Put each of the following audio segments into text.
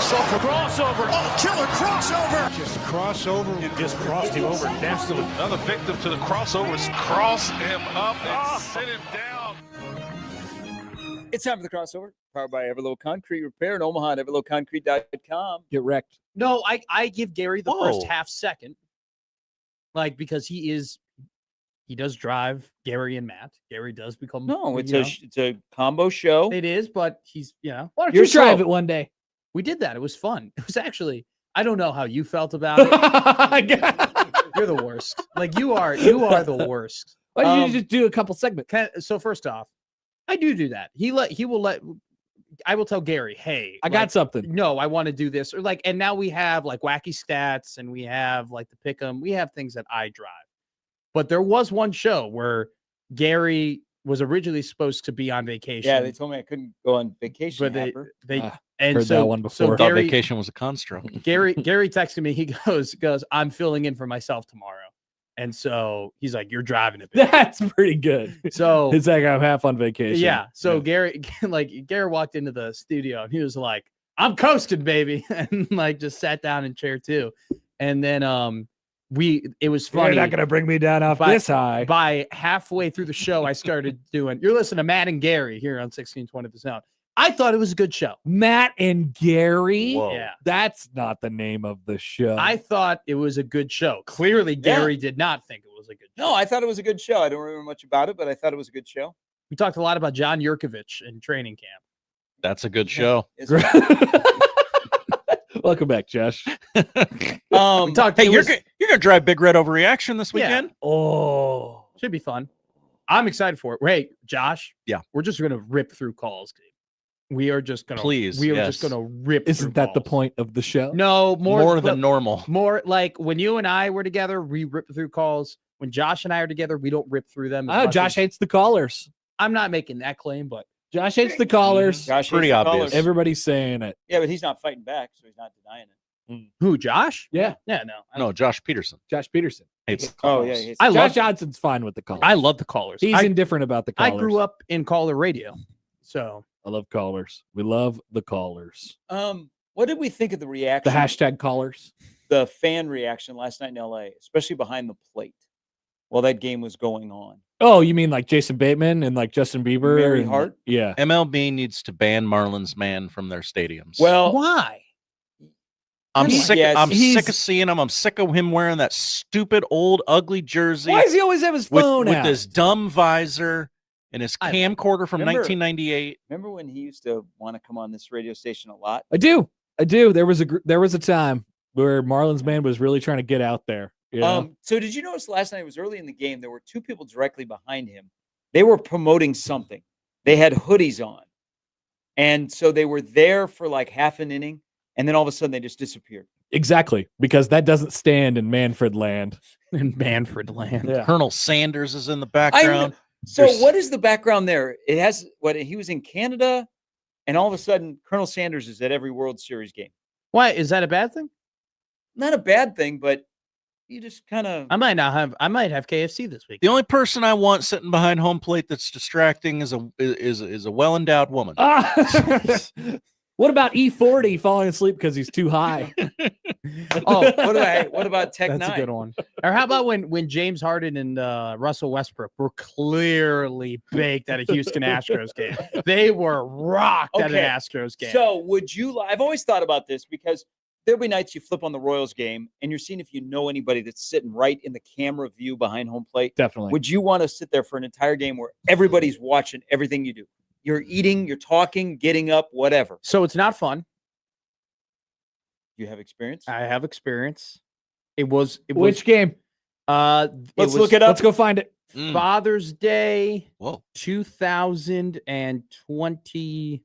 Crossover. Oh, killer crossover. Just crossover. You just crossed him over nastily. Another victim to the crossovers. Cross him up and sit him down. It's time for the crossover, powered by Everlow Concrete Repair in Omaha at everlowconcrete.com. Get wrecked. No, I give Gary the first half second, like because he does drive Gary and Matt. Gary does become it's a combo show. It is, but he's Why don't you drive it one day? We did that. It was fun. It was actually. I don't know how you felt about it. You're the worst. Like you are the worst. Why don't you just do a couple segments? So first off, I do that. I will tell Gary, hey, I got something. No, I want to do this. Or like, and now we have like wacky stats and we have like the pick 'em. We have things that I drive. But there was one show where Gary was originally supposed to be on vacation. Yeah, they told me I couldn't go on vacation. But they heard that one before. So Gary, vacation was a construct. Gary texted me. He goes, I'm filling in for myself tomorrow. And so he's like, you're driving it. Baby. That's pretty good. So it's like I'm half on vacation. Yeah. So Gary walked into the studio and he was like, I'm coasting, baby. And like just sat down in chair 2. And then it was funny. You're not gonna bring me down off this high. By halfway through the show, I started doing you're listening to Matt and Gary here on 1620 The Sound. I thought it was a good show. Matt and Gary. Whoa. Yeah. That's not the name of the show. I thought it was a good show. Clearly, Gary did not think it was a good show. No, I thought it was a good show. I don't remember much about it, but I thought it was a good show. We talked a lot about John Yurkovich in training camp. That's a good show. Welcome back, Josh. Hey, you're gonna drive Big Red Overreaction this weekend? Yeah. Oh, should be fun. I'm excited for it. Hey, Josh. Yeah, we're just gonna rip through calls. We are just gonna just gonna rip. Isn't that the point of the show? No, more than normal. More like when you and I were together, we rip through calls. When Josh and I are together, we don't rip through them. Oh, Josh hates the callers. I'm not making that claim, but Josh hates the callers. Josh pretty obvious. Callers. Everybody's saying it. Yeah, but he's not fighting back, so he's not denying it. Who, Josh? Yeah. No, Josh Peterson. Josh Peterson hates the callers. callers. Oh, yeah. Josh Johnson's fine with the callers. I love the callers. He's indifferent about the callers. I grew up in caller radio, so I love callers. We love the callers. What did we think of the reaction? The hashtag callers. The fan reaction last night in LA, especially behind the plate while that game was going on. Oh, you mean like Jason Bateman and like Justin Bieber? Mary Hart? Yeah. MLB needs to ban Marlins Man from their stadiums. Well, why? I'm sick of seeing him. I'm sick of him wearing that stupid old ugly jersey. Why does he always have his phone with out? this dumb visor and his camcorder from 1998? Remember when he used to want to come on this radio station a lot? I do. There was a time where Marlins Man was really trying to get out there. Yeah. So did you notice last night? It was early in the game. There were two people directly behind him. They were promoting something. They had hoodies on, and so they were there for like half an inning, and then all of a sudden they just disappeared. Exactly, because that doesn't stand in Manfred land. Yeah. Colonel Sanders is in the background. What is the background there? It has he was in Canada, and all of a sudden Colonel Sanders is at every World Series game. Why is that a bad thing? Not a bad thing, but you just kind of. I might have KFC this week. The only person I want sitting behind home plate that's distracting is a well-endowed woman. What about E40 falling asleep because he's too high? What about Tech That's 9? a good one. Or how about when James Harden and Russell Westbrook were clearly baked at a Houston Astros game? They were rocked at an Astros game. So I've always thought about this because there'll be nights you flip on the Royals game and you're seeing if you know anybody that's sitting right in the camera view behind home plate. Definitely. Would you want to sit there for an entire game where everybody's watching everything you do? You're eating, you're talking, getting up, whatever. So it's not fun. You have experience? I have experience. It was Which game? Let's look it up. Let's go find it. Father's Day. Whoa. 2022.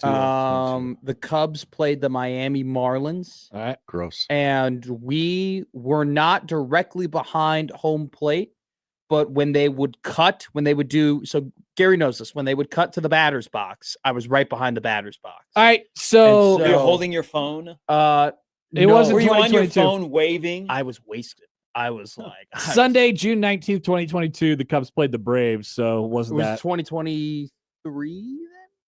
The Cubs played the Miami Marlins. All right. Gross. And we were not directly behind home plate, but when they would do, so Gary knows this, when they would cut to the batter's box, I was right behind the batter's box. All right. So you're holding your phone? It wasn't. Were you on your phone waving? I was wasted. I was like Sunday, June 19th, 2022, the Cubs played the Braves. So it was 2023 then?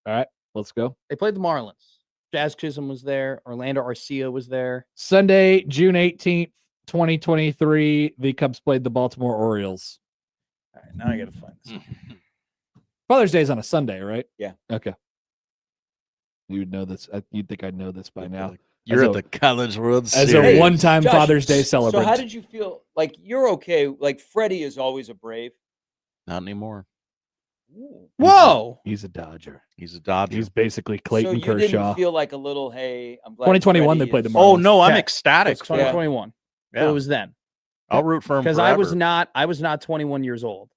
All right. Let's go. They played the Marlins. Jazz Chisholm was there. Orlando Arcia was there. Sunday, June 18th, 2023. The Cubs played the Baltimore Orioles. All right, now I got to find this. Father's Day is on a Sunday, right? Yeah. Okay. You'd know this. You'd think I'd know this by now. You're As at the College World As Series. a one-time Josh, Father's Day celebrant. So how did you feel? Like, you're okay. Like, Freddie is always a Brave. Not anymore. Whoa. He's a Dodger. He's a Dodger. He's basically So Clayton you Kershaw. didn't feel like a little, hey, I'm glad 2021 Freddie they played the is- Marlins. Oh no, I'm Yeah. ecstatic. It's 2021. Yeah. So it was then. I'll root for him Because I was forever. not 21 years old.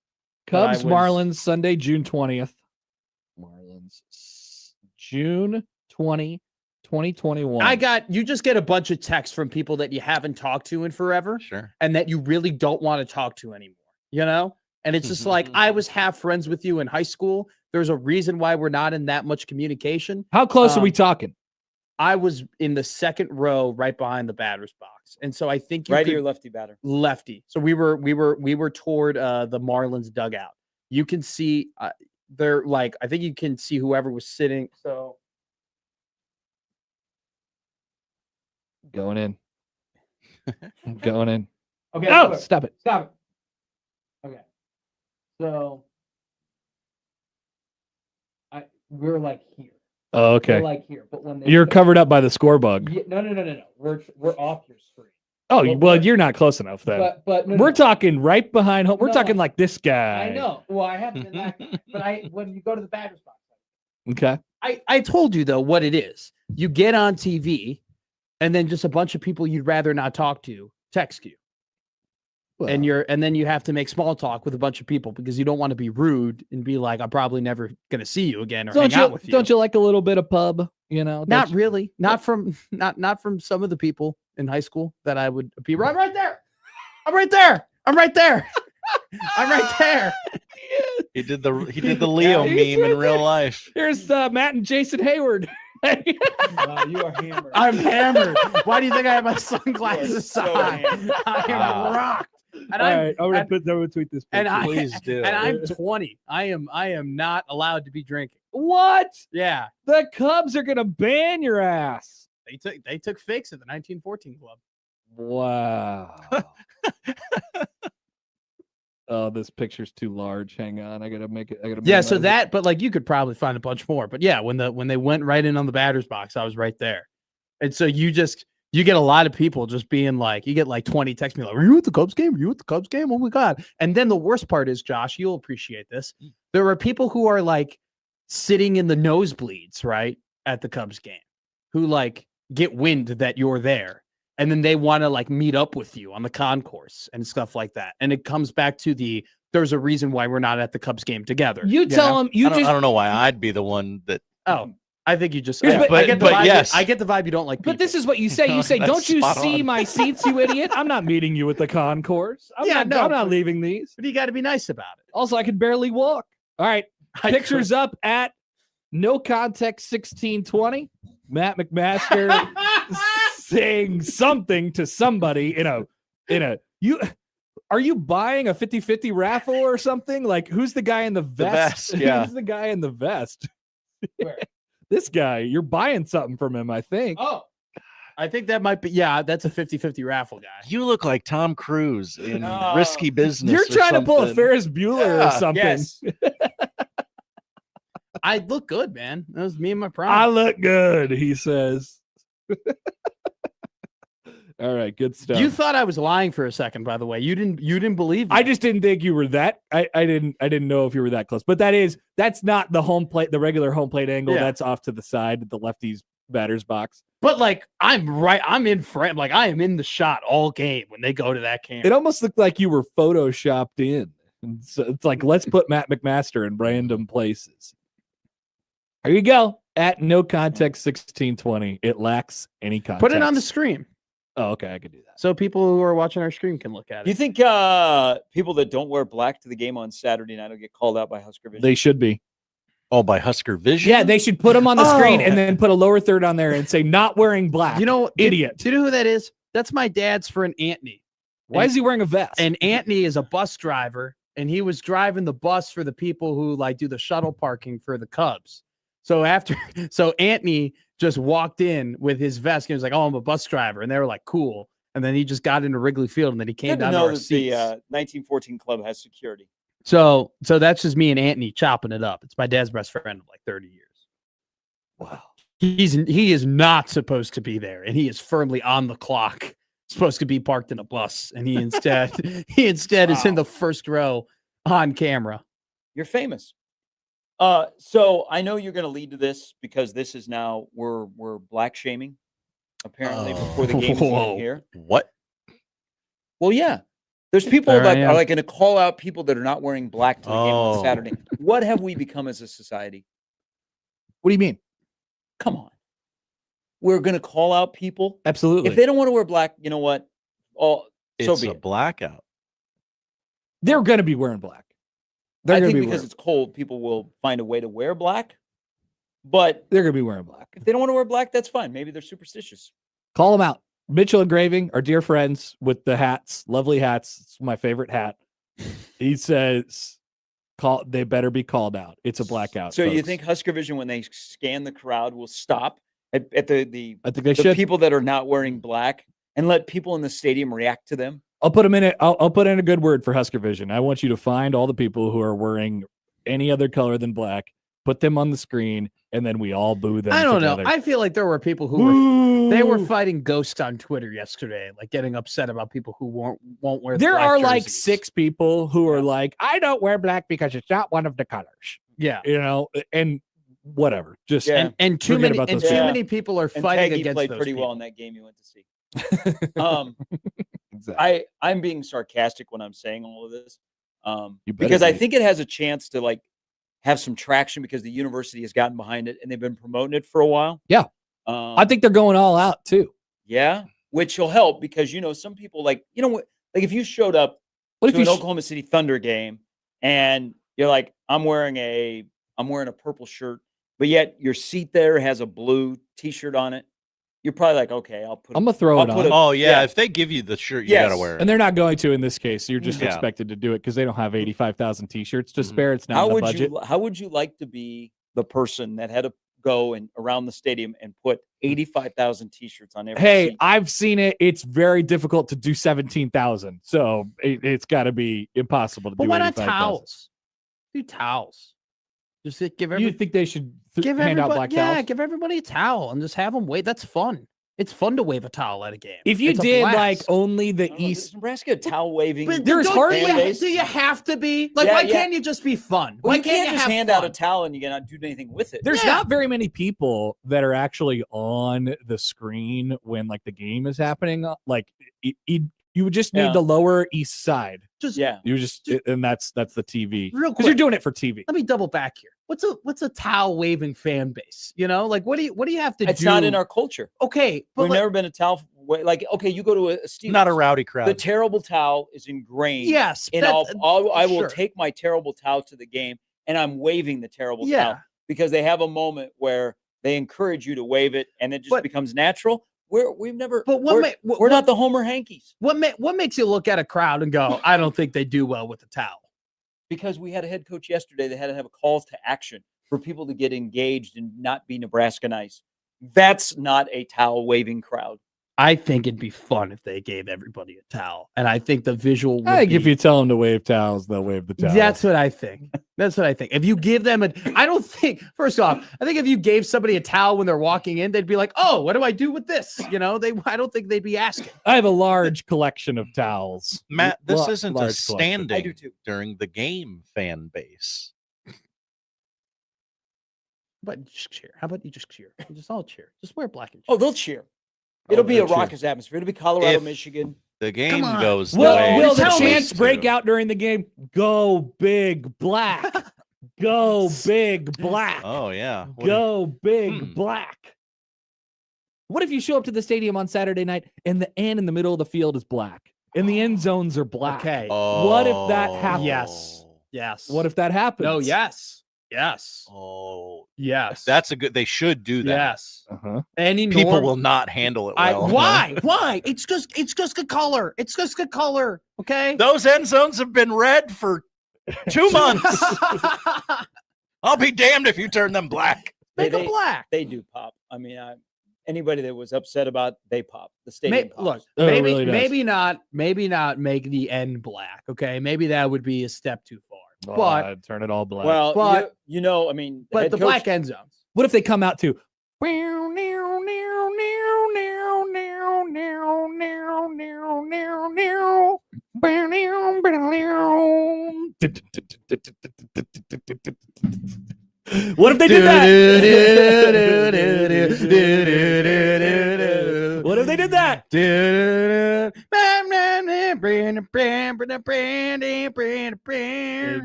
Cubs, I was- Marlins, Sunday, June 20th. Marlins, June 20, 2021. You just get a bunch of texts from people that you haven't talked to in forever Sure. and that you really don't want to talk to anymore, you know? And it's just like, I was half friends with you in high school. There's a reason why we're not in that much communication. How close are we talking? I was in the second row right behind the batter's box. And so I think you Righty could- or lefty batter? lefty. So we were toward the Marlins dugout. You can see they're like, I think you can see whoever was sitting. So Going in. Going in. okay, No, look, stop it. stop it. Okay. So we're like here. Oh, okay. We're like here. But when they You're covered up by the score bug. Yeah, no. We're off your screen. Oh, Well, well, but- you're not close enough then. But no, We're no. talking right behind home. We're No, talking like this guy. I know. Well, I haven't been that guy. But when you go to the batter's box. Okay. I told you though what it is. You get on TV and then just a bunch of people you'd rather not talk to text you. Well, And then you have to make small talk with a bunch of people because you don't want to be rude and be like, I'm probably never gonna see you again or hang out with you. Don't you like a little bit of pub? You know, Not don't you- really. Not from some of the people in high school that I would be right there. I'm right there. I'm right there. I'm right there. He did the Leo he's meme right in real there. life. Here's Matt and Jason Hayward. You are hammered. I'm hammered. Why do you think I have my sunglasses so on? hammered. I am Wow. rocked. And All I'm, right, I'm and- gonna tweet this. and picture. I- Please do. and I'm 20. I am not allowed to be drinking. What? Yeah. The Cubs are gonna ban your ass. They took fakes at the 1914 club. Wow. Oh, this picture's too large. Hang on, I gotta make it. Yeah, so but like you could probably find a bunch more. But yeah, when they went right in on the batter's box, I was right there. And so you get a lot of people just being like, you get like 20 texts me like, "Are you at the Cubs game? Are you at the Cubs game? Oh my God." And then the worst part is, Josh, you'll appreciate this. There are people who are like sitting in the nosebleeds, right, at the Cubs game, who like get wind that you're there. And then they want to like meet up with you on the concourse and stuff like that. And it comes back to there's a reason why we're not at the Cubs game together. You tell know? them I don't know why I'd be the one that. Oh, I think you just. Here's- I get the but vibe, yes. I get the vibe you don't like. But this is what you say. You say, That's "Don't you spot see on. my seats, you idiot? I'm not meeting you at the concourse. I'm Yeah, not, no, I'm not but- leaving these. But you got to be nice about it. Also, I could barely walk. All right, I pictures up at No Context 1620. Matt McMaster saying something to somebody in a you. Are you buying a 50-50 raffle or something? Like, who's the guy in the vest? vest, yeah. Who's the guy in the vest? Where? This guy. You're buying something from him, I think. Oh, I think that might be. Yeah, that's a 50-50 raffle guy. You look like Tom Cruise in No. Risky Business. You're or trying to pull a something. Ferris Bueller or Yeah, something. Yes. I look good, man. That was me and my I prom. look good, he says. All right, good stuff. You thought I was lying for a second, by the way. You didn't believe me. I just didn't think you were that. I didn't know if you were that close. But that's not the home plate, the regular home plate angle. Yeah. That's off to the side, the lefty's batter's box. But like I'm right. I'm in frame. Like I am in the shot all game when they go to that camera. It almost looked like you were photoshopped in. And so it's like, let's put Matt McMaster in random places. There you go. At No Context 1620. It lacks any context. Put it on the screen Oh, okay. I could do that. so people who are watching our stream can look at Do you it. think people that don't wear black to the game on Saturday night will get called out by Husker Vision? They should be. Oh, by Husker Vision? Yeah, they should put them on the screen Oh. and then put a lower third on there and say not wearing black. You know, idiot. Do you know who that is? That's my dad's friend Antony. Why is he wearing a vest? And Antony is a bus driver, and he was driving the bus for the people who like do the shuttle parking for the Cubs. So Anthony just walked in with his vest and he was like, "Oh, I'm a bus driver," and they were like, "Cool." And then he just got into Wrigley Field, and then he came down to our that seats. the 1914 club has security. So that's just me and Anthony chopping it up. It's my dad's best friend of like 30 years. Wow. He is not supposed to be there, and he is firmly on the clock. Supposed to be parked in a bus, and he instead is in the first row on camera. You're famous. So I know you're going to lead to this because this is now we're black shaming apparently before the game is even here. What? Well, yeah. There's people There I that am. are like going to call out people that are not wearing black to the game on Oh. Saturday. What have we become as a society? What do you mean? Come on. We're going to call out people. Absolutely. If they don't want to wear black, you know what? Oh, so It's be a it. blackout. They're going to be wearing black. I think because it's cold, people will find a way to wear black. But they're going to be wearing black. if they don't want to wear black, that's fine. Maybe they're superstitious. Call them out. Mitchell Engraving, our dear friends with the hats, lovely hats. It's my favorite hat. He says, they better be called out. It's a blackout. So you folks. think Husker Vision, when they scan the crowd, will stop at the I think they the should. people that are not wearing black and let people in the stadium react to them? I'll put them in it. I'll put in a good word for Husker Vision. I want you to find all the people who are wearing any other color than black, put them on the screen, and then we all boo them. I don't know. together. I feel like there were people who were fighting ghosts on Twitter yesterday, like getting upset about people who won't wear. There black are like jerseys. 6 people who are like, I don't wear black because it's not one of the colors. Yeah, And whatever. Just Yeah. and too Forget many about and those too people. many people are And fighting Taggy against played those pretty people. well in that game you went to see. exactly. I'm being sarcastic when I'm saying all of this, You better because I be. think it has a chance to like have some traction because the university has gotten behind it and they've been promoting it for a while. Yeah. I think they're going all out too. Yeah, which will help because some people like what, like if you showed up What to if an you Oklahoma City Thunder game and you're like, I'm wearing a purple shirt, but yet your seat there has a blue T-shirt on it. You're probably like, okay, I'll put. I'm gonna throw it on. Oh yeah, yeah. if they give you the shirt, you Yes. gotta wear it. And they're not going to in this case. You're just Yeah. expected to do it because they don't have 85,000 T-shirts to Mhm. spare. It's not How in the would budget. how would you like to be the person that had to go and around the stadium and put 85,000 T-shirts on every Hey, seat? I've seen it. It's very difficult to do 17,000. So it's got to be impossible to But do. why not 85,000. towels? Do towels. Just give You every, think they should give hand out everybody, black yeah, towels? give everybody a towel and just have them wave. That's fun. It's fun to wave a towel at a game. If you It's a did blast. like only the I don't know, East, is Nebraska a towel waving. But there's don't hardly- you, fan base? do you have to be like? Yeah, why yeah. can't you just be fun? Well, Why you can't just have hand out a fun? towel and you cannot do anything with it. there's Yeah. not very many people that are actually on the screen when like the game is happening. Like you would just need Yeah. the lower East side. Just Yeah. You just and that's the TV Real because you're quick. doing it for TV. Let me double back here. What's a towel waving fan base? Like what do you have to It's do? not in our culture. Okay, but We've like, never been a towel. Like, okay, you go to a Steelers. Not a rowdy crowd. The terrible towel is ingrained. yes, And that- I will sure. take my terrible towel to the game and I'm waving the terrible Yeah. towel because they have a moment where they encourage you to wave it and it just But- becomes natural. We've never. But what we're, ma- what- we're what- not the Homer Hankies What makes you look at a crowd and go, I don't think they do well with the towel? because we had a head coach yesterday that had to have a calls to action for people to get engaged and not be Nebraska nice. That's not a towel waving crowd. I think it'd be fun if they gave everybody a towel, and I think the visual. Would I think if be- you tell them to wave towels, they'll wave the towels. That's what I think. That's what I think. If you give them I don't think. First off, I think if you gave somebody a towel when they're walking in, they'd be like, "Oh, what do I do with this?" I don't think they'd be asking. I have a large collection of towels. Matt, this Lo- isn't a large collection. I do standing too. during the game fan base. But just cheer. How about you just cheer? Just all cheer. Just wear black and cheer. Oh, they'll cheer. It'll be a they'll cheer. raucous atmosphere. It'll be Colorado, If- Michigan. The game on. goes the Will, way will it's the tell me- chants supposed break to. out during the game? Go big black. Go big black. Oh yeah. What Go big Hmm. black. What if you show up to the stadium on Saturday night and the end in the middle of the field is black and the end zones are black? Okay. What if that happens? Yes. Yes. What if that happens? No. Yes. Yes. Oh, Yes. that's a good. They should do that. yes. Uh-huh. Any People norm- will not handle it well. Why? Why? It's just good color. It's just good color. Okay. Those end zones have been red for 2 months. I'll be damned if you turn them black. Make them black. They do pop. I mean, anybody that was upset about they pop. The stadium pops. Look, Oh, it maybe really does. maybe not make the end black. Okay, maybe that would be a step too far. Oh, But I'd turn it all black. Well, But- you know, I mean, but head the coach- black end zones. What if they come out to what if they did that? What if they did that?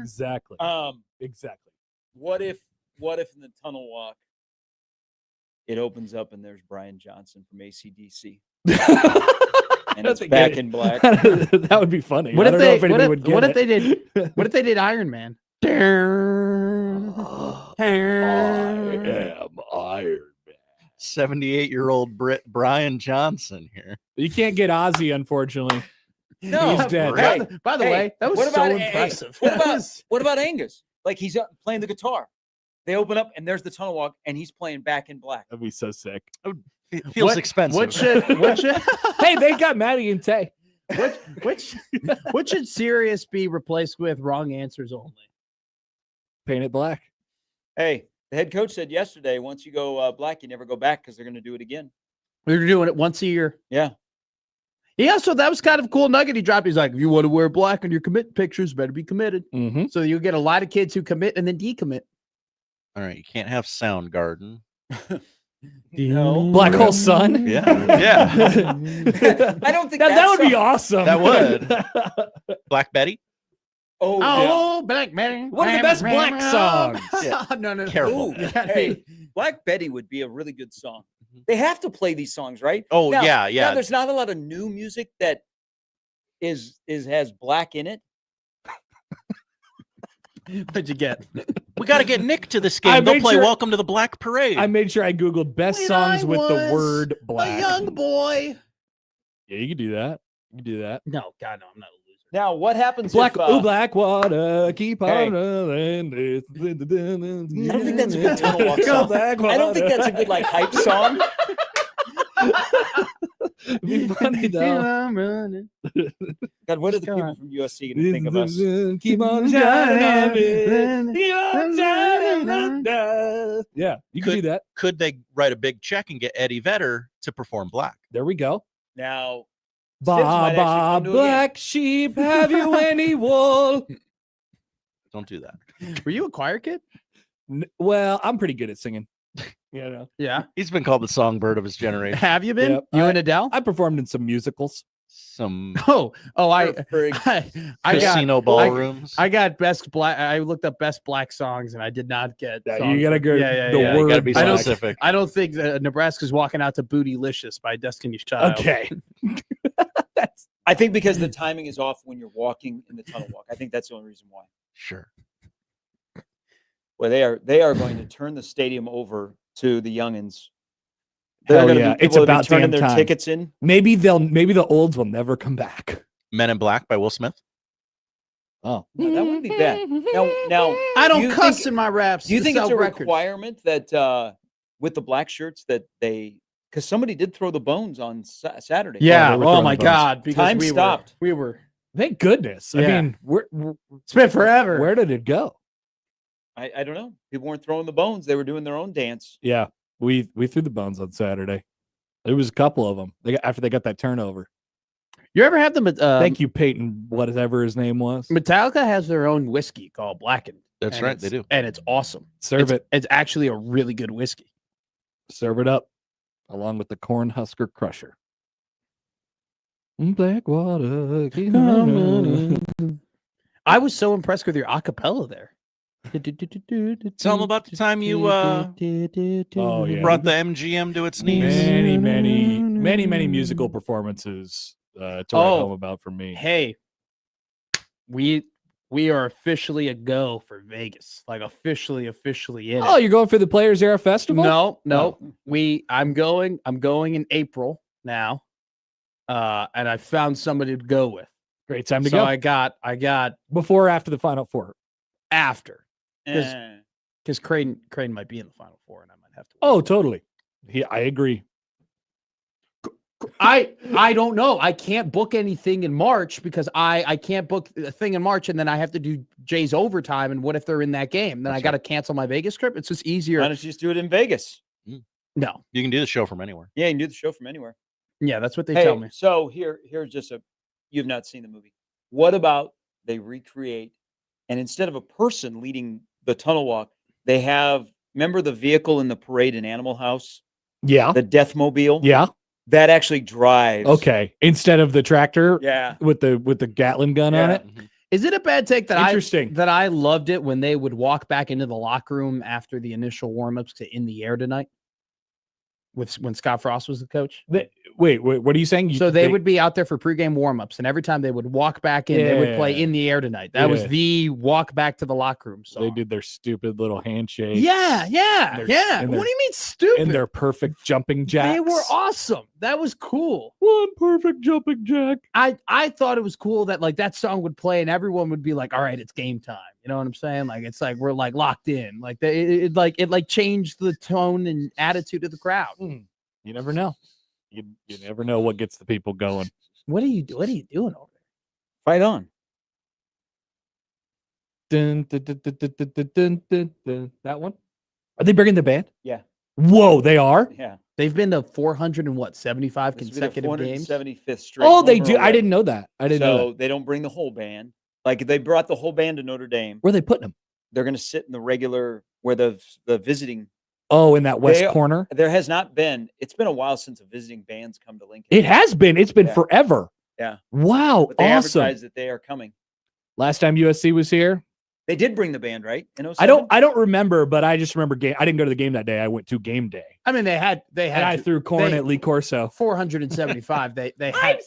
Exactly. Exactly. What if in the tunnel walk it opens up and there's Brian Johnson from AC/DC and it's back in black? That would be funny. What I if don't know they? if anybody would get What if it. they did? What if they did Iron Man? I am Iron Man. 78-year-old Brian Johnson here. You can't get Ozzy, unfortunately. No, He's dead. Hey, By the way, that was what so about- impressive. What about Angus? Like he's playing the guitar. They open up and there's the tunnel walk and he's playing back in black. That'd be so sick. It feels expensive. What should Hey, they got Maddie and Tay. what should Sirius be replaced with? Wrong answers only. Paint it black. Hey, the head coach said yesterday, once you go black, you never go back because they're going to do it again. They're doing it once a year. Yeah. Yeah, so that was kind of a cool nugget he dropped. He's like, if you want to wear black on your commit pictures, better be committed. Mm-hmm. So you get a lot of kids who commit and then decommit. All right, you can't have Soundgarden. No. Black Hole Sun. Yeah, yeah. I don't think That would be awesome. awesome. That would. Black Betty. Oh, Oh, Black Man. One of the best black songs. Yeah. No. Careful. Ooh, hey, Black Betty would be a really good song. They have to play these songs, right? Oh, Now- yeah. Now, there's not a lot of new music that has black in it. What'd you get? We got to get Nick to this I game. They'll made play sure- Welcome to the Black Parade. I made sure I Googled best When songs I with the was word A black. young boy. Yeah, you can do that. You can do that. No, God, no, I'm not a loser. Now, what happens Black, if, ooh, black water, keep Hey. on rolling. I don't think that's a good tunnel walk song. I don't think that's a good like hype song. It'd be funny though. I'm running. God, what are the people from USC going to think of us? Keep on shining on me. Keep on shining on us. Yeah, you can do that. Could they write a big check and get Eddie Vedder to perform Black? There we go. Now, Ba might actually ba come to a black sheep, have you any wool? Don't do that. Were you a choir kid? Well, I'm pretty good at singing. You know, Yeah. He's been called the songbird of his generation. Have you been? Yep. You and Adele? I performed in some musicals. Some I got casino ballrooms. I got best black. I looked up best black songs and I did not get. Yeah, songs you gotta that- go. Yeah, the yeah. word. gotta be I don't- specific. I don't think Nebraska's walking out to "Bootylicious" by Destiny's Child. Okay. I think because the timing is off when you're walking in the tunnel walk. I think that's the only reason why. Sure. Well, they are going to turn the stadium over to the youngins. Hell Gonna yeah. be It's people that have about been turning damn their time. tickets in. Maybe the olds will never come back. Men in Black by Will Smith. Oh, No, that wouldn't be bad. Now, I don't you cuss think- in my raps. do you to think it's sell a records. requirement that with the black shirts that because somebody did throw the bones on Saturday? Yeah. they were Oh throwing my the bones. God. Because Time stopped. We were. thank goodness. I Yeah. mean, It's been forever. where did it go? I don't know. People weren't throwing the bones; they were doing their own dance. Yeah, we threw the bones on Saturday. There was a couple of them. After they got that turnover. You ever have the? Thank you, Peyton. Whatever his name was. Metallica has their own whiskey called Blackened. That's and right, they it's- do. and it's awesome. Serve it. It's actually a really good whiskey. Serve it up, along with the Cornhusker Crusher. Black water. Keep on running. I was so impressed with your acapella there. Tell them about the time you Oh, yeah. brought the MGM to its knees. Many musical performances to write home about for me. Hey, we are officially a go for Vegas. Like officially in Oh, it. you're going for the Players Era Festival? No. I'm going in April now. And I found somebody to go with. Great time to So go. I got Before or after the Final Four? after. 'Cause Eh. Because Crane might be in the Final Four, and I might have to. Oh, totally. I agree. I don't know. I can't book anything in March because I can't book a thing in March, and then I have to do Jay's overtime. And what if they're in that game? Then I got to cancel my Vegas trip. It's just easier. Why don't you just do it in Vegas? No. You can do the show from anywhere. Yeah, you can do the show from anywhere. Yeah, that's what they tell me. So here's just you've not seen the movie. What about they recreate, and instead of a person leading the tunnel walk, they have, remember the vehicle in the parade in Animal House? Yeah. The Deathmobile? Yeah. That actually drives. Okay. Instead of the tractor Yeah. with the Gatling gun on it. Is it a bad take that Interesting. I loved it when they would walk back into the locker room after the initial warm-ups to In the Air Tonight? When Scott Frost was the coach? Wait, what are you saying? So they would be out there for pregame warm-ups, and every time they would walk back in, they would play In the Air Tonight. That was the walk back to the locker room song. They did their stupid little handshake. Yeah. What do you mean stupid? And their perfect jumping jacks. They were awesome. That was cool. One perfect jumping jack. I thought it was cool that like that song would play and everyone would be like, all right, it's game time. You know what I'm saying? Like, it's like, we're like locked in. Like it changed the tone and attitude of the crowd. You never know. You never know what gets the people going. What are you doing over there? Fight on. Dun, dun, dun, dun, dun, dun, dun, dun, dun. That one? Are they bringing the band? Yeah. Whoa, they are? Yeah. They've been to 475 consecutive games. 475th straight. Oh, they home do. or I away. didn't know that. I didn't know So that. they don't bring the whole band. Like they brought the whole band to Notre Dame. Where are they putting them? They're going to sit in the regular where the visiting. Oh, in that west They- corner? There has not been. It's been a while since a visiting band's come to Lincoln. It has been. It's been Yeah. forever. Yeah. Wow. But they Awesome. advertise that they are coming. Last time USC was here, They did bring the band, right? In 07? I don't remember, but I just remember I didn't go to the game that day. I went to game day. I mean, they had And I threw corn they- at Lee Corso. 475. They I'm had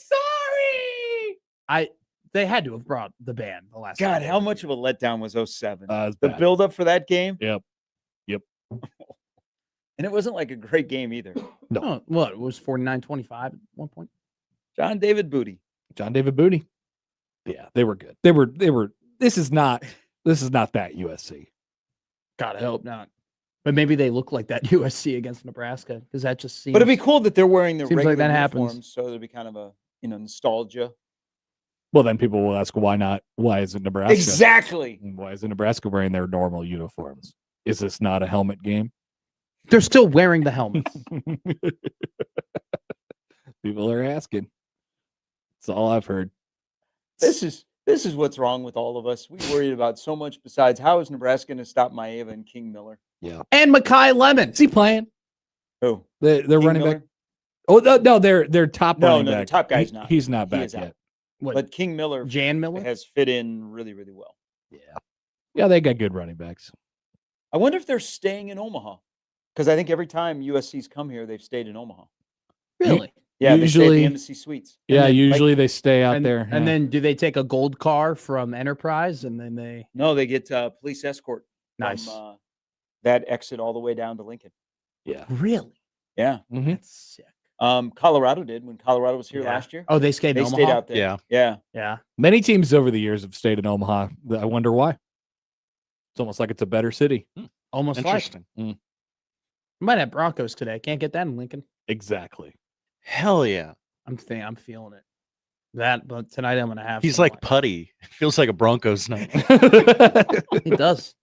sorry. they had to have brought the band the last God, time. how much of a letdown was 07? It's The bad. build-up for that game? Yep. And it wasn't like a great game either. Oh, what? It was 49-25 at one point. John David Booty. John David Booty. Yeah, they were good. They were this is not that USC. God, I hope not. But maybe they look like that USC against Nebraska because that just seems. But it'd be cool that they're wearing their Seems like regular that happens. uniforms, so there'd be kind of a nostalgia. Well, then people will ask, why not? Why isn't Nebraska? Exactly. Why isn't Nebraska wearing their normal uniforms? Is this not a helmet game? They're still wearing the helmets. People are asking. That's all I've heard. This is what's wrong with all of us. We worried about so much besides how is Nebraska going to stop Maeva and King Miller? Yeah. And Makai Lemon. Is he playing? Who? They're King running Miller? back. Oh no, they're top running No, back. the top guy's not. He's not He back is out. yet. What, But King Miller Jan Miller? has fit in really, really well. Yeah, they got good running backs. I wonder if they're staying in Omaha because I think every time USC's come here, they've stayed in Omaha. Really? Yeah, they stay at Usually- the Embassy Suites. Yeah, then, usually they stay out and, there. And yeah. then do they take a gold car from Enterprise and then they. No, they get police escort. Nice. From, that exit all the way down to Lincoln. yeah. Really? Yeah. Mhm. That's sick. Colorado did when Colorado was here Yeah. last year. Oh, they stayed in They Omaha? stayed out there. Yeah. Yeah. Yeah. Many teams over the years have stayed in Omaha. I wonder why. It's almost like it's a better city. Almost like. Interesting. We might have Broncos today. Can't get that in Lincoln. Exactly. Hell yeah. I'm feeling it. But tonight I'm gonna have. He's some like wine. putty. Feels like a Broncos night. He does.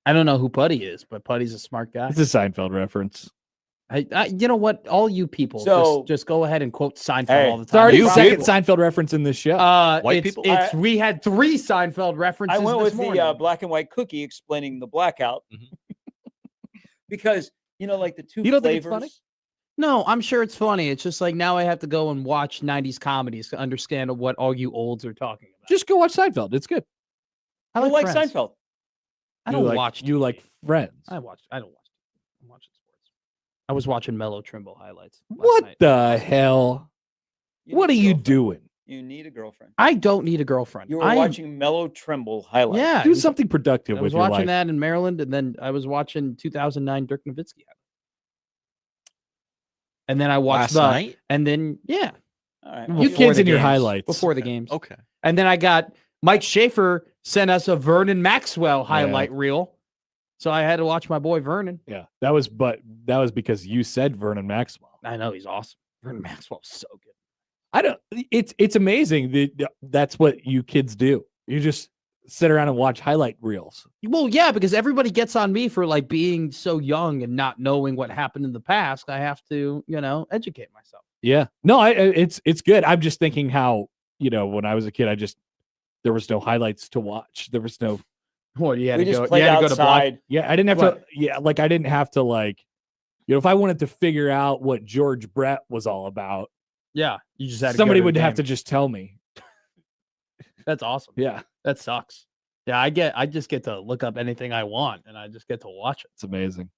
I don't know who Putty is, but Putty's a smart guy. It's a Seinfeld reference. You know what? All you people, So- just go ahead and quote Seinfeld Hey, all the It's time. already You the second people. Seinfeld reference in this show. White it's, people? It's we had 3 Seinfeld references. I went this with morning. the black and white cookie explaining the blackout because, like the two You don't think it's flavors. funny? No, I'm sure it's funny. It's just like now I have to go and watch 90s comedies to understand what all you olds are talking about. Just go watch Seinfeld. It's good. I like Friends. Seinfeld. I You don't like- watch. You TV. like Friends. I don't watch. I'm watching sports. I was watching Mellow Trimble highlights. last What night. the hell? What are need a you girlfriend. doing? You need a girlfriend. I don't need a girlfriend. You were I am- watching Mellow Tremble highlights. Yeah, Do something productive I with was your watching life. that in Maryland, and then I was watching 2009 Dirk Nowitzki. And then I watched Last night? and then All right. Before You kids the in your games. highlights. before the games. Okay. And then I got Mike Schaefer sent us a Vernon Maxwell highlight reel. So I had to watch my boy Vernon. Yeah, that was because you said Vernon Maxwell. I know he's awesome. Vernon Maxwell's so good. It's amazing that that's what you kids do. You just sit around and watch highlight reels. Well, yeah, because everybody gets on me for like being so young and not knowing what happened in the past. I have to, educate myself. Yeah, no, it's good. I'm just thinking how when I was a kid, there was no highlights to watch. There was no. Well, you had We to just go. played You had to go to block. outside. Yeah, I didn't have What? to. Yeah, like I didn't have to if I wanted to figure out what George Brett was all about, Yeah, you just had to somebody go to would the have game. to just tell me. That's awesome. Yeah, That sucks. Yeah, I just get to look up anything I want, and I just get to watch it. it's amazing.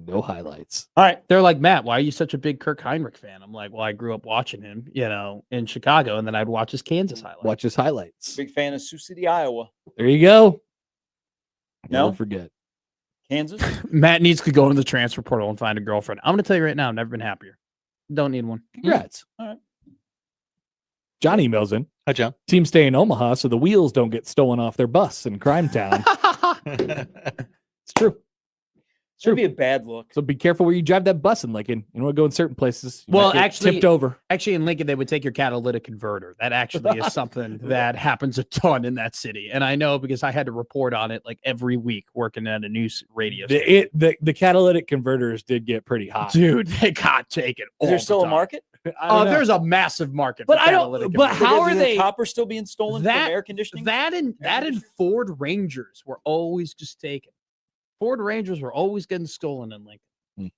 No highlights. All right. They're like, Matt, why are you such a big Kirk Heinrich fan? I'm like, well, I grew up watching him, in Chicago, and then I'd watch his Kansas highlights. Watch his highlights. Big fan of Sioux City, Iowa. There you go. No? Never forget. Kansas. Matt needs to go into the transfer portal and find a girlfriend. I'm going to tell you right now, I've never been happier. Don't need one. Congrats. All right. John emails in. Hi, John. Team stay in Omaha so the wheels don't get stolen off their bus in Crime Town. It's true. It's going to be a bad look. So be careful where you drive that bus in Lincoln. You don't want to go in certain places. You Well, might get actually- tipped over. Actually, in Lincoln, they would take your catalytic converter. That actually is something that happens a ton in that city. And I know because I had to report on it like every week working at a news radio station. The catalytic converters did get pretty hot. Dude, they got taken. Is there still a market? I don't know. There's a massive market. But for I don't- catalytic but converters. how are Is they- the copper still being stolen That- from air conditioning? That and Ford Rangers were always just taken. Ford Rangers were always getting stolen in Lincoln.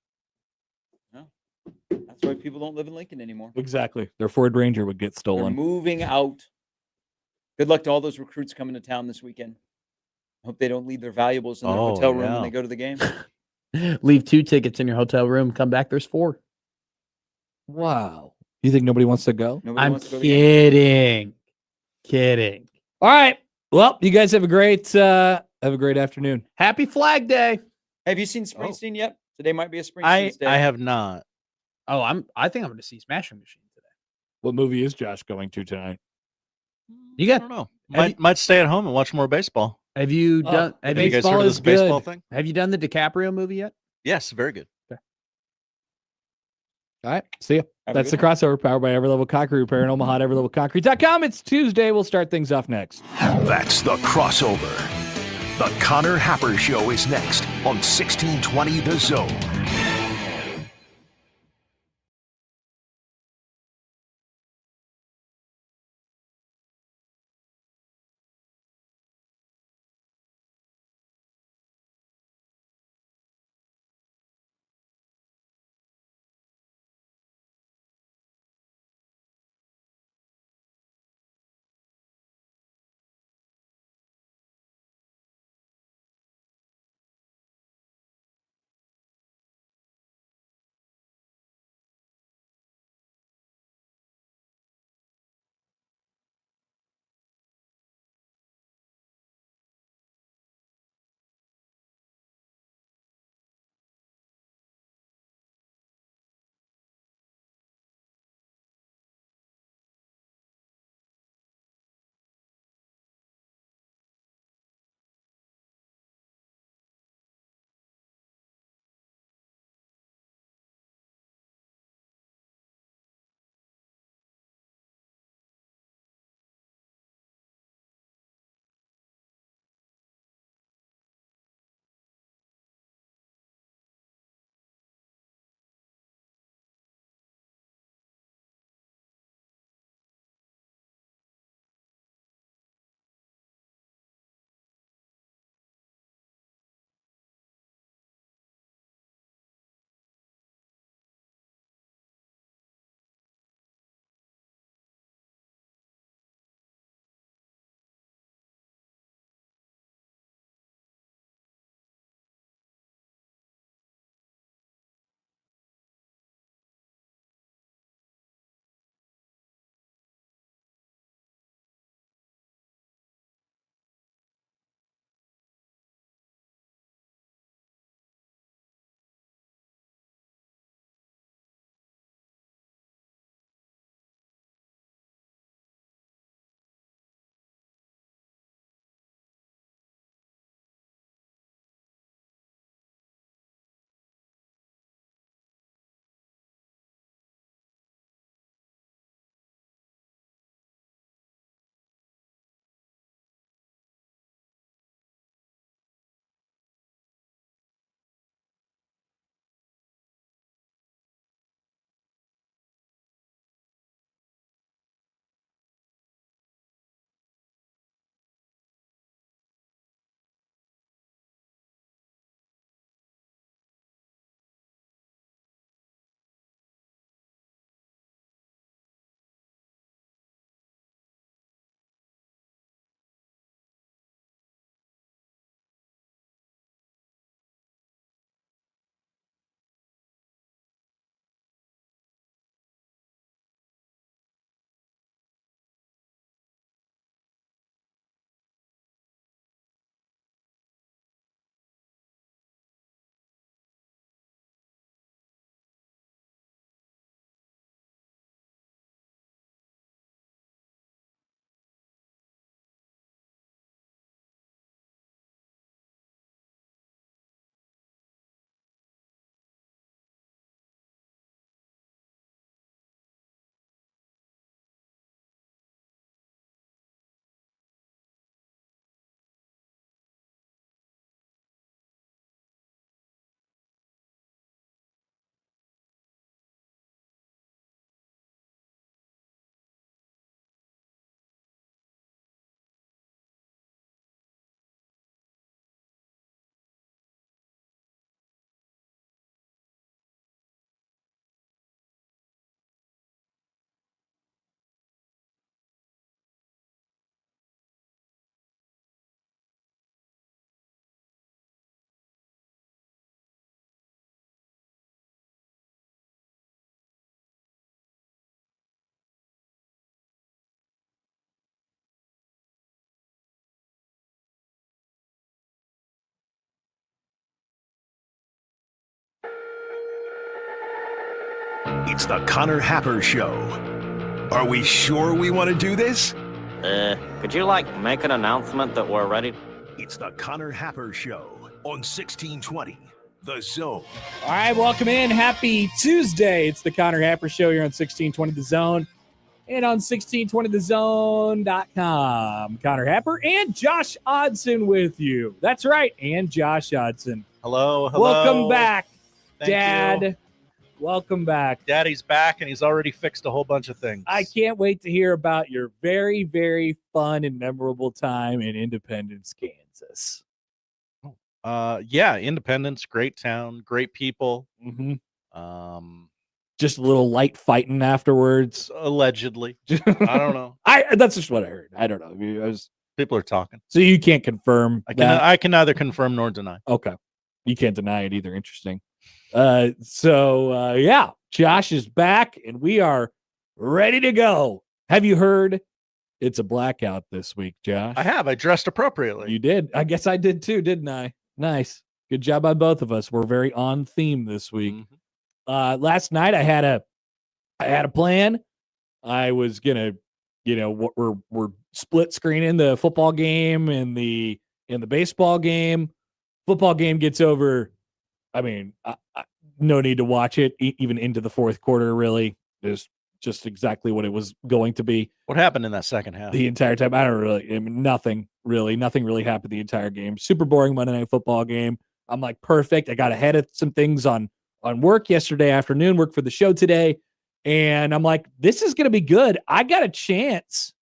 That's why people don't live in Lincoln anymore. Exactly. Their Ford Ranger would get They're stolen. moving out. Good luck to all those recruits coming to town this weekend. Hope they don't leave their valuables in their Oh, hotel room yeah. when they go to the game. Leave 2 tickets in your hotel room. Come back. There's 4. Wow. You think nobody wants to go? Nobody I'm wants to go to the game. kidding. All right. Well, you guys have a great afternoon. Happy Flag Day. Have you seen Springsteen yet? Today might be a Springsteen I day. have not. Oh, I think I'm going to see Smashing Machine today. What movie is Josh going to tonight? You I got? don't know. Have you- Might stay at home and watch more baseball. Have you Oh, done? Have Have you you, guys heard Baseball of is this baseball good. thing? have you done the DiCaprio movie yet? Yes, very good. All right. See ya. Have a That's the good one. crossover powered by Everlevel Concrete Repair in Omaha at everlevelconcrete.com. It's Tuesday. We'll start things off next. That's the crossover. The Connor Happer Show is next on 1620 The Zone. It's the Connor Happer Show. Are we sure we want to do this? Could you, make an announcement that we're ready? It's the Connor Happer Show on 1620 The Zone. All right, welcome in. Happy Tuesday. It's the Connor Happer Show here on 1620 The Zone and on 1620thezone.com. Connor Happer and Josh Odson with you. That's right, and Josh Odson. Hello. Welcome back, Thank Dad. you. Welcome back. Daddy's back, and he's already fixed a whole bunch of things. I can't wait to hear about your very, very fun and memorable time in Independence, Kansas. Yeah, Independence, great town, great people. Mm-hmm. Just a little light fighting afterwards. Allegedly. I don't know. That's just what I heard. I don't know. People are talking. So you can't confirm that? I can neither confirm nor deny. Okay. You can't deny it either. Interesting. Yeah, Josh is back and we are ready to go. Have you heard it's a blackout this week, Josh? I have. I dressed appropriately. You did. I guess I did too, didn't I? Nice. Good job on both of us. We're very on theme this week. Mm-hmm. Last night I had a plan. I was gonna, we're split screening the football game and the baseball game. Football game gets over. I mean, no need to watch it even into the fourth quarter. Really, is just exactly what it was going to be. What happened in that second half? The entire time, nothing really happened the entire game. Super boring Monday Night Football game. I'm like, perfect. I got ahead of some things on work yesterday afternoon, work for the show today. And I'm like, this is going to be good. I got a chance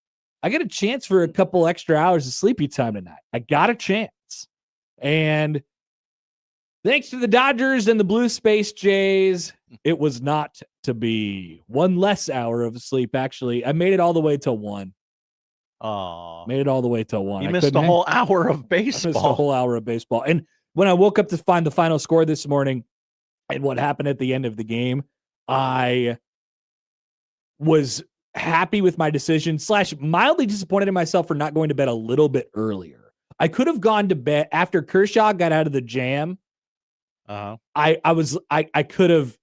for a couple extra hours of sleepy time tonight. I got a chance. And thanks to the Dodgers and the Blue Space Jays, it was not to be. One less hour of sleep, actually. I made it all the way till 1. Oh, made it all the way till 1. You missed a whole hour of baseball. I missed a whole hour of baseball. And when I woke up to find the final score this morning and what happened at the end of the game, I was happy with my decision / mildly disappointed in myself for not going to bed a little bit earlier. I could have gone to bed after Kershaw got out of the jam. I could have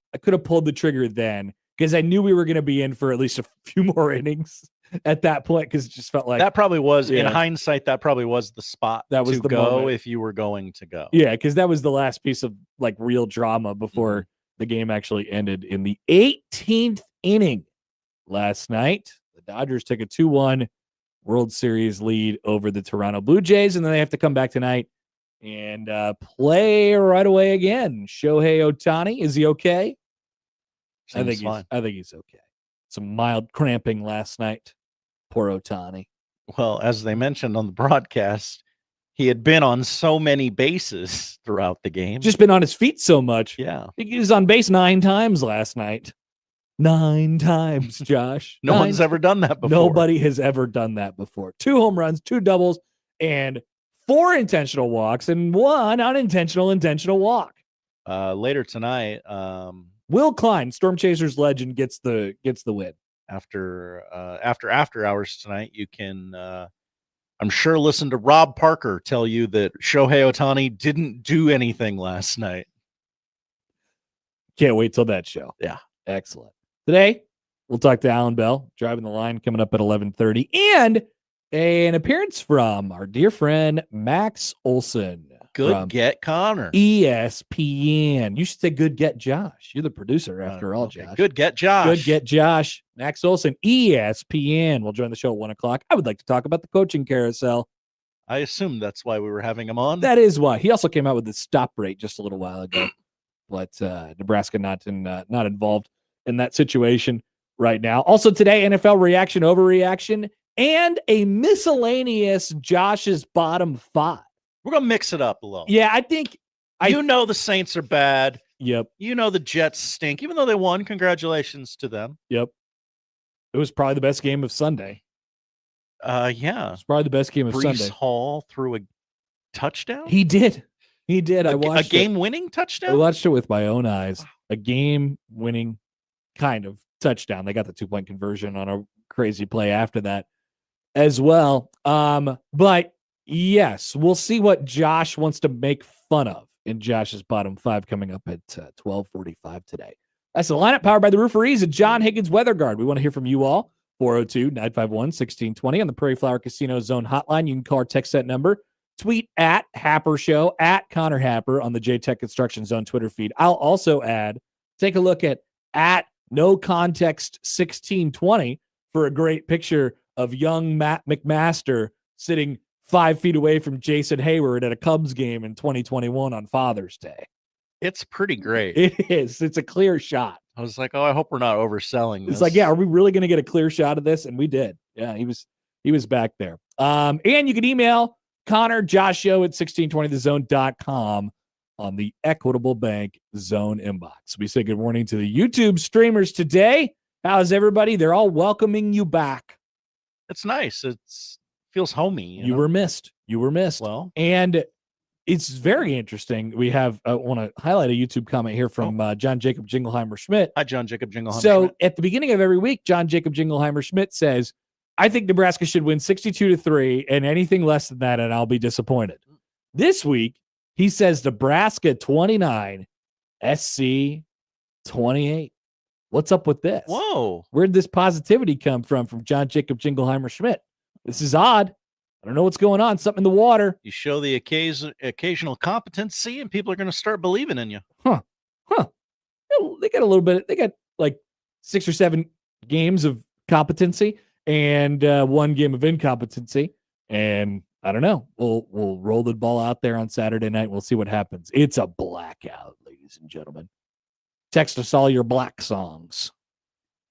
pulled the trigger then because I knew we were going to be in for at least a few more innings at that point because it just felt like that probably was in hindsight. That probably was the spot that was to the go moment. If you were going to go. Yeah, because that was the last piece of real drama before the game actually ended in the 18th inning last night. The Dodgers took a 2-1 World Series lead over the Toronto Blue Jays, and then they have to come back tonight and play right away again. Shohei Ohtani, is he okay? I think he's okay. Some mild cramping last night. Poor Ohtani. Well, as they mentioned on the broadcast, he had been on so many bases throughout the game. Just been on his feet so much. Yeah. He was on base 9 times last night. 9 times, Josh. No one's ever done that before. Nobody has ever done that before. 2 home runs, 2 doubles, and 4 intentional walks, and 1 unintentional intentional walk. Later tonight, Will Klein, Storm Chasers legend, gets the win. After hours tonight, you can, I'm sure, listen to Rob Parker tell you that Shohei Ohtani didn't do anything last night. Can't wait till that show. Yeah, excellent. Today, we'll talk to Allan Bell, driving the line, coming up at 11:30, and an appearance from our dear friend Max Olson. Good get, Connor. ESPN. You should say good get, Josh. You're the producer after all, okay. Josh. Good get, Josh. Good get, Josh. Max Olson, ESPN, will join the show at 1 o'clock. I would like to talk about the coaching carousel. I assume that's why we were having him on. That is why. He also came out with the stop rate just a little while ago, but Nebraska not involved in that situation right now. Also today, NFL reaction, overreaction, and a miscellaneous Josh's bottom 5. We're going to mix it up a little. Yeah, I think the Saints are bad. Yep. The Jets stink. Even though they won, congratulations to them. Yep. It was probably the best game of Sunday. Yeah. It's probably the best game of Breece Sunday. Hall threw a touchdown? He did. I watched a game-winning touchdown? I watched it with my own eyes. A game-winning kind of touchdown. They got the 2-point conversion on a crazy play after that as well. But yes, we'll see what Josh wants to make fun of in Josh's bottom 5 coming up at 12:45 today. That's the lineup powered by the Rooferees and John Higgins Weather Guard. We want to hear from you all. 402-951-1620 on the Prairie Flower Casino Zone hotline. You can call or text that number. Tweet at Happer Show, at Connor Happer on the J-Tech Construction Zone Twitter feed. I'll also add, take a look at No Context 1620 for a great picture of young Matt McMaster sitting 5 feet away from Jason Hayward at a Cubs game in 2021 on Father's Day. It's pretty great. It is. It's a clear shot. I was like, oh, I hope we're not overselling this. It's like, yeah, are we really going to get a clear shot of this? And we did. Yeah, he was back there. And you can email Connor, Josh Show at 1620thezone.com on the Equitable Bank Zone inbox. We say good morning to the YouTube streamers today. How's everybody? They're all welcoming you back. It's nice. Feels homey. You were missed. Well, and it's very interesting. We have, I want to highlight a YouTube comment here from John Jacob Jingleheimer Schmidt. Hi, John Jacob Jingleheimer So Schmidt. at the beginning of every week, John Jacob Jingleheimer Schmidt says, I think Nebraska should win 62-3 and anything less than that, and I'll be disappointed. This week, he says Nebraska 29, SC 28. What's up with this? Whoa. Where'd this positivity come from John Jacob Jingleheimer Schmidt? This is odd. I don't know what's going on. Something in the water. You show the occasional competency, and people are going to start believing in you. Huh. They got a little bit. They got like 6 or 7 games of competency and 1 game of incompetency. And I don't know. We'll roll the ball out there on Saturday night. We'll see what happens. It's a blackout, ladies and gentlemen. Text us all your black songs.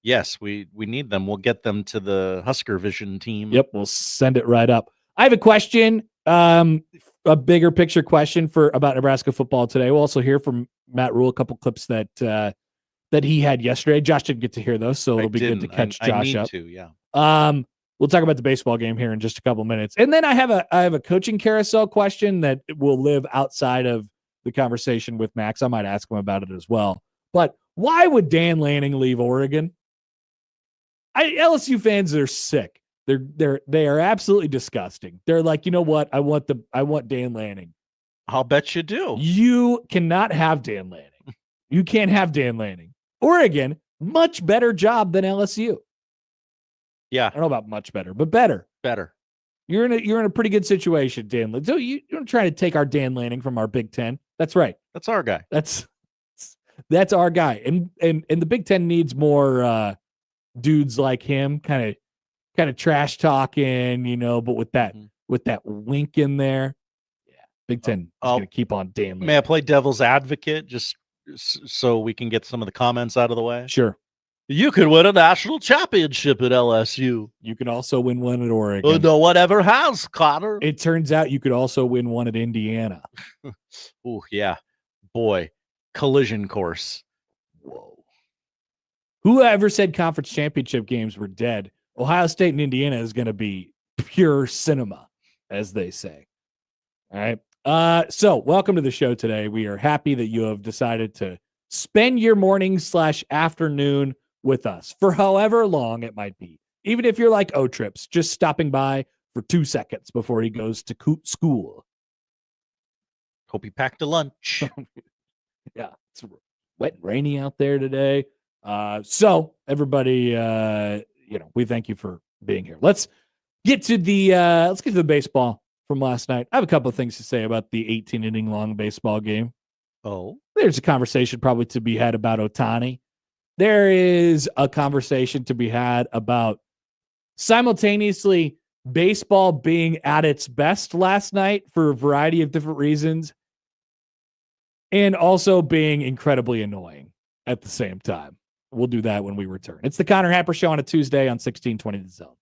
Yes, we need them. We'll get them to the Husker Vision team. Yep, we'll send it right up. I have a question, a bigger picture question about Nebraska football today. We'll also hear from Matt Rule, a couple clips that he had yesterday. Josh didn't get to hear those, so it'll be good to catch Josh up. We'll talk about the baseball game here in just a couple minutes, and then I have a coaching carousel question that will live outside of the conversation with Max. I might ask him about it as well. But why would Dan Lanning leave Oregon? LSU fans are sick. They are absolutely disgusting. They're like, you know what? I want Dan Lanning. I'll bet you do. You cannot have Dan Lanning. You can't have Dan Lanning. Oregon, much better job than LSU. Yeah. I don't know about much better, but better. Better. You're in a pretty good situation, Dan Lanning. So you're trying to take our Dan Lanning from our Big Ten. That's right. That's our guy. That's our guy. And the Big Ten needs more dudes like him, kind of trash talking, but with that wink in there. Yeah, Big Ten is going to keep on Dan Lanning. May I play devil's advocate just so we can get some of the comments out of the way? Sure. You could win a national championship at LSU. You can also win one at Oregon. No one ever has, Connor. It turns out you could also win one at Indiana. Oh, yeah. Boy, collision course. Whoa. Whoever said conference championship games were dead? Ohio State and Indiana is going to be pure cinema, as they say. All right. So welcome to the show today. We are happy that you have decided to spend your morning/afternoon with us for however long it might be. Even if you're like O-Trips, just stopping by for 2 seconds before he goes to school. Hope he packed a lunch. Yeah. It's wet and rainy out there today. So everybody, we thank you for being here. Let's get to the baseball from last night. I have a couple of things to say about the 18-inning long baseball game. Oh, there's a conversation probably to be had about Ohtani. There is a conversation to be had about simultaneously baseball being at its best last night for a variety of different reasons and also being incredibly annoying at the same time. We'll do that when we return. It's the Connor Happer Show on a Tuesday on 1620 The Zone.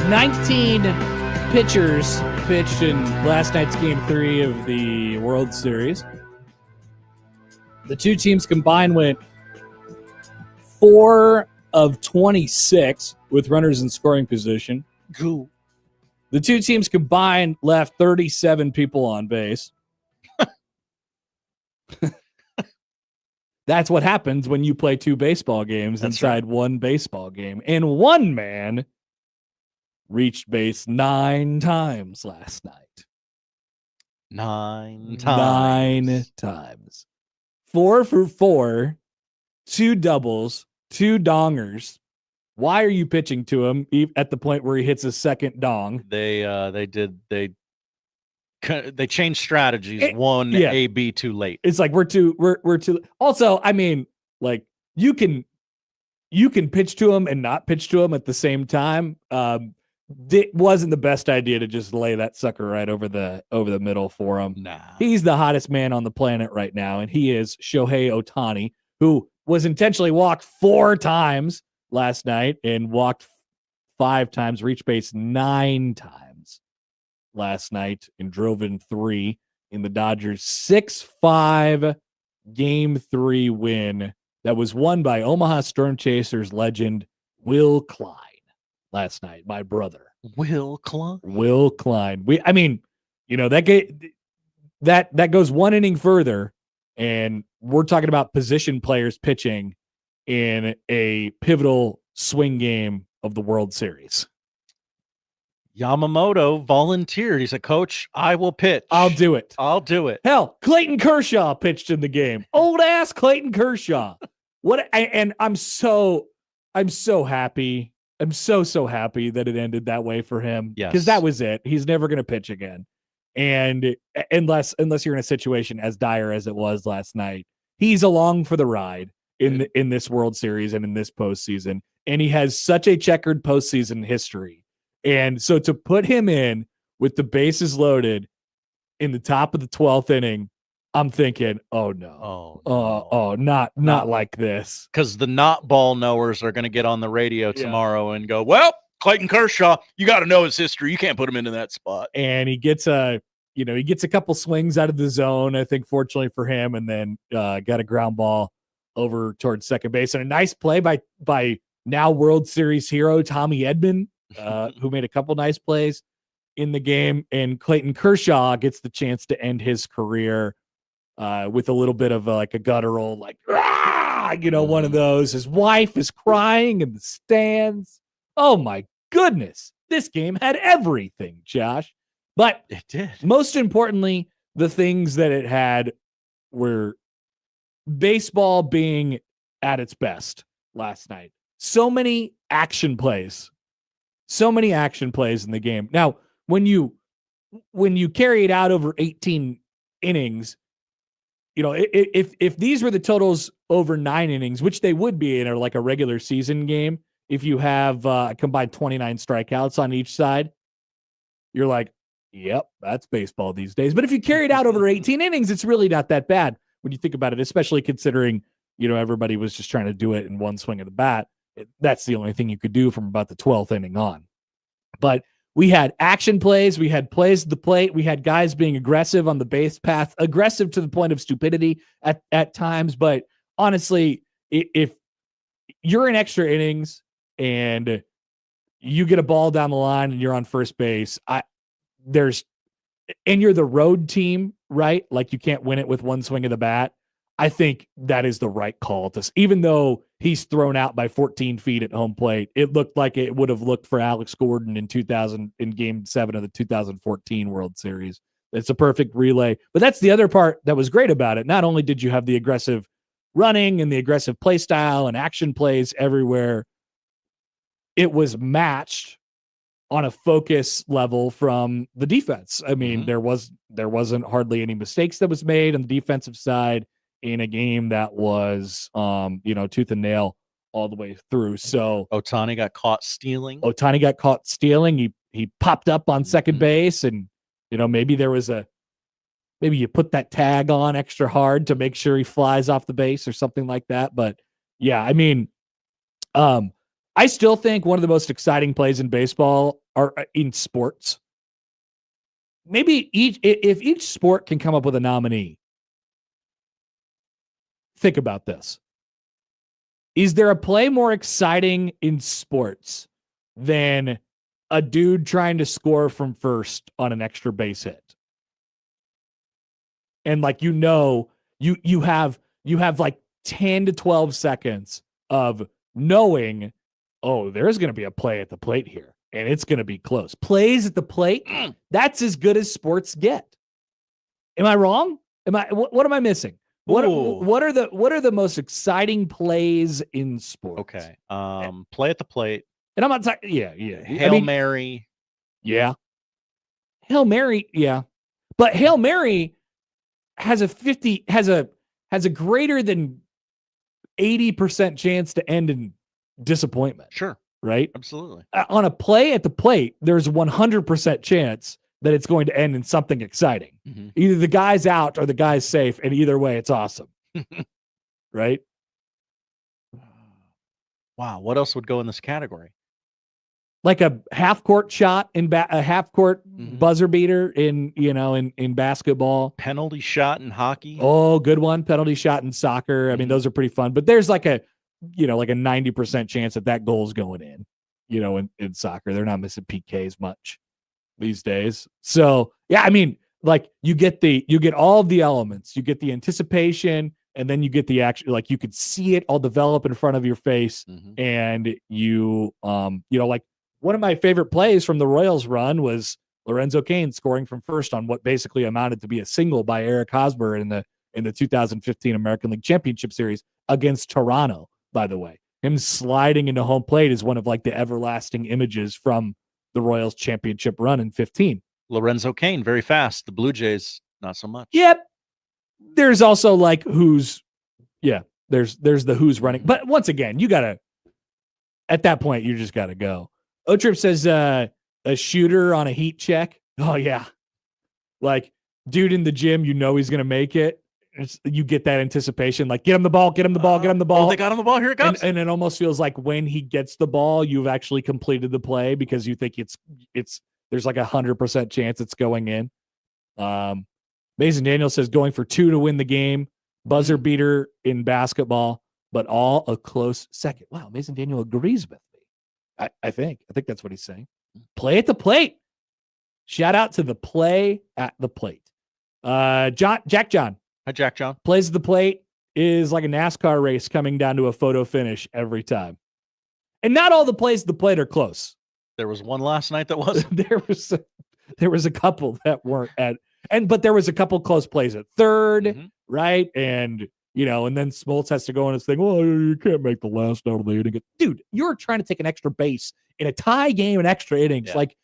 19 pitchers pitched in last night's Game 3 of the World Series. The two teams combined went 4 of 26 with runners in scoring position. Cool. The two teams combined left 37 people on base. That's what happens when you play two baseball games inside one baseball game. And one man reached base 9 times last night. 9 times. 9 times. 4 for 4, 2 doubles, 2 dongers. Why are you pitching to him at the point where he hits a second dong? They changed strategies. A, B too late. It's like we're too. Also, I mean, like you can pitch to him and not pitch to him at the same time. It wasn't the best idea to just lay that sucker right over the middle for him. Nah. He's the hottest man on the planet right now, and he is Shohei Ohtani, who was intentionally walked 4 times last night and walked 5 times, reached base 9 times last night, and drove in 3 in the Dodgers 6-5 Game 3 win that was won by Omaha Storm Chasers legend Will Klein last night, my brother. Will Klein. That goes 1 inning further, and we're talking about position players pitching in a pivotal swing game of the World Series. Yamamoto volunteered. He said, "Coach, I will pitch. I'll do it. Hell, Clayton Kershaw pitched in the game. Old ass Clayton Kershaw. I'm so happy. I'm so happy that it ended that way for him. Yes. Because that was it. He's never going to pitch again. And unless you're in a situation as dire as it was last night, he's along for the ride in this World Series and in this postseason. And he has such a checkered postseason history. And so to put him in with the bases loaded in the top of the 12th inning, I'm thinking, oh no. Not like this. Because the not ball knowers are going to get on the radio tomorrow and go, well, Clayton Kershaw, you got to know his history. You can't put him into that spot. And he gets a couple swings out of the zone, I think, fortunately for him, and then got a ground ball over towards second base. And a nice play by now World Series hero Tommy Edman, who made a couple nice plays in the game. And Clayton Kershaw gets the chance to end his career with a little bit of a guttural, one of those. His wife is crying in the stands. Oh my goodness. This game had everything, Josh. But it did. Most importantly, the things that it had were baseball being at its best last night. So many action plays in the game. Now, when you carry it out over 18 innings, if these were the totals over 9 innings, which they would be in a regular season game, if you have combined 29 strikeouts on each side, you're like, yep, that's baseball these days. But if you carry it out over 18 innings, it's really not that bad when you think about it, especially considering, everybody was just trying to do it in one swing of the bat. That's the only thing you could do from about the 12th inning on. But we had action plays. We had plays at the plate. We had guys being aggressive on the base path, aggressive to the point of stupidity at times. But honestly, if you're in extra innings and you get a ball down the line and you're on first base, and you're the road team, right? Like you can't win it with one swing of the bat. I think that is the right call even though he's thrown out by 14 feet at home plate. It looked like it would have looked for Alex Gordon in Game 7 of the 2014 World Series. It's a perfect relay. But that's the other part that was great about it. Not only did you have the aggressive running and the aggressive play style and action plays everywhere, it was matched on a focus level from the defense. I mean, there wasn't hardly any mistakes that was made on the defensive side in a game that was, tooth and nail all the way through. So Ohtani got caught stealing. He popped up on second base, and maybe you put that tag on extra hard to make sure he flies off the base or something like that. But yeah, I mean, I still think one of the most exciting plays in baseball are in sports. Maybe if each sport can come up with a nominee, think about this. Is there a play more exciting in sports than a dude trying to score from first on an extra base hit? And like, you have like 10 to 12 seconds of knowing, oh, there's going to be a play at the plate here and it's going to be close. Plays at the plate, that's as good as sports get. Am I wrong? What am I missing? What are the most exciting plays in sports? Okay. Play at the plate. And I'm not talking. Yeah. Hail Mary. Yeah. Hail Mary. Yeah. But Hail Mary has a greater than 80% chance to end in disappointment. Sure. Right. Absolutely. On a play at the plate, there's 100% chance that it's going to end in something exciting. Mm-hmm. Either the guy's out or the guy's safe, and either way, it's awesome. Right? Wow. What else would go in this category? Like a half-court shot a half-court buzzer beater in basketball. Penalty shot in hockey. Oh, good one. Penalty shot in soccer. I mean, those are pretty fun. But there's like a 90% chance that goal's going in. In soccer, they're not missing PKs much these days. So yeah, I mean, like you get all of the elements. You get the anticipation, and then you get the action. Like you could see it all develop in front of your face, and you like one of my favorite plays from the Royals run was Lorenzo Cain scoring from first on what basically amounted to be a single by Eric Hosmer in the 2015 American League Championship Series against Toronto. By the way, him sliding into home plate is one of like the everlasting images from the Royals championship run in 15. Lorenzo Cain, very fast. The Blue Jays, not so much. Yep. There's also like there's the who's running. But once again, at that point, you just got to go. O-Trip says a shooter on a heat check. Oh, yeah. Like, dude in the gym, he's going to make it. You get that anticipation, like, get him the ball, get him the ball, get him the ball. Oh, they got him the ball. Here it comes. And it almost feels like when he gets the ball, you've actually completed the play because you think there's like 100% chance it's going in. Mason Daniel says going for 2 to win the game. Buzzer beater in basketball, but all a close second. Wow, Mason Daniel agrees with me. I think that's what he's saying. Play at the plate. Shout out to the play at the plate. Jack John. Hi, Jack John. Plays at the plate is like a NASCAR race coming down to a photo finish every time. And not all the plays at the plate are close. There was one last night that was. there was a couple that weren't but there was a couple close plays at third, right? And and then Smoltz has to go on his thing. Well, you can't make the last out of the inning. Dude, you're trying to take an extra base in a tie game and extra innings. Yeah. Like,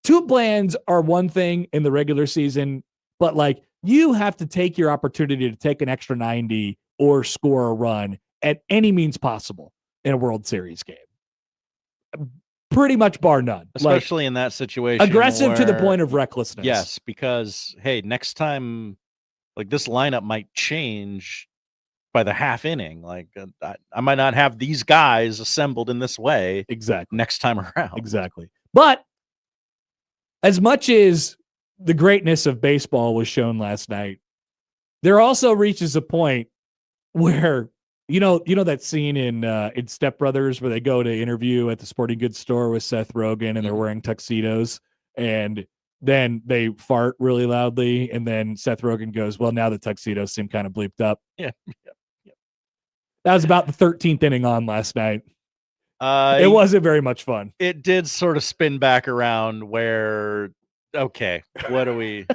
two blands are one thing in the regular season, but like you have to take your opportunity to take an extra 90 or score a run at any means possible in a World Series game. Pretty much bar none. Especially in that situation. Aggressive to the point of recklessness. Yes, because, hey, next time, like, this lineup might change by the half inning. Like, I might not have these guys assembled in this way next time around. Exactly. But as much as the greatness of baseball was shown last night, there also reaches a point where you know that scene in Step Brothers where they go to interview at the sporting goods store with Seth Rogen and they're wearing tuxedos and then they fart really loudly and then Seth Rogen goes, well, now the tuxedos seem kind of bleeped up. Yeah. That was about the 13th inning on last night. It wasn't very much fun. It did sort of spin back around where, okay, what do we...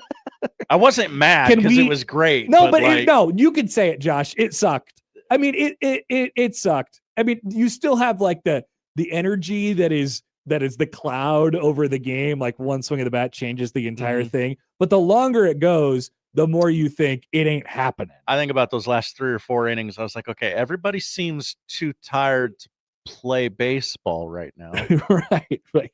I wasn't mad because it was great. No, but no, you could say it, Josh. It sucked. I mean, it sucked. I mean, you still have like the energy that is the cloud over the game. Like one swing of the bat changes the entire thing. But the longer it goes, the more you think it ain't happening. I think about those last 3 or 4 innings. I was like, okay, everybody seems too tired to play baseball right now. Right.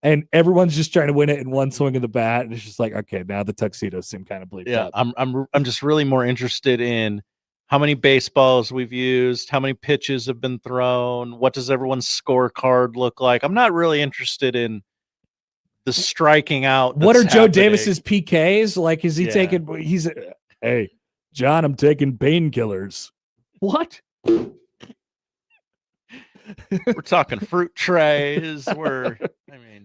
And everyone's just trying to win it in one swing of the bat. And it's just like, okay, now the tuxedos seem kind of bleeped up. I'm just really more interested in how many baseballs we've used, how many pitches have been thrown, what does everyone's scorecard look like. I'm not really interested in the striking out. What are that's Joe happening. Davis's PKs? Like, is he Yeah. taking? He's hey, John, I'm taking painkillers. What? We're talking fruit trays.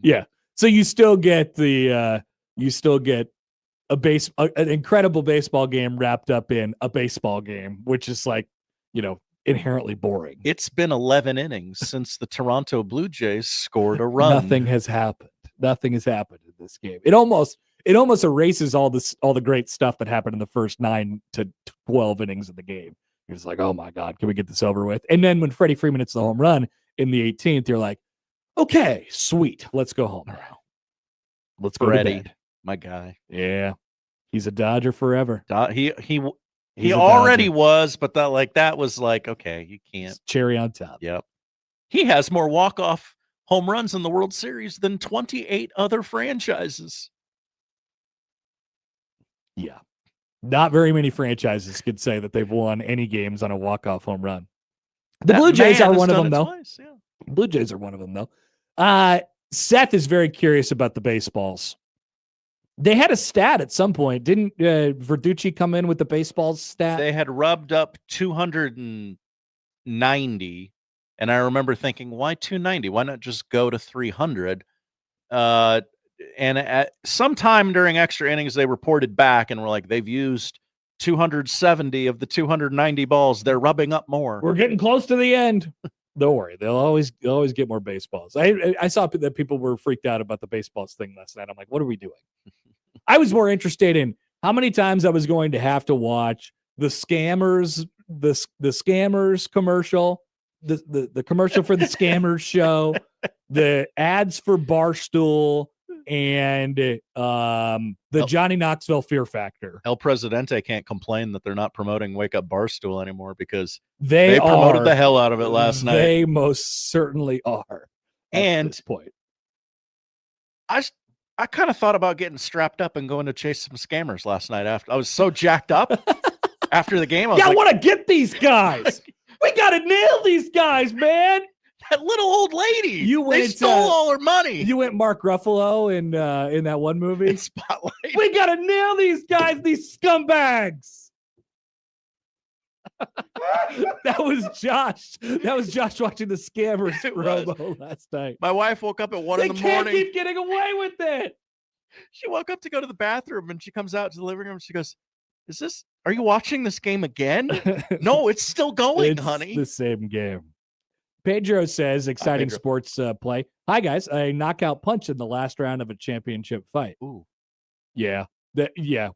Yeah. So you still get an incredible baseball game wrapped up in a baseball game, which is like, inherently boring. It's been 11 innings since the Toronto Blue Jays scored a run. Nothing has happened. Nothing has happened in this game. It almost erases all the great stuff that happened in the first 9 to 12 innings of the game. You're just like, oh my God, can we get this over with? And then when Freddie Freeman hits the home run in the 18th, you're like, okay, sweet. Let's go home now. Let's go to bed. My guy. Yeah. He's a Dodger forever. He He's a already Dodger. was, but that was like, okay, you can't. It's cherry on top. Yep. He has more walk-off home runs in the World Series than 28 other franchises. Yeah. Not very many franchises could say that they've won any games on a walk-off home run. The Blue Jays are one of them, though. Twice, yeah. Blue Jays are one of them, though. Seth is very curious about the baseballs. They had a stat at some point. Didn't Verducci come in with the baseball stat? They had rubbed up 290, and I remember thinking, why 290? Why not just go to 300? And at sometime during extra innings, they reported back and were like, they've used 270 of the 290 balls. They're rubbing up more. We're getting close to the end. Don't worry. They'll always get more baseballs. I saw that people were freaked out about the baseballs thing last night. I'm like, what are we doing? I was more interested in how many times I was going to have to watch the scammers commercial, the commercial for the scammers show, the ads for Barstool, and the Johnny Knoxville Fear Factor. El Presidente can't complain that they're not promoting Wake Up Barstool anymore because they promoted the hell out of it last night. They most certainly are. And at this point, I kind of thought about getting strapped up and going to chase some scammers last night. After I was so jacked up after the game, I want to get these guys. We got to nail these guys, man. That little old lady. They stole all her money. You went Mark Ruffalo in that one movie. Spotlight. We got to nail these guys, these scumbags. That was Josh. That was Josh watching the scammers promo last night. My wife woke up at 1 in the morning. They can't keep getting away with it. She woke up to go to the bathroom and she comes out to the living room. And she goes, are you watching this game again? No, it's still going, honey. The same game. Pedro says, exciting sports play. Hi, guys. A knockout punch in the last round of a championship fight. Ooh. Yeah.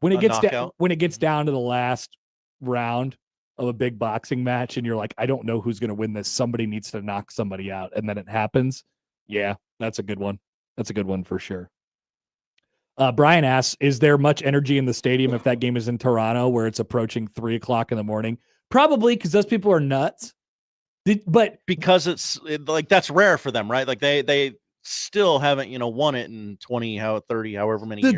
When it gets down to the last round of a big boxing match and you're like, I don't know who's going to win this. Somebody needs to knock somebody out. And then it happens. Yeah, that's a good one. That's a good one for sure. Brian asks, is there much energy in the stadium if that game is in Toronto where it's approaching 3:00 in the morning? Probably, because those people are nuts. But because it's like that's rare for them, right? Like they still haven't, won it in 30, however many years.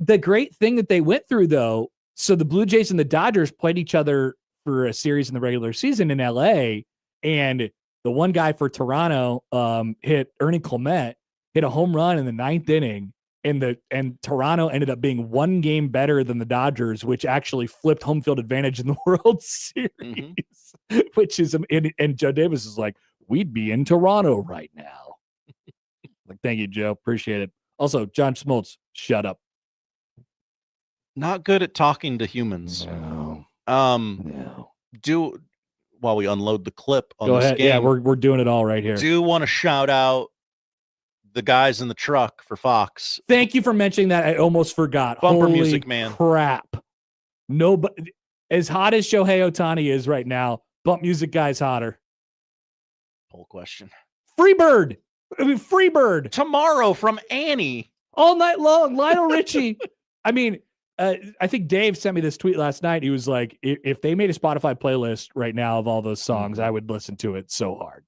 The great thing that they went through, though, so the Blue Jays and the Dodgers played each other for a series in the regular season in LA, and the one guy for Toronto Ernie Clement hit a home run in the 9th inning, and Toronto ended up being one game better than the Dodgers, which actually flipped home field advantage in the World Series, which is, and Joe Davis is like, we'd be in Toronto right now. Like, thank you, Joe. Appreciate it. Also, John Smoltz, shut up. Not good at talking to humans. No. While we unload the clip on Go this ahead. game. Yeah, we're doing it all right here. Do want to shout out the guys in the truck for Fox. Thank you for mentioning that. I almost forgot. Bumper Holy music, man. Crap. Nobody, as hot as Shohei Ohtani is right now, bump music guy's hotter. Poll question. Freebird. Freebird. Tomorrow from Annie. All night long. Lionel Richie. I mean, I think Dave sent me this tweet last night. He was like, if they made a Spotify playlist right now of all those songs, I would listen to it so hard.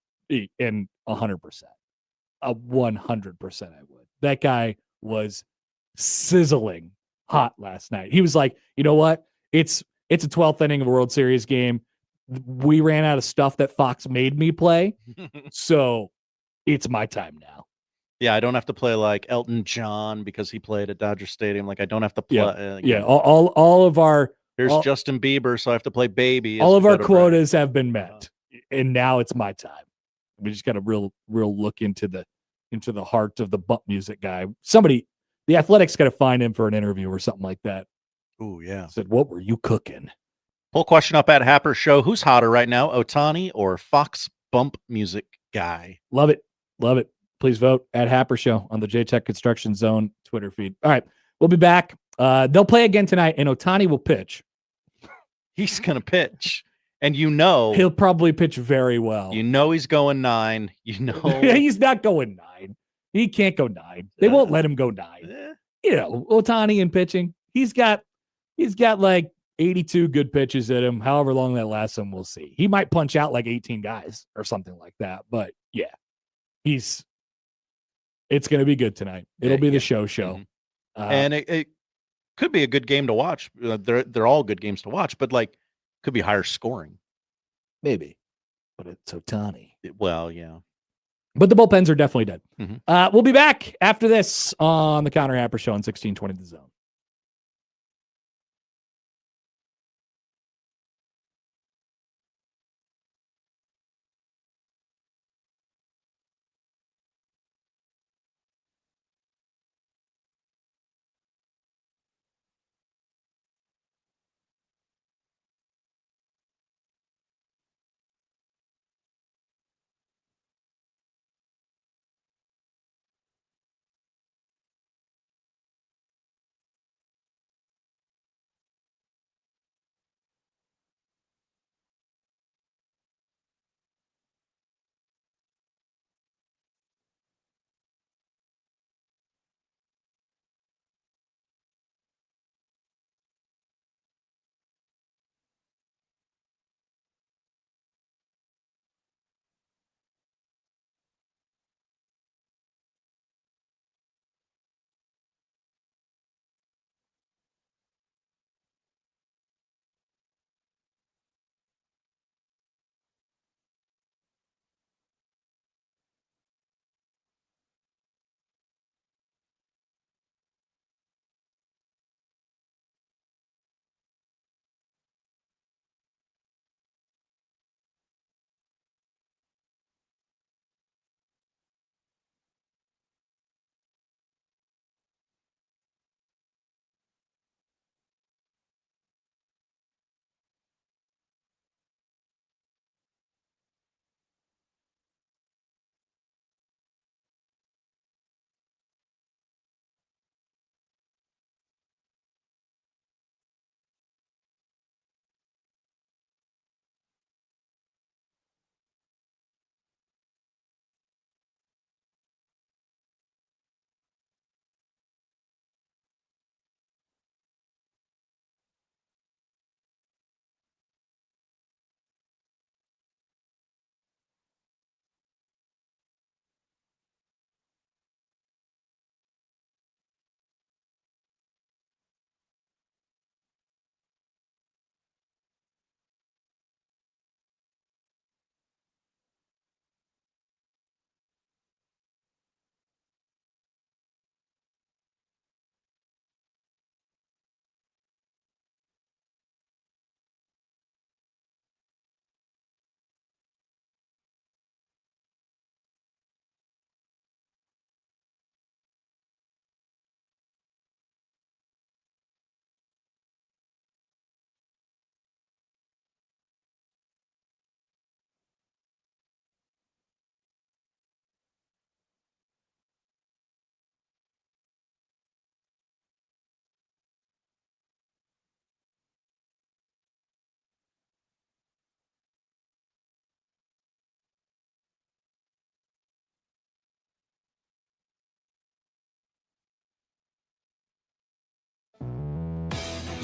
And 100%. 100% I would. That guy was sizzling hot last night. He was like, you know what? It's It's a 12th inning of a World Series game. We ran out of stuff that Fox made me play. So it's my time now. Yeah, I don't have to play like Elton John because he played at Dodger Stadium. Like I don't have to play. All of our Here's Justin Bieber, so I have to play Baby. All of our quotas have been met, and now it's my time. We just got a real look into the heart of the bump music guy. Somebody, the Athletics, got to find him for an interview or something like that. Oh yeah. Said, what were you cooking? Poll question up at Happer Show: who's hotter right now, Ohtani or Fox bump music guy? Love it. Please vote at Happer Show on the J-Tech Construction Zone Twitter feed. All right, we'll be back. They'll play again tonight, and Ohtani will pitch. He's going to pitch, and he'll probably pitch very well. He's going 9. He's not going 9. He can't go 9. They won't let him go 9. Ohtani in pitching, he's got like 82 good pitches at him. However long that lasts him, we'll see. He might punch out like 18 guys or something like that. But yeah, it's going to be good tonight. It'll be the show. Mm-hmm. And it could be a good game to watch. They're all good games to watch, but like could be higher scoring. Maybe, but it's Ohtani. Well, yeah. But the bullpens are definitely dead. Mm-hmm. We'll be back after this on the Counter Happer Show on 1620 The Zone.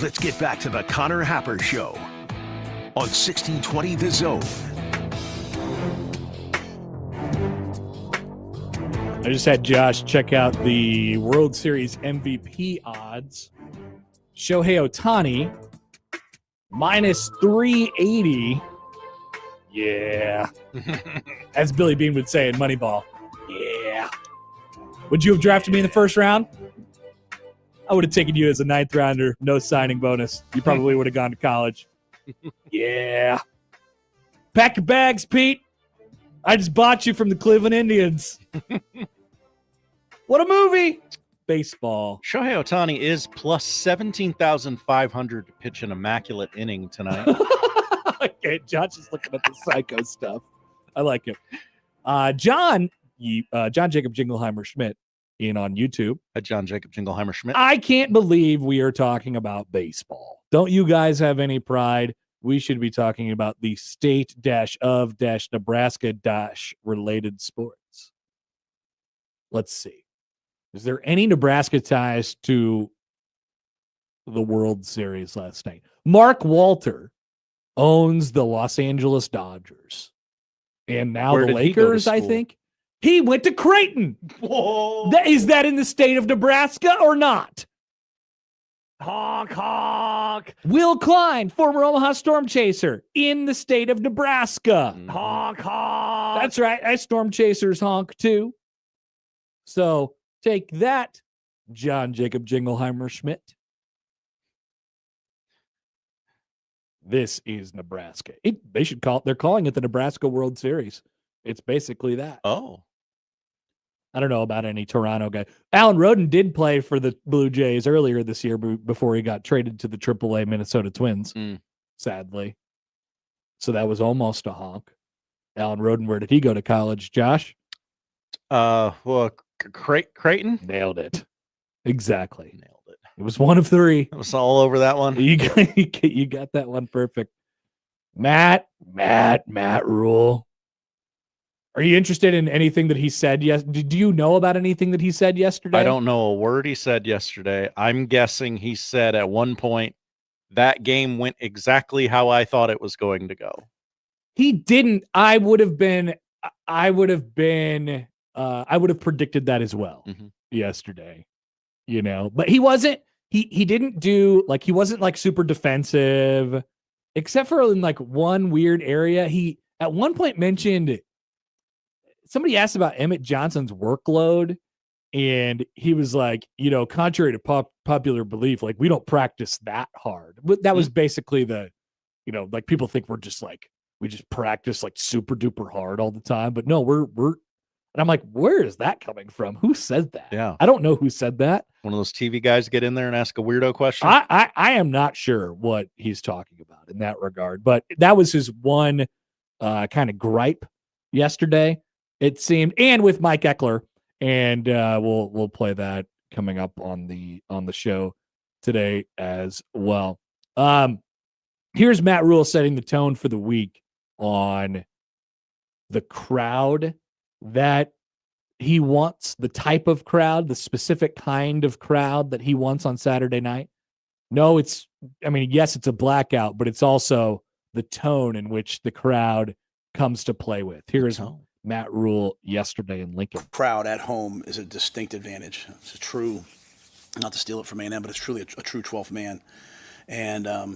Let's get back to the Connor Happer Show on 1620 The Zone. I just had Josh check out the World Series MVP odds. Shohei Ohtani, minus 380. Yeah. As Billy Bean would say in Moneyball. Yeah. Would you have drafted me in the first round? I would have taken you as a 9th rounder, no signing bonus. You probably would have gone to college. Yeah. Pack your bags, Pete. I just bought you from the Cleveland Indians. What a movie. Baseball. Shohei Ohtani is plus 17,500 to pitch an immaculate inning tonight. Okay, Josh is looking at the psycho stuff. I like it. John Jacob Jingleheimer Schmidt in on YouTube. John Jacob Jingleheimer Schmidt. I can't believe we are talking about baseball. Don't you guys have any pride? We should be talking about the state-of-Nebraska- related sports. Let's see. Is there any Nebraska ties to the World Series last night? Mark Walter owns the Los Angeles Dodgers. And now Where the did he go to Lakers, I school? think. He went to Creighton. Whoa. Is that in the state of Nebraska or not? Honk, honk. Will Klein, former Omaha Storm Chaser, in the state of Nebraska. Honk, honk. That's right. I Storm Chasers honk too. So take that, John Jacob Jingleheimer Schmidt. This is Nebraska. They're calling it the Nebraska World Series. It's basically that. Oh. I don't know about any Toronto guy. Alan Roden did play for the Blue Jays earlier this year before he got traded to the AAA Minnesota Twins, sadly. So that was almost a honk. Alan Roden, where did he go to college, Josh? Well, Creighton? Nailed it. Exactly. Nailed it. It was one of 3. It was all over that one. You got that one perfect. Matt Rule. Are you interested in anything that he said? Yes. Do you know about anything that he said yesterday? I don't know a word he said yesterday. I'm guessing he said at one point that game went exactly how I thought it was going to go. He didn't. I would have predicted that as well yesterday, but he wasn't, he didn't do he wasn't super defensive, except for in one weird area. He at one point mentioned, somebody asked about Emmett Johnson's workload, and he was like, contrary to popular belief, we don't practice that hard. But that was basically people think we're just we just practice super duper hard all the time. But no, we're and I'm like, where is that coming from? Who said that? Yeah. I don't know who said that. One of those TV guys get in there and ask a weirdo question. I am not sure what he's talking about in that regard, but that was his one kind of gripe yesterday, it seemed, and with Mike Eckler, and we'll play that coming up on the show today as well. Here's Matt Rule setting the tone for the week on the crowd that he wants, the type of crowd, the specific kind of crowd that he wants on Saturday night. No, yes, it's a blackout, but it's also the tone in which the crowd comes to play with. Here's Matt Rule yesterday in Lincoln. Crowd at home is a distinct advantage. It's a true, not to steal it from A&M, but it's truly a true 12th man. And, I'll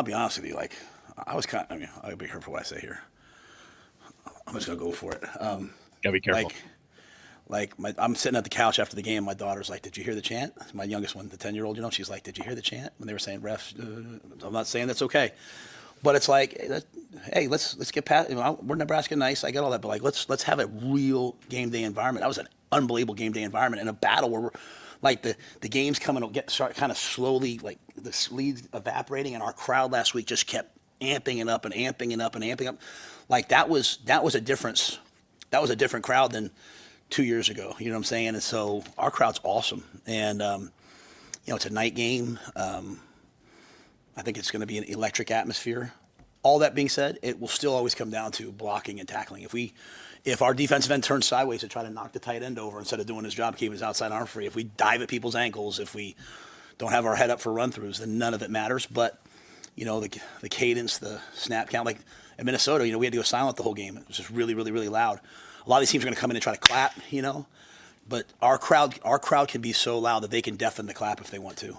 be honest with you, I'll be careful what I say here. I'm just going to go for it. Gotta be careful. I'm sitting at the couch after the game. My daughter's like, "Did you hear the chant?" My youngest one, the 10-year-old, she's like, "Did you hear the chant?" When they were saying refs, I'm not saying that's okay, but it's hey, let's get past. We're Nebraska nice. I get all that, but let's have a real game day environment. That was an unbelievable game day environment in a battle where we're the game's coming to start kind of slowly, the lead evaporating, and our crowd last week just kept amping it up and amping it up and amping up. That was a difference. That was a different crowd than 2 years ago. You know what I'm saying? And so our crowd's awesome. And, it's a night game. I think it's going to be an electric atmosphere. All that being said, it will still always come down to blocking and tackling. If our defensive end turns sideways to try to knock the tight end over instead of doing his job, keeping his outside arm free, if we dive at people's ankles, if we don't have our head up for run-throughs, then none of it matters. But, the cadence, the snap count, in Minnesota, we had to go silent the whole game. It was just really, really, really loud. A lot of these teams are going to come in and try to clap, but our crowd can be so loud that they can deafen the clap if they want to.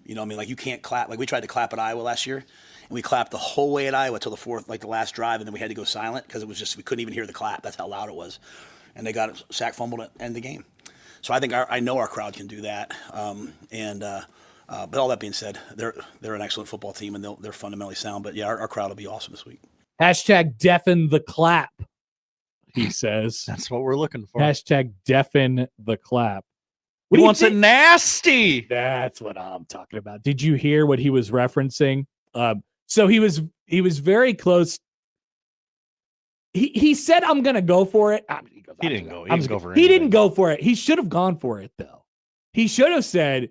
You know, I mean, like you can't clap. Like we tried to clap at Iowa last year, and we clapped the whole way at Iowa till the fourth, like the last drive, and then we had to go silent because it was just we couldn't even hear the clap. That's how loud it was, and they got it sack fumbled to end the game. So I think I know our crowd can do that. But all that being said, they're an excellent football team and they're fundamentally sound. But yeah, our crowd will be awesome this week. Hashtag deafen the clap, he says. That's what we're looking for. Hashtag deafen the clap. He wants it nasty. That's what I'm talking about. Did you hear what he was referencing? So he was very close. He said, "I'm gonna go for it." He didn't go. He didn't go for it. He should have gone for it though. He should have said,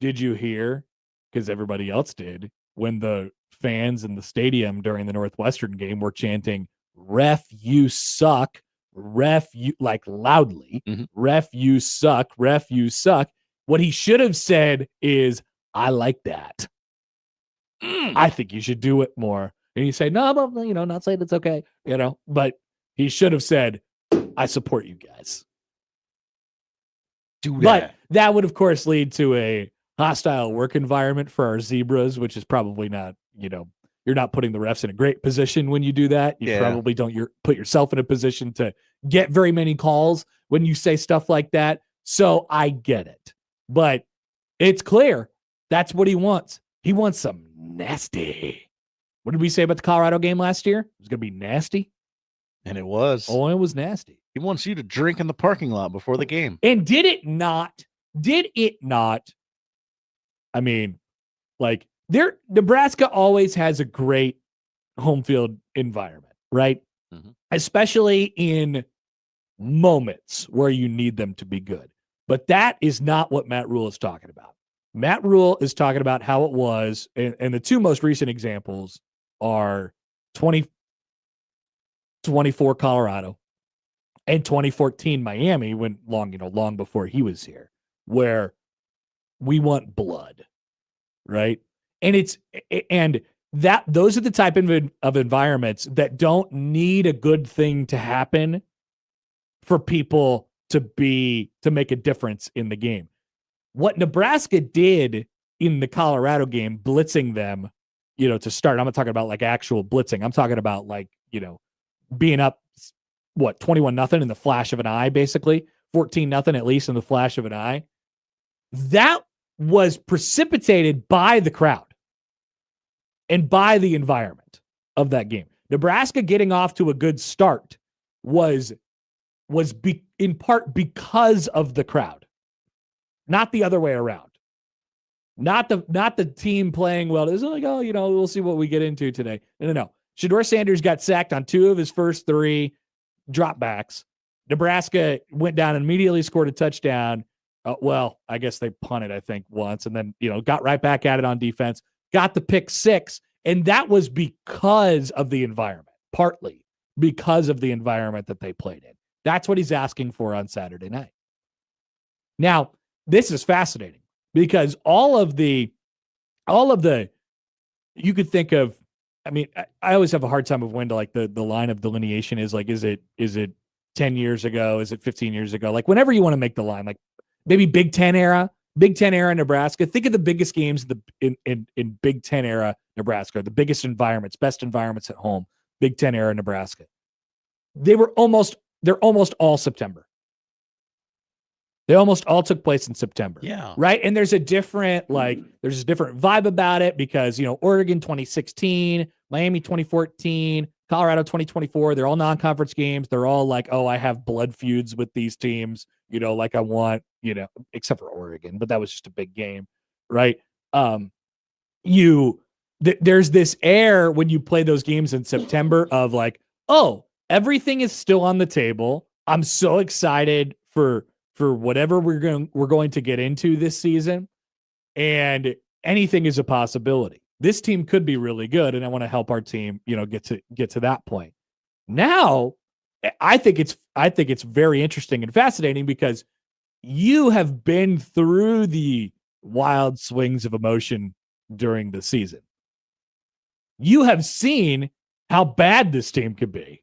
"Did you hear?" Because everybody else did when the fans in the stadium during the Northwestern game were chanting, "Ref, you suck." Ref, you, like loudly. Mm-hmm. Ref, you suck. Ref, you suck. What he should have said is, "I like that. I think you should do it more." And you say, "No, but not saying it's okay, But he should have said, "I support you guys." Do that. But that would, of course, lead to a hostile work environment for our Zebras, which is probably not, you're not putting the refs in a great position when you do that. You probably don't put yourself in a position to get very many calls when you say stuff like that. So I get it. But it's clear that's what he wants. He wants some nasty. What did we say about the Colorado game last year? It was going to be nasty. And it was. Oh, it was nasty. He wants you to drink in the parking lot before the game. And did it not? I mean, like Nebraska always has a great home field environment, right? Mm-hmm. Especially in moments where you need them to be good. But that is not what Matt Rule is talking about. Matt Rule is talking about how it was, and the two most recent examples are 2024 Colorado and 2014 Miami, when long before he was here, where we want blood, right? And those are the type of environments that don't need a good thing to happen for people to make a difference in the game. What Nebraska did in the Colorado game, blitzing them, to start. I'm not talking about like actual blitzing. I'm talking about like, being up 21-0 in the flash of an eye, basically 14-0 at least in the flash of an eye. That was precipitated by the crowd and by the environment of that game. Nebraska getting off to a good start was in part because of the crowd, not the other way around. Not the team playing well. It's like, we'll see what we get into today. No. Shedeur Sanders got sacked on 2 of his first 3 dropbacks. Nebraska went down and immediately scored a touchdown. I guess they punted, I think, once, and then, got right back at it on defense, got the pick 6. And that was because of the environment, partly because of the environment that they played in. That's what he's asking for on Saturday night. Now, this is fascinating because all of the, you could think of, I always have a hard time of when to like the line of delineation is like, is it 10 years ago? Is it 15 years ago? Like whenever you want to make the line, like maybe Big Ten era Nebraska. Think of the biggest games in Big Ten era Nebraska, the biggest environments, best environments at home, Big Ten era Nebraska. They're almost all September. They almost all took place in September. Yeah. Right. And there's a different vibe about it because, Oregon 2016, Miami 2014, Colorado 2024, they're all non-conference games. They're all like, oh, I have blood feuds with these teams, like I want, except for Oregon, but that was just a big game. Right. There's this air when you play those games in September of like, oh, everything is still on the table. I'm so excited for whatever we're going to get into this season, and anything is a possibility. This team could be really good, and I want to help our team, get to that point. Now, I think it's very interesting and fascinating because you have been through the wild swings of emotion during the season. You have seen how bad this team could be.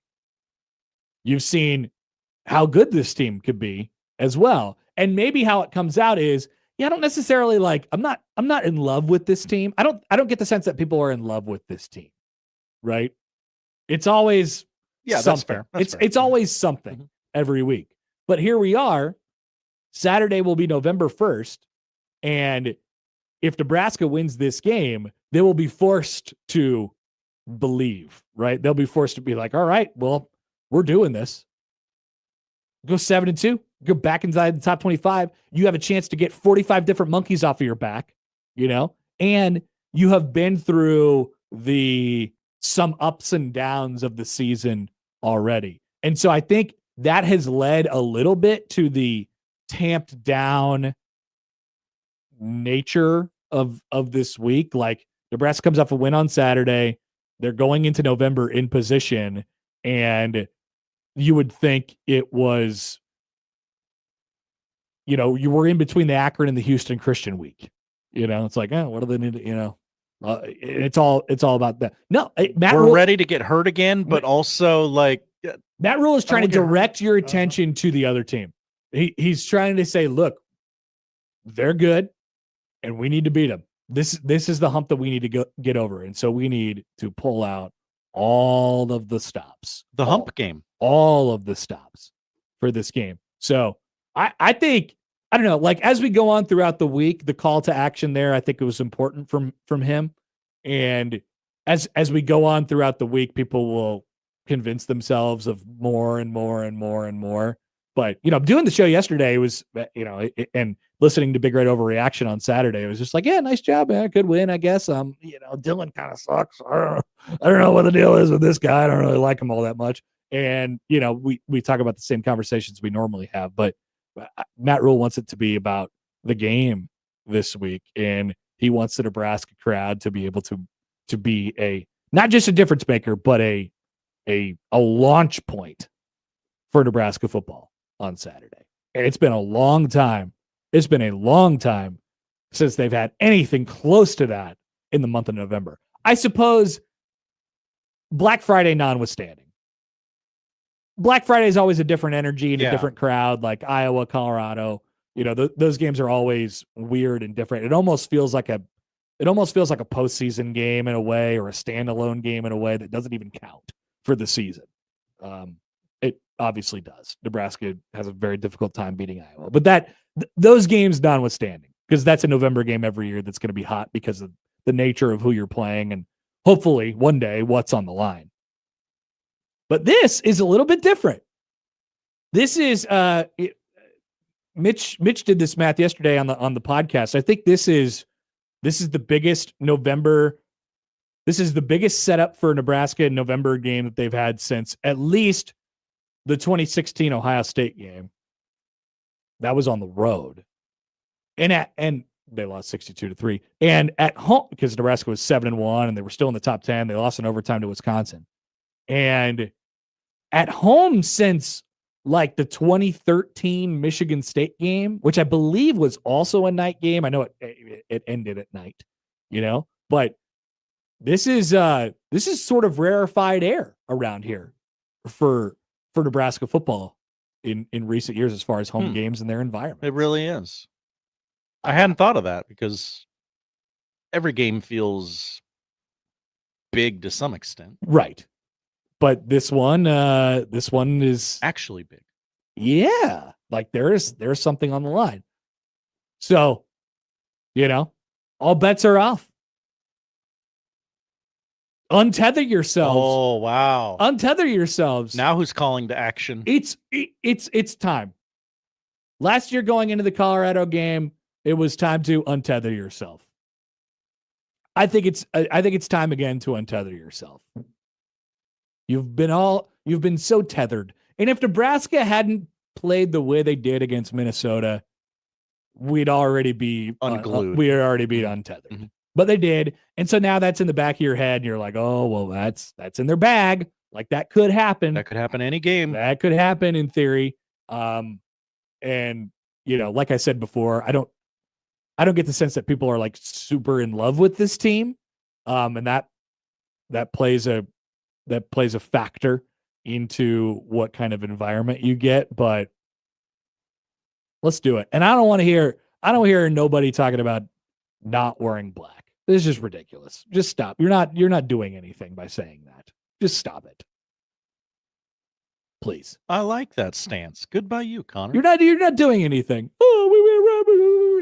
You've seen how good this team could be. as well. And maybe how it comes out is, I don't necessarily I'm not in love with this team. I don't get the sense that people are in love with this team, right? It's always Yeah, something. that's fair. That's fair. It's always something every week. But here we are. Saturday will be November 1st. And if Nebraska wins this game, they will be forced to believe, right? They'll be forced to be like, all right, well, we're doing this. Go 7-2, go back inside the top 25. You have a chance to get 45 different monkeys off of your back, and you have been through some ups and downs of the season already. And so I think that has led a little bit to the tamped down nature of this week. Like, Nebraska comes off a win on Saturday. They're going into November in position, and you would think it was, you were in between the Akron and the Houston Christian week. It's like, what do they need to, it's all about that. No, we're ready to get hurt again, but also Matt Rule is trying to direct your attention to the other team. He's trying to say, look, they're good, and we need to beat them. This is the hump that we need to get over, and so we need to pull out all of the stops. The hump game. All of the stops for this game. So I think, I don't know, as we go on throughout the week, the call to action there, I think it was important from him. And as we go on throughout the week, people will convince themselves of more and more and more and more. But, doing the show yesterday was, and listening to Big Red Overreaction on Saturday, it was just like, yeah, nice job, man. Good win, I guess. Dylan kind of sucks. I don't know what the deal is with this guy. I don't really like him all that much. And, we talk about the same conversations we normally have, but Matt Rule wants it to be about the game this week. And he wants the Nebraska crowd to be able to be not just a difference maker, but a launch point for Nebraska football on Saturday. And it's been a long time. It's been a long time since they've had anything close to that in the month of November. I suppose Black Friday notwithstanding. Black Friday is always a different energy and a different crowd, like Iowa, Colorado. Those games are always weird and different. It almost feels like a postseason game in a way, or a standalone game in a way that doesn't even count for the season. It obviously does. Nebraska has a very difficult time beating Iowa, but those games notwithstanding, because that's a November game every year that's going to be hot because of the nature of who you're playing and hopefully one day what's on the line. But this is a little bit different. This is Mitch did this math yesterday on the podcast. I think this is the biggest November. This is the biggest setup for Nebraska November game that they've had since at least the 2016 Ohio State game. That was on the road. And they lost 62-3. And at home, because Nebraska was 7-1 and they were still in the top 10, they lost in overtime to Wisconsin. And at home since the 2013 Michigan State game, which I believe was also a night game. I know it ended at night, but this is sort of rarefied air around here for Nebraska football in recent years as far as home games and their environment. It really is. I hadn't thought of that because every game feels big to some extent. Right. But this one is actually big. Yeah. There's something on the line. So, all bets are off. Untether yourselves. Oh, wow. Untether yourselves. Now who's calling to action? It's time. Last year going into the Colorado game, it was time to untether yourself. I think it's time again to untether yourself. You've been so tethered. And if Nebraska hadn't played the way they did against Minnesota, we'd already be unglued. We'd already be untethered. Mm-hmm. But they did. And so now that's in the back of your head and you're like, "Oh, well, that's in their bag." That could happen. That could happen any game. That could happen in theory. And like I said before, I don't get the sense that people are super in love with this team. And that plays a factor into what kind of environment you get. But Let's do it. And I don't want to hear nobody talking about not wearing black. This is just ridiculous. Just stop. You're not doing anything by saying that. Just stop it. Please. I like that stance. Good by you, Connor. You're not doing anything. Oh,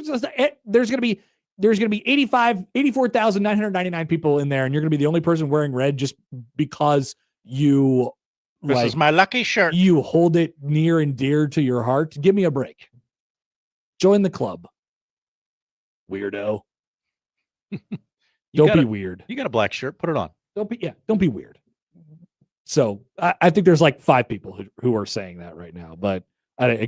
there's gonna be 84,999 people in there, and you're gonna be the only person wearing red just because this is my lucky shirt. You hold it near and dear to your heart. Give me a break. Join the club. Weirdo. Don't be weird. You got a black shirt. Put it on. Don't be weird. So I think there's like 5 people who are saying that right now, but I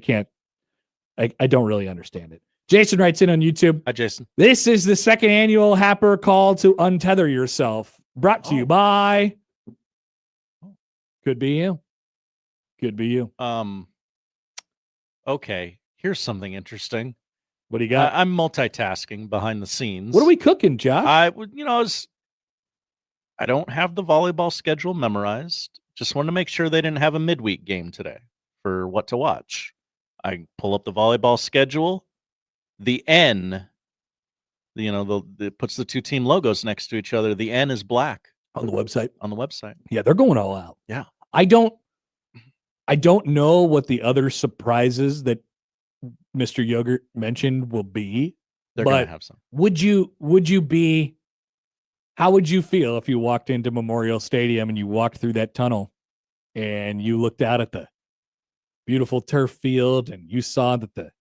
don't really understand it. Jason writes in on YouTube. Hi, Jason. This is the second annual Happer call to untether yourself, brought to you by. Could be you. Could be you. Okay. Here's something interesting. What do you got? I'm multitasking behind the scenes. What are we cooking, Josh? I don't have the volleyball schedule memorized. Just wanted to make sure they didn't have a midweek game today for what to watch. I pull up the volleyball schedule. The N, it puts the 2 team logos next to each other. The N is black on the website. On the website. Yeah, they're going all out. Yeah. I don't know what the other surprises that Mr. Yogurt mentioned will be. They're going to have some. How would you feel if you walked into Memorial Stadium and you walked through that tunnel and you looked out at the beautiful turf field and you saw that the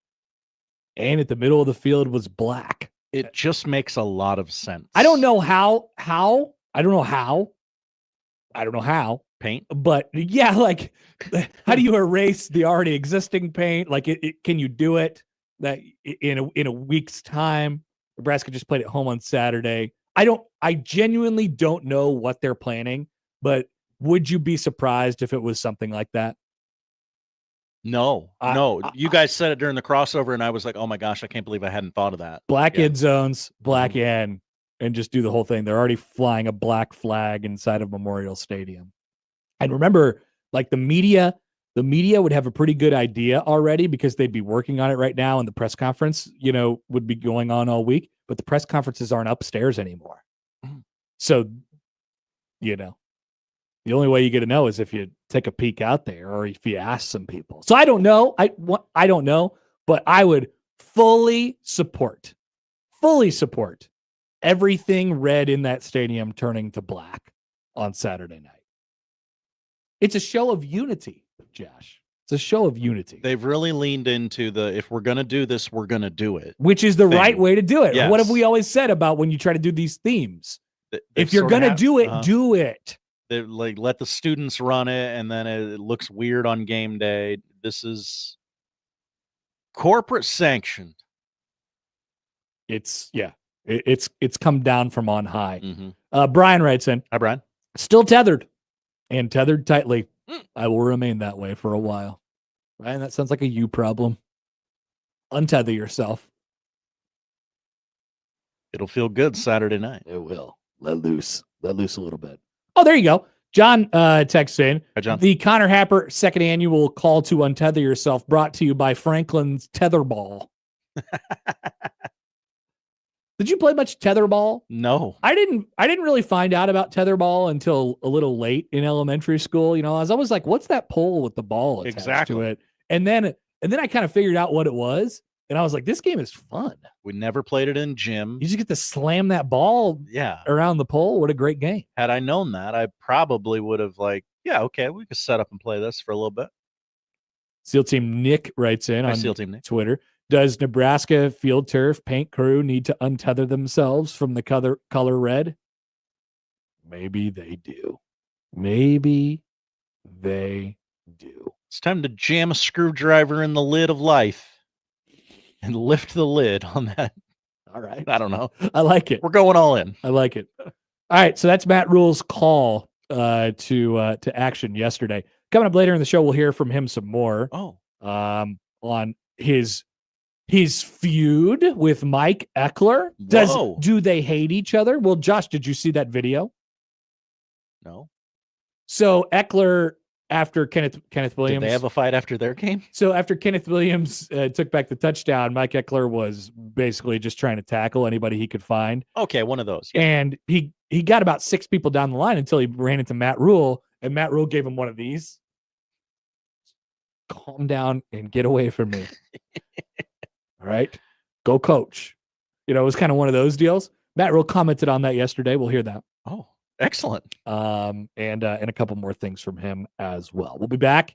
middle of the field was black? It just makes a lot of sense. I don't know how. I don't know how. Paint? But yeah, like, how do you erase the already existing paint? Like, can you do it that in a week's time? Nebraska just played at home on Saturday. I genuinely don't know what they're planning, but would you be surprised if it was something like that? No. You guys said it during the crossover, and I was like, oh my gosh, I can't believe I hadn't thought of that. Black end zones, black end, and just do the whole thing. They're already flying a black flag inside of Memorial Stadium. And remember, like the media would have a pretty good idea already because they'd be working on it right now, and the press conference, would be going on all week. But the press conferences aren't upstairs anymore. So, the only way you get to know is if you take a peek out there or if you ask some people. So I don't know. I don't know, but I would fully support everything red in that stadium turning to black on Saturday night. It's a show of unity, Josh. It's a show of unity. They've really leaned into if we're going to do this, we're going to do it. Which is the right way to do it. Yes. What have we always said about when you try to do these themes? If you're going to do it, do it. They let the students run it, and then it looks weird on game day. This is corporate sanctioned. It's come down from on high. Mm-hmm. Brian writes in. Hi, Brian. Still tethered and tethered tightly. I will remain that way for a while. Ryan, that sounds like a you problem. Untether yourself. It'll feel good Saturday night. It will. Let loose a little bit. Oh, there you go. John texts in. Hi, John. The Connor Happer second annual call to untether yourself brought to you by Franklin's Tetherball. Did you play much tetherball? No. I didn't really find out about tetherball until a little late in elementary school. I was always like, what's that pole with the ball attached to it? And then I kind of figured out what it was. And I was like, this game is fun. We never played it in gym. You just get to slam that ball around the pole. What a great game. Had I known that, I probably would have okay, we could set up and play this for a little bit. SEAL Team Nick writes in on SEAL Team Nick. Twitter. Does Nebraska field turf paint crew need to untether themselves from the color red? Maybe they do. It's time to jam a screwdriver in the lid of life and lift the lid on that. All right. I don't know. I like it. We're going all in. I like it. All right. So that's Matt Rule's call to action yesterday. Coming up later in the show, we'll hear from him some more. On his feud with Mike Eckler. Do they hate each other? Well, Josh, did you see that video? No. So Eckler after Kenneth Did Williams. they have a fight after their game? So after Kenneth Williams took back the touchdown, Mike Eckler was basically just trying to tackle anybody he could find. Okay, one of those. Yeah. And he got about 6 people down the line until he ran into Matt Rule, and Matt Rule gave him one of these. Calm down and get away from me. All right. Go coach. It was kind of one of those deals. Matt Rule commented on that yesterday. We'll hear that. Oh, excellent. And a couple more things from him as well. We'll be back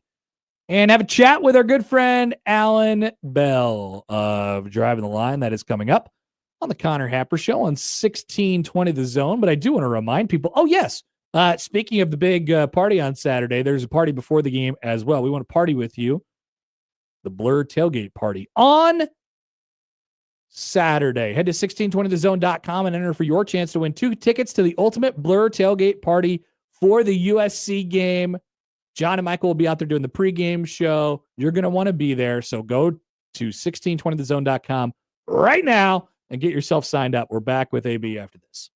and have a chat with our good friend Allan Bell of Driving the Line. That is coming up on the Connor Happer Show on 1620 The Zone. But I do want to remind people, speaking of the big party on Saturday, there's a party before the game as well. We want to party with you. The Blur Tailgate Party on Saturday. Head to 1620thezone.com and enter for your chance to win 2 tickets to the ultimate Blur Tailgate Party for the USC game. John and Michael will be out there doing the pregame show. You're going to want to be there. So go to 1620thezone.com right now and get yourself signed up. We're back with AB after this.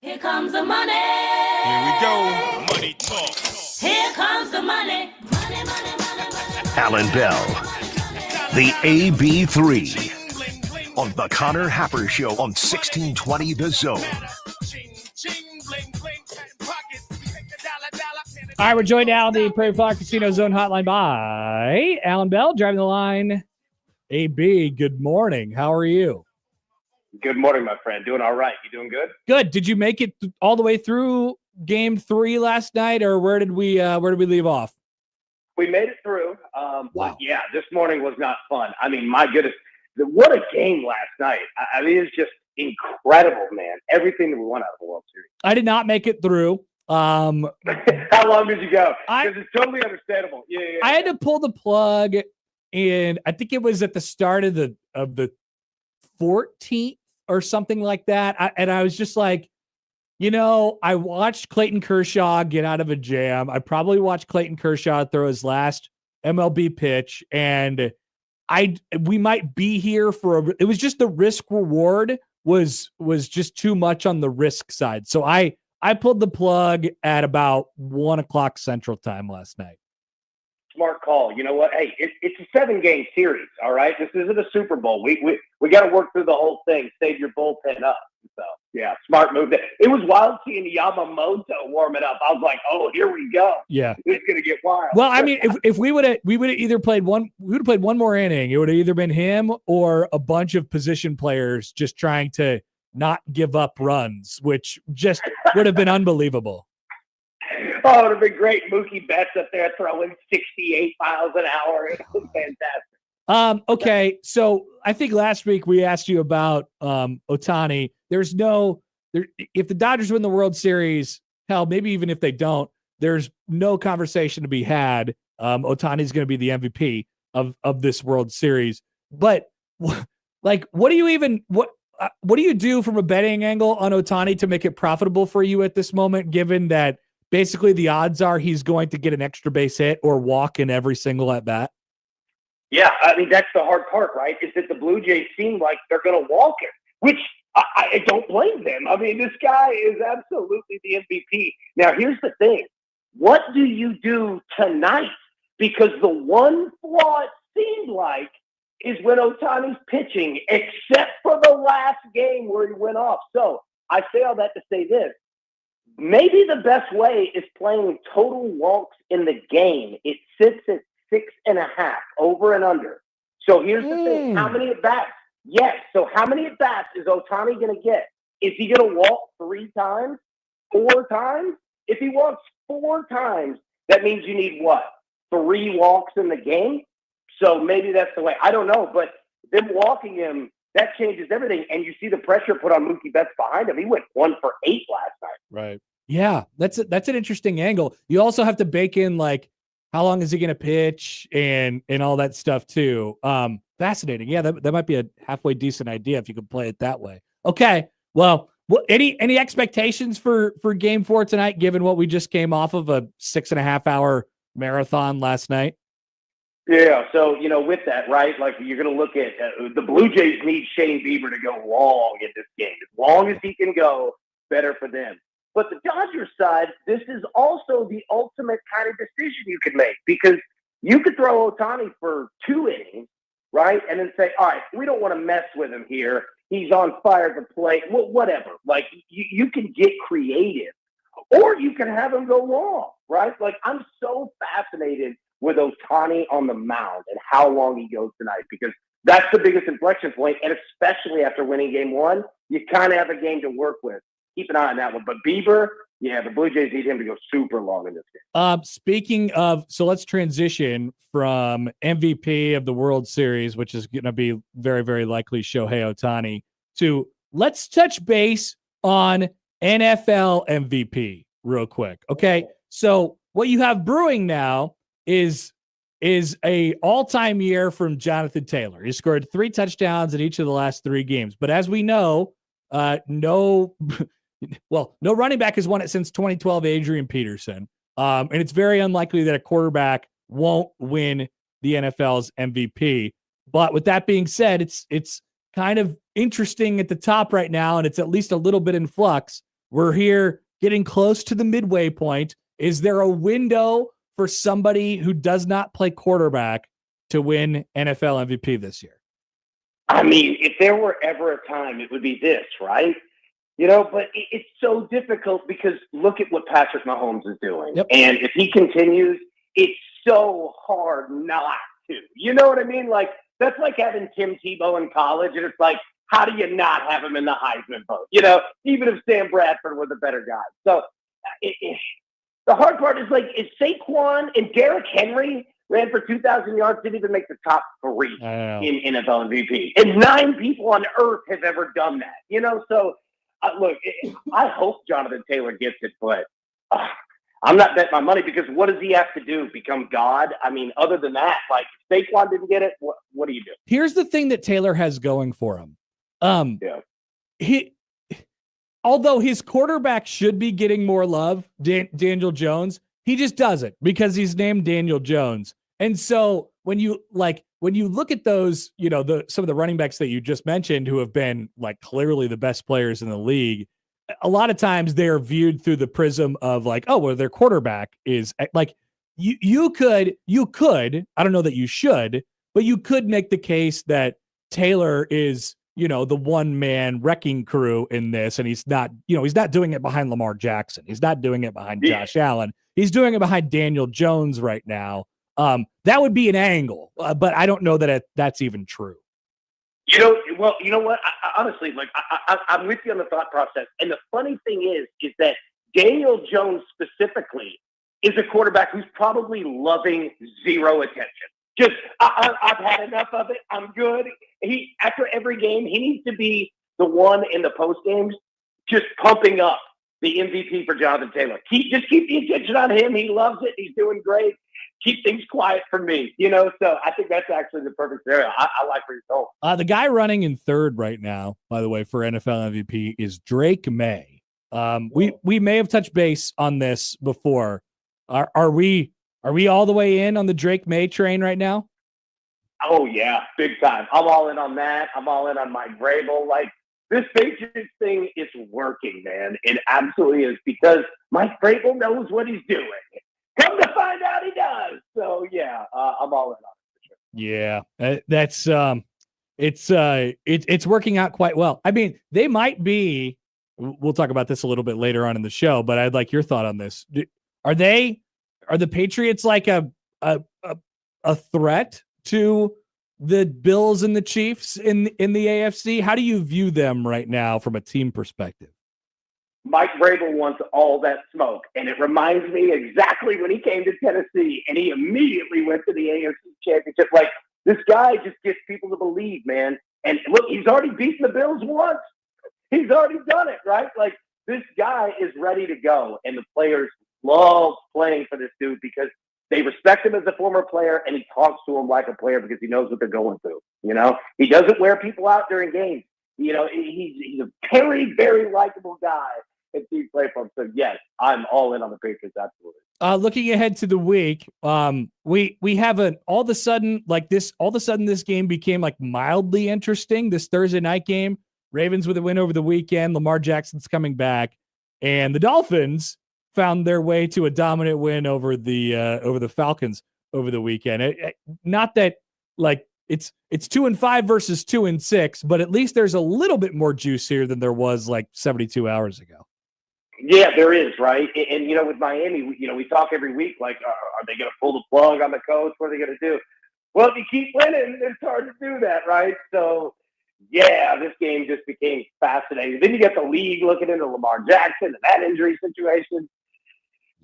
Here comes the money. Here we go. Money talk. Here comes the money. Money, money, money, money. Allan Bell, the AB3, on the Connor Happer Show on 1620 The Zone. All right, we're joined now on the Prairie Flower Casino Zone hotline by Allan Bell, driving the line. AB, good morning. How are you? Good morning, my friend. Doing all right. You doing good? Good. Did you make it all the way through Game 3 last night, or where did we leave off? We made it through. Wow. Yeah, this morning was not fun. I mean, my goodness, what a game last night. I mean, it's just incredible, man. Everything that we won out of the World Series. I did not make it through. How long did you go? Because it's totally understandable. Yeah. I had to pull the plug, and I think it was at the start of the 14th or something like that. And I was just like, I watched Clayton Kershaw get out of a jam. I probably watched Clayton Kershaw throw his last MLB pitch, and we might be here for it was just the risk reward was just too much on the risk side. So I pulled the plug at about 1:00 Central Time last night. Smart call. You know what? Hey, it's a 7-game series. All right, this isn't a Super Bowl. We got to work through the whole thing. Save your bullpen up. So yeah, smart move. It was wild seeing Yamamoto warming up. I was like, oh, here we go. Yeah, it's gonna get wild. Well, I mean, if we would have either played one more inning, it would have either been him or a bunch of position players just trying to not give up runs, which just would have been unbelievable. Oh, it would have been great. Mookie Betts up there throwing 68 miles an hour. It was fantastic. Okay, so I think last week we asked you about Ohtani. If the Dodgers win the World Series, hell, maybe even if they don't, there's no conversation to be had. Ohtani's going to be the MVP of this World Series. But what do you do from a betting angle on Ohtani to make it profitable for you at this moment, given that basically the odds are he's going to get an extra base hit or walk in every single at bat? Yeah, I mean, that's the hard part, right? Is that the Blue Jays seem like they're going to walk it, which I don't blame them. I mean, this guy is absolutely the MVP. Now, here's the thing. What do you do tonight? Because the one flaw it seemed like is when Ohtani's pitching, except for the last game where he went off. So I say all that to say this. Maybe the best way is playing total walks in the game. It sits at 6.5 over and under. So here's the thing. How many at bats? Yes. So how many at bats is Ohtani going to get? Is he going to walk 3 times? 4 times? If he walks 4 times, that means you need what? 3 walks in the game? So maybe that's the way. I don't know. But them walking him, that changes everything. And you see the pressure put on Mookie Betts behind him. He went 1 for 8 last night. Right. Yeah, that's an interesting angle. You also have to bake in like how long is he going to pitch and all that stuff too. Fascinating. Yeah, that might be a halfway decent idea if you could play it that way. Okay. Well, any expectations for Game 4 tonight, given what we just came off of a 6.5-hour marathon last night? Yeah, so, with that, right, like you're going to look at the Blue Jays need Shane Bieber to go long in this game. As long as he can go, better for them. But the Dodgers side, this is also the ultimate kind of decision you could make because you could throw Ohtani for 2 innings, right, and then say, all right, we don't want to mess with him here. He's on fire to play, whatever. Like, you can get creative. Or you can have him go long, right? Like, I'm so fascinated with Ohtani on the mound and how long he goes tonight because that's the biggest inflection point, and especially after winning Game 1, you kind of have a game to work with. Keep an eye on that one. But Bieber, yeah, the Blue Jays need him to go super long in this game. Speaking of, so let's transition from MVP of the World Series, which is going to be very, very likely Shohei Ohtani, to let's touch base on NFL MVP real quick. Okay, so what you have brewing now is a all-time year from Jonathan Taylor. He scored 3 touchdowns in each of the last 3 games. But as we know, no running back has won it since 2012, Adrian Peterson. And it's very unlikely that a quarterback won't win the NFL's MVP. But with that being said, it's kind of interesting at the top right now, and it's at least a little bit in flux. We're here getting close to the midway point. Is there a window for somebody who does not play quarterback to win NFL MVP this year? I mean, if there were ever a time, it would be this, right? But it's so difficult because look at what Patrick Mahomes is doing. Yep. And if he continues, it's so hard not to. You know what I mean? Like, that's like having Tim Tebow in college, and it's like, how do you not have him in the Heisman vote? Even if Sam Bradford was a better guy. So the hard part is, like, is Saquon and Derrick Henry ran for 2,000 yards, didn't even make the top 3 in NFL MVP. And 9 people on earth have ever done that. So, look, I hope Jonathan Taylor gets it, but I'm not betting my money because what does he have to do? Become God? I mean, other than that, like, if Saquon didn't get it, what do you do? Here's the thing that Taylor has going for him. Although his quarterback should be getting more love, Daniel Jones, he just doesn't because he's named Daniel Jones. And so when you look at those, some of the running backs that you just mentioned who have been like clearly the best players in the league, a lot of times they're viewed through the prism of like, oh, well, their quarterback is like, you could, I don't know that you should, but you could make the case that Taylor is, the one-man wrecking crew in this, and he's not doing it behind Lamar Jackson. He's not doing it behind Josh Allen. He's doing it behind Daniel Jones right now. That would be an angle, but I don't know that that's even true. You know what? Honestly, like, I'm with you on the thought process. And the funny thing is that Daniel Jones specifically is a quarterback who's probably loving zero attention. Just, I've had enough of it. I'm good. After every game, he needs to be the one in the post games, just pumping up the MVP for Jonathan Taylor. Just keep the attention on him. He loves it. He's doing great. Keep things quiet for me, So I think that's actually the perfect scenario. I like where he's going. The guy running in third right now, by the way, for NFL MVP is Drake May. We may have touched base on this before. Are we all the way in on the Drake May train right now? Oh yeah, big time. I'm all in on that. I'm all in on Mike Vrabel. Like, this Patriots thing is working, man. It absolutely is because Mike Vrabel knows what he's doing. Come to find out, he does. So yeah, I'm all in on it for sure. Yeah, that's it's working out quite well. I mean, they might be. We'll talk about this a little bit later on in the show, but I'd like your thought on this. Are the Patriots like a threat to the Bills and the Chiefs in the AFC? How do you view them right now from a team perspective? Mike Vrabel wants all that smoke, and it reminds me exactly when he came to Tennessee, and he immediately went to the AFC Championship. Like, this guy just gets people to believe, man. And look, he's already beaten the Bills once. He's already done it, right? Like, this guy is ready to go, and the players love playing for this dude because they respect him as a former player, and he talks to them like a player because he knows what they're going through. He doesn't wear people out during games. He's a very, very likable guy and team play for him. So yes, I'm all in on the Patriots. Absolutely. Looking ahead to the week, we have all of a sudden this game became like mildly interesting. This Thursday night game, Ravens with a win over the weekend. Lamar Jackson's coming back, and the Dolphins found their way to a dominant win over the Falcons over the weekend. Not that like it's 2-5 versus 2-6, but at least there's a little bit more juice here than there was like 72 hours ago. Yeah, there is, right? And with Miami, we talk every week, like, are they going to pull the plug on the coach? What are they going to do? Well, if you keep winning, it's hard to do that, right? So, yeah, this game just became fascinating. Then you get the league looking into Lamar Jackson and that injury situation.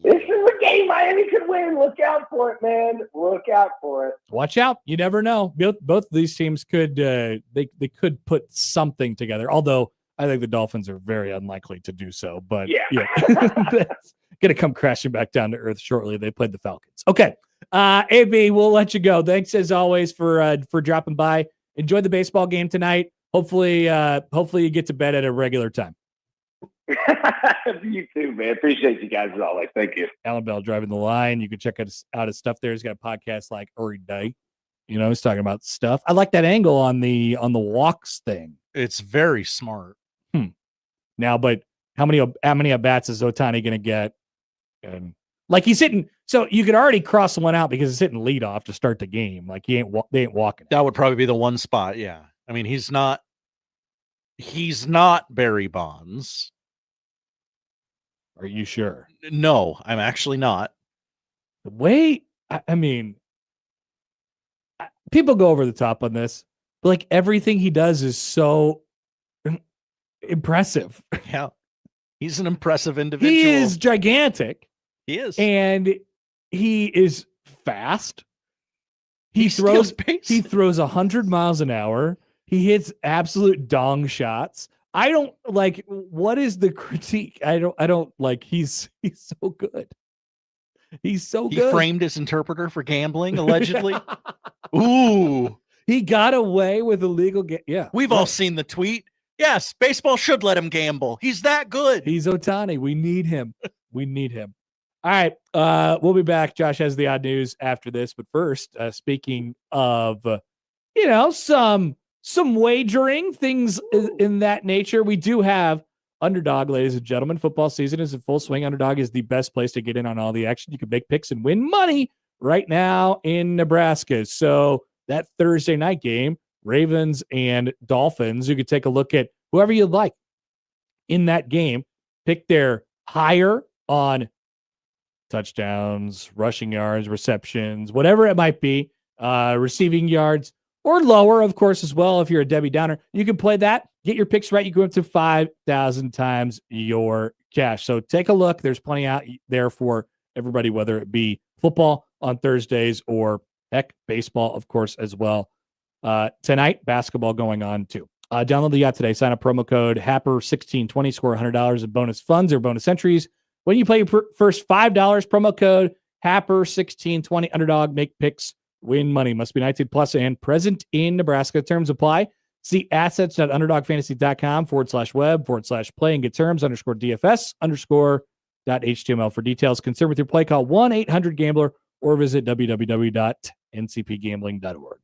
This is a game Miami could win. Look out for it, man. Look out for it. Watch out. You never know. Both of these teams could they could put something together, although I think the Dolphins are very unlikely to do so. But yeah. That's going to come crashing back down to earth shortly. They played the Falcons. Okay. AB, we'll let you go. Thanks as always for dropping by. Enjoy the baseball game tonight. Hopefully you get to bed at a regular time. You too, man. Appreciate you guys as always. Thank you. Allan Bell driving the line. You can check out his stuff there. He's got a podcast like every day. He's talking about stuff. I like that angle on the walks thing. It's very smart. Now, but How many at bats is Otani going to get? And like he's hitting, so you could already cross one out because he's hitting leadoff to start the game. Like they ain't walking. That would probably be the one spot. Yeah, I mean he's not Barry Bonds. Are you sure? No, I'm actually not. The way I mean, people go over the top on this, but like everything he does is so impressive. Yeah, he's an impressive individual. He is gigantic. He is, and he is fast. He steals throws. base. He throws 100 miles an hour. He hits absolute dong shots. I don't like. What is the critique? I don't like. He's so good. He's so good. He framed his interpreter for gambling, allegedly. Ooh. He got away with illegal. Yeah. We've all seen the tweet. Yes, baseball should let him gamble. He's that good. He's Otani. We need him. We need him. All right. We'll be back. Josh has the odd news after this. But first, speaking of, some wagering, things in that nature, we do have Underdog, ladies and gentlemen. Football season is in full swing. Underdog is the best place to get in on all the action. You can make picks and win money right now in Nebraska. So that Thursday night game, Ravens and Dolphins, you could take a look at whoever you'd like in that game. Pick their higher on touchdowns, rushing yards, receptions, whatever it might be, receiving yards, or lower, of course, as well. If you're a Debbie Downer, you can play that. Get your picks right. You go up to 5,000 times your cash. So take a look. There's plenty out there for everybody, whether it be football on Thursdays or heck, baseball, of course, as well. Tonight, basketball going on too. Download the yacht today. Sign up promo code HAPPER1620. Score $100 in bonus funds or bonus entries. When you play your first $5, promo code HAPPER1620. Underdog, make picks, win money. Must be 19 plus and present in Nebraska. Terms apply. See assets.underdogfantasy.com/web/play and get terms _DFS_.html for details. Concern with your play, call 1-800-GAMBLER or visit www.ncpgambling.org.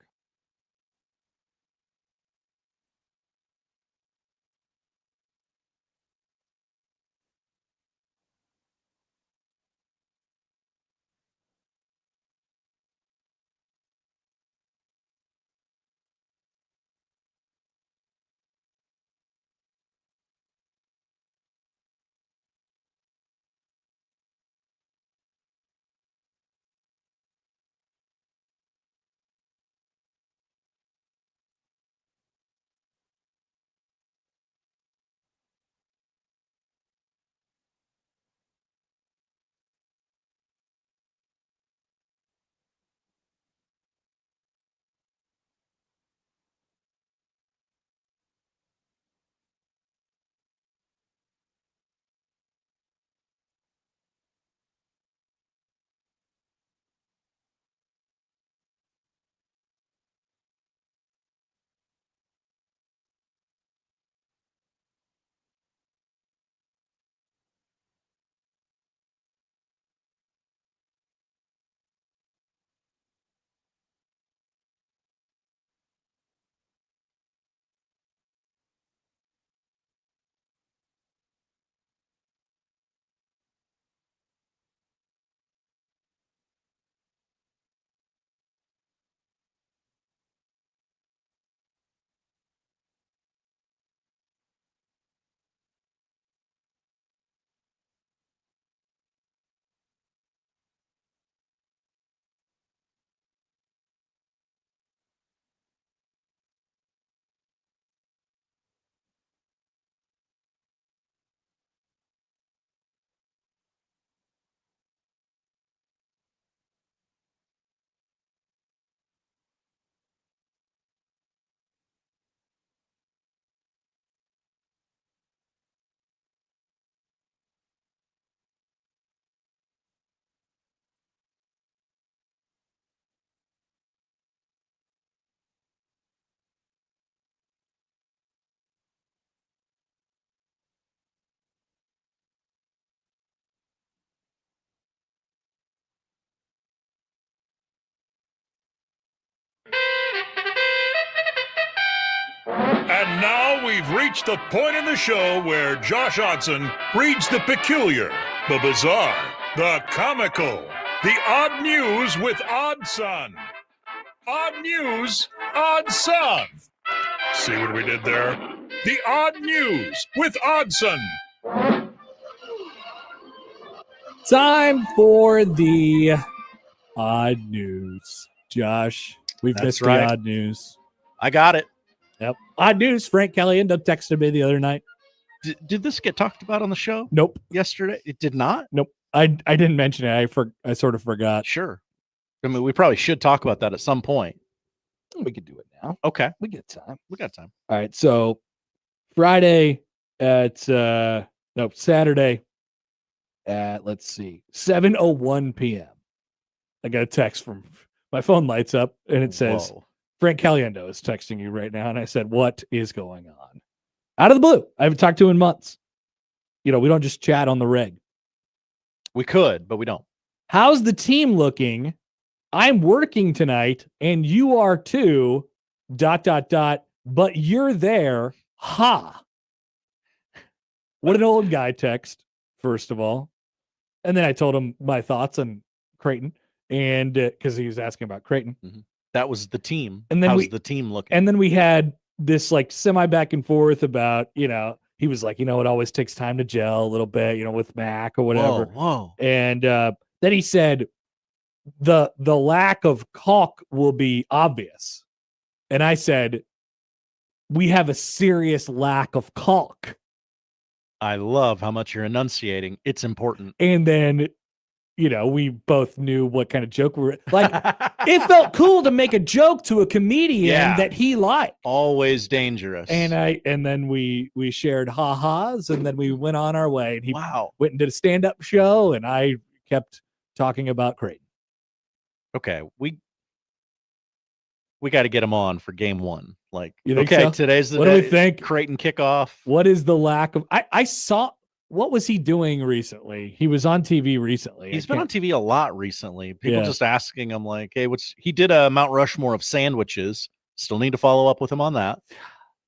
And now we've reached the point in the show where Josh Odson reads the peculiar, the bizarre, the comical, the odd news with Odd Son. Odd news, Odd Son. See what we did there? The odd news with Oddson. Time for the odd news. Josh, we've missed the odd news. I got it. Yep. Odd news. Frank Caliendo texted me the other night. Did this get talked about on the show? Nope. Yesterday? It did not? Nope. I didn't mention it. I sort of forgot. Sure. I mean, we probably should talk about that at some point. We could do it now. Okay. We got time. We got time. All right. So Friday at Saturday at 7:01 p.m. I got a text from my phone lights up and it says Frank Caliendo is texting you right now. And I said, what is going on? Out of the blue. I haven't talked to him in months. We don't just chat on the reg. We could, but we don't. How's the team looking? I'm working tonight and you are too, ... but you're there. Ha. What an old guy text, first of all. And then I told him my thoughts on Creighton and because he was asking about Creighton. Mm-hmm. That was the team. And then how's the team looking? And then we had this semi back and forth about, he was like, it always takes time to gel a little bit, with Mac or whatever. Whoa. And then he said, the lack of caulk will be obvious. And I said, we have a serious lack of caulk. I love how much you're enunciating. It's important. And then, we both knew what kind of joke we were like. It felt cool to make a joke to a comedian that he liked. Always dangerous. And then we shared ha-has and then we went on our way. And he went and did a stand-up show and I kept talking about Creighton. Okay, we got to get him on for game 1. You think so? Today's the what day. Do we think? Creighton kickoff. What is the lack of? I saw. What was he doing recently? He was on TV recently. He's been on TV a lot recently. People just asking him hey, he did a Mount Rushmore of sandwiches. Still need to follow up with him on that.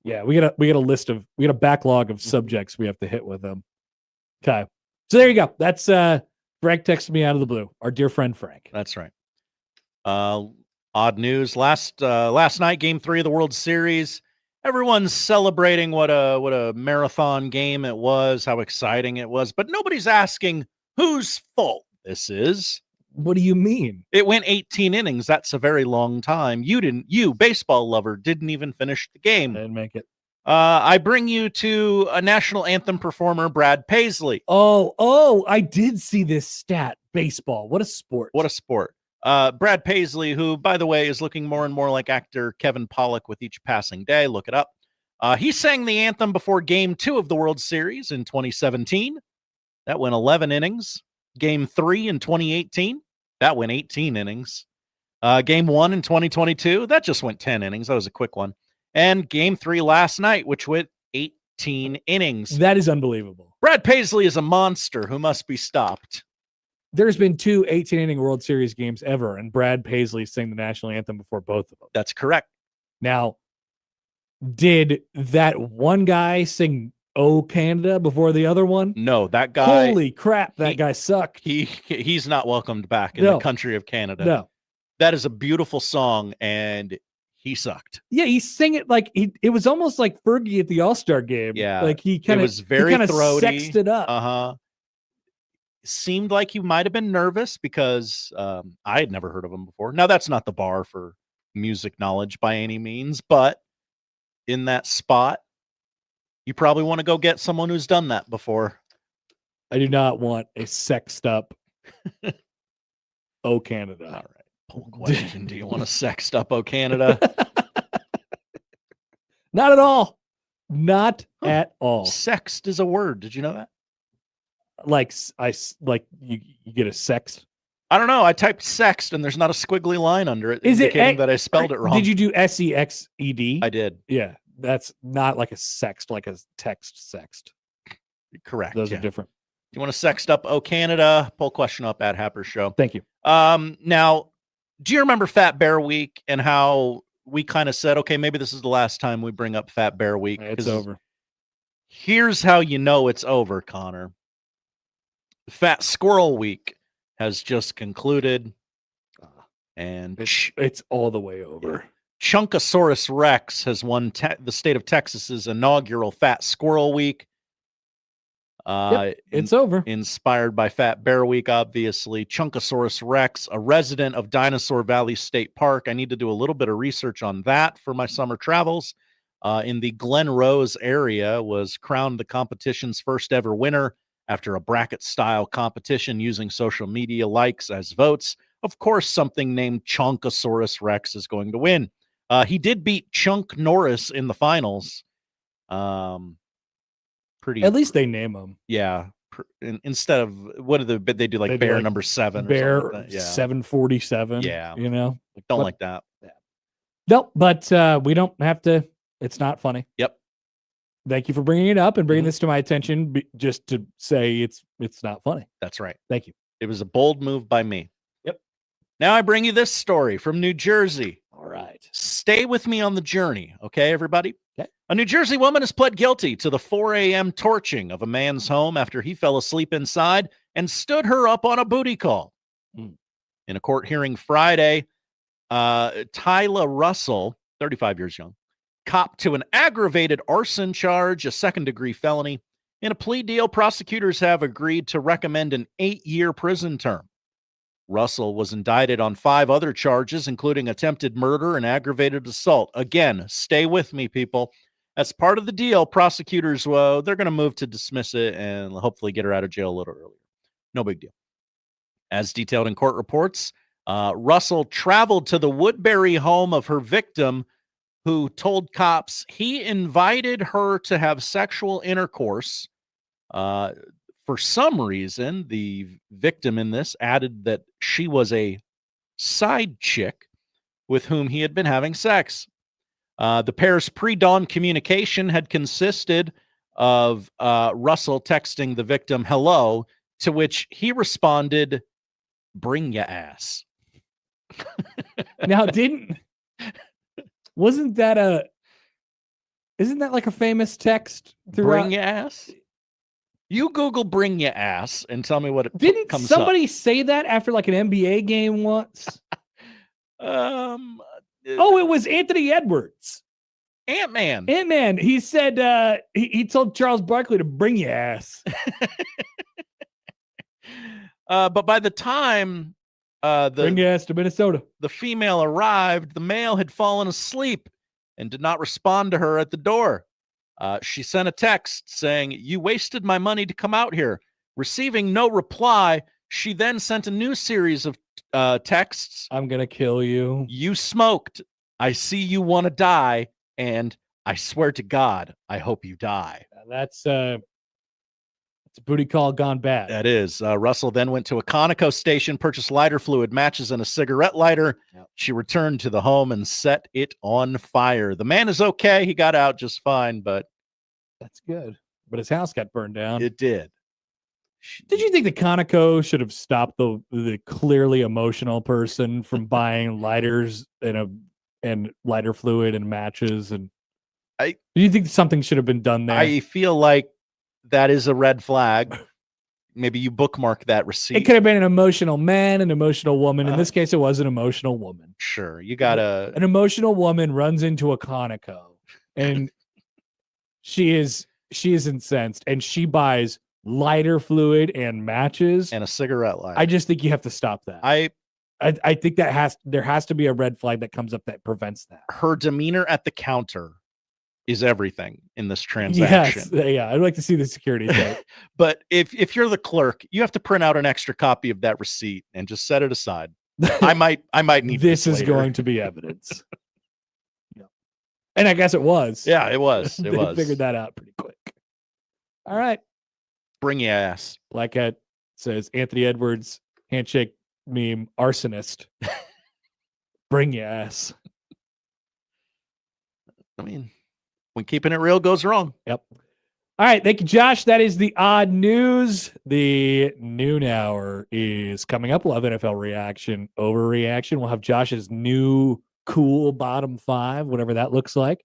Yeah, we got a backlog of subjects we have to hit with him. Okay, so there you go. That's Frank texted me out of the blue. Our dear friend Frank. That's right. Odd news. Last night, game 3 of the World Series. Everyone's celebrating what a marathon game it was, how exciting it was, but nobody's asking whose fault this is. What do you mean? It went 18 innings. That's a very long time. You baseball lover, didn't even finish the game. Didn't make it. I bring you to a national anthem performer, Brad Paisley. Oh, I did see this stat. Baseball. What a sport. What a sport. Brad Paisley, who, by the way, is looking more and more like actor Kevin Pollak with each passing day. Look it up. He sang the anthem before Game 2 of the World Series in 2017. That went 11 innings. Game 3 in 2018. That went 18 innings. Game 1 in 2022. That just went 10 innings. That was a quick one. And Game 3 last night, which went 18 innings. That is unbelievable. Brad Paisley is a monster who must be stopped. There's been 2 18-inning World Series games ever, and Brad Paisley sang the national anthem before both of them. That's correct. Now, did that one guy sing "Oh Canada" before the other one? No, that guy. Holy crap, that guy sucked. He's not welcomed back in the country of Canada. No, that is a beautiful song, and he sucked. Yeah, he sang it it was almost like Fergie at the All-Star game. Yeah, he kind of was very throaty. Sexed it up. Seemed like he might have been nervous because I had never heard of him before. Now, that's not the bar for music knowledge by any means, but in that spot, you probably want to go get someone who's done that before. I do not want a sexed up "Oh Canada." All right. Poll question. Do you want a sexed up "Oh Canada"? Not at all. Not at all. Sexed is a word. Did you know that? You get a sext. I don't know. I typed sext and there's not a squiggly line under it indicating that I spelled it wrong. Did you do SEXED? I did. Yeah, that's not like a sext, like a text sext. Correct. Those are different. You want to sext up "Oh Canada"? Poll question up at Happer Show. Thank you. Now, do you remember Fat Bear Week and how we kind of said, okay, maybe this is the last time we bring up Fat Bear Week. It's over. Here's how you know it's over, Connor. Fat Squirrel Week has just concluded. And it's all the way over. Chunkosaurus Rex has won the state of Texas's inaugural Fat Squirrel Week. It's over. Inspired by Fat Bear Week, obviously. Chunkosaurus Rex, a resident of Dinosaur Valley State Park. I need to do a little bit of research on that for my summer travels. In the Glen Rose area, was crowned the competition's first ever winner after a bracket-style competition using social media likes as votes. Of course, something named Chunkosaurus Rex is going to win. He did beat Chunk Norris in the finals. At least they name him. Yeah. Instead of what do they do? Like They do bear like number 7. Bear or something like that. Yeah. 747. Yeah. You know, Don't like that. No, but we don't have to. It's not funny. Yep. Thank you for bringing it up and bringing this to my attention. Just to say it's not funny. That's right. Thank you. It was a bold move by me. Yep. Now I bring you this story from New Jersey. All right. Stay with me on the journey, okay, everybody? Okay. A New Jersey woman has pled guilty to the 4 a.m. torching of a man's home after he fell asleep inside and stood her up on a booty call. In a court hearing Friday, Tyla Russell, 35 years young, copped to an aggravated arson charge, a second-degree felony. In a plea deal, prosecutors have agreed to recommend an 8-year prison term. Russell was indicted on 5 other charges, including attempted murder and aggravated assault. Again, stay with me, people. As part of the deal, prosecutors, they're going to move to dismiss it and hopefully get her out of jail a little earlier. No big deal. As detailed in court reports, Russell traveled to the Woodbury home of her victim, who told cops he invited her to have sexual intercourse. For some reason, the victim in this added that she was a side chick with whom he had been having sex. The pair's pre-dawn communication had consisted of Russell texting the victim, "Hello," to which he responded, "Bring ya ass." Now, isn't that like a famous text throughout? Bring ya ass? You Google "bring ya ass" and tell me what it Didn't comes somebody say that after like an NBA game once? It was Anthony Edwards. Ant-Man. Ant-Man. He said he told Charles Barkley to bring your ass. But by the time bring your ass to Minnesota, the female arrived, the male had fallen asleep and did not respond to her at the door. She sent a text saying, "You wasted my money to come out here." Receiving no reply, she then sent a new series of texts. "I'm going to kill you. You smoked. I see you want to die. And I swear to God, I hope you die." That's a booty call gone bad. That is. Russell then went to a Conoco station, purchased lighter fluid, matches, and a cigarette lighter. Yep. She returned to the home and set it on fire. The man is okay. He got out just fine, but that's good. But his house got burned down. It did. Did you think the Conoco should have stopped the clearly emotional person from buying lighters and lighter fluid and matches? And do you think something should have been done there? I feel like that is a red flag. Maybe you bookmark that receipt. It could have been an emotional man, an emotional woman. In this case, it was an emotional woman. Sure. You got an emotional woman runs into a Conoco and she is incensed and she buys lighter fluid and matches and a cigarette lighter. I just think you have to stop that. I think there has to be a red flag that comes up that prevents that. Her demeanor at the counter is everything in this transaction. Yes, yeah, I'd like to see the security tape. But if you're the clerk, you have to print out an extra copy of that receipt and just set it aside. I might need this is later. going to be evidence. Yeah. And I guess it was. Yeah, it was. It they was. figured that out pretty quick. All right. Bring your ass. Like it says, Anthony Edwards, handshake meme, arsonist. Bring your ass. I mean, when keeping it real goes wrong. Yep. All right. Thank you, Josh. That is the odd news. The noon hour is coming up. We'll have NFL reaction, overreaction. We'll have Josh's new cool bottom 5, whatever that looks like.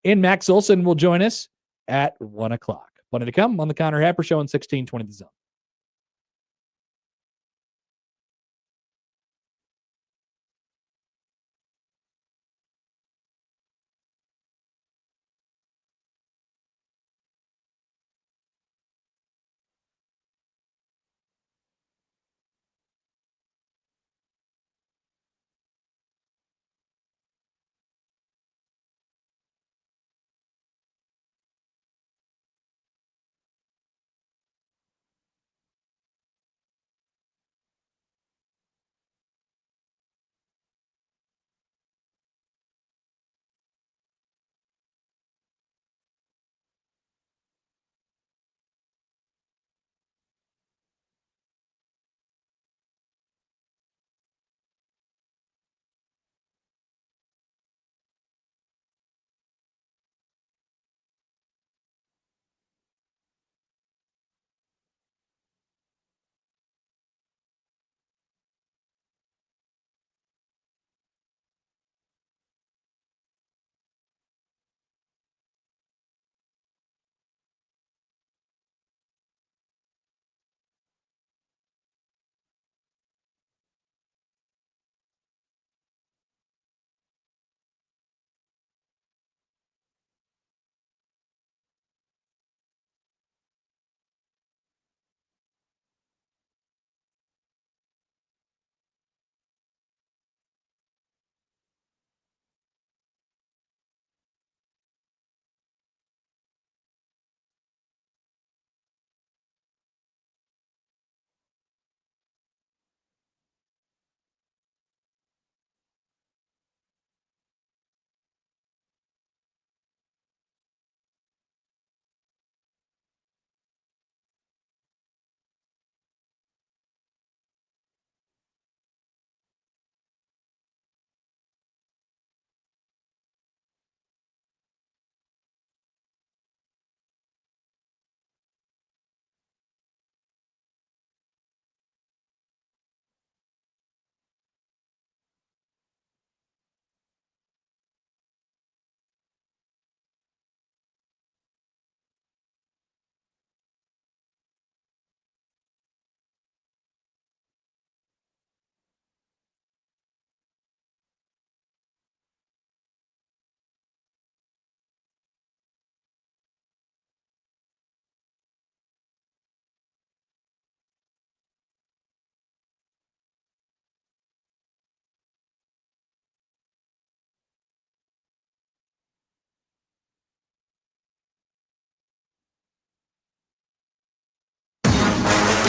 And Max Olson will join us at 1 o'clock. Plenty to come on the Connor Happer Show on 1620 The Zone.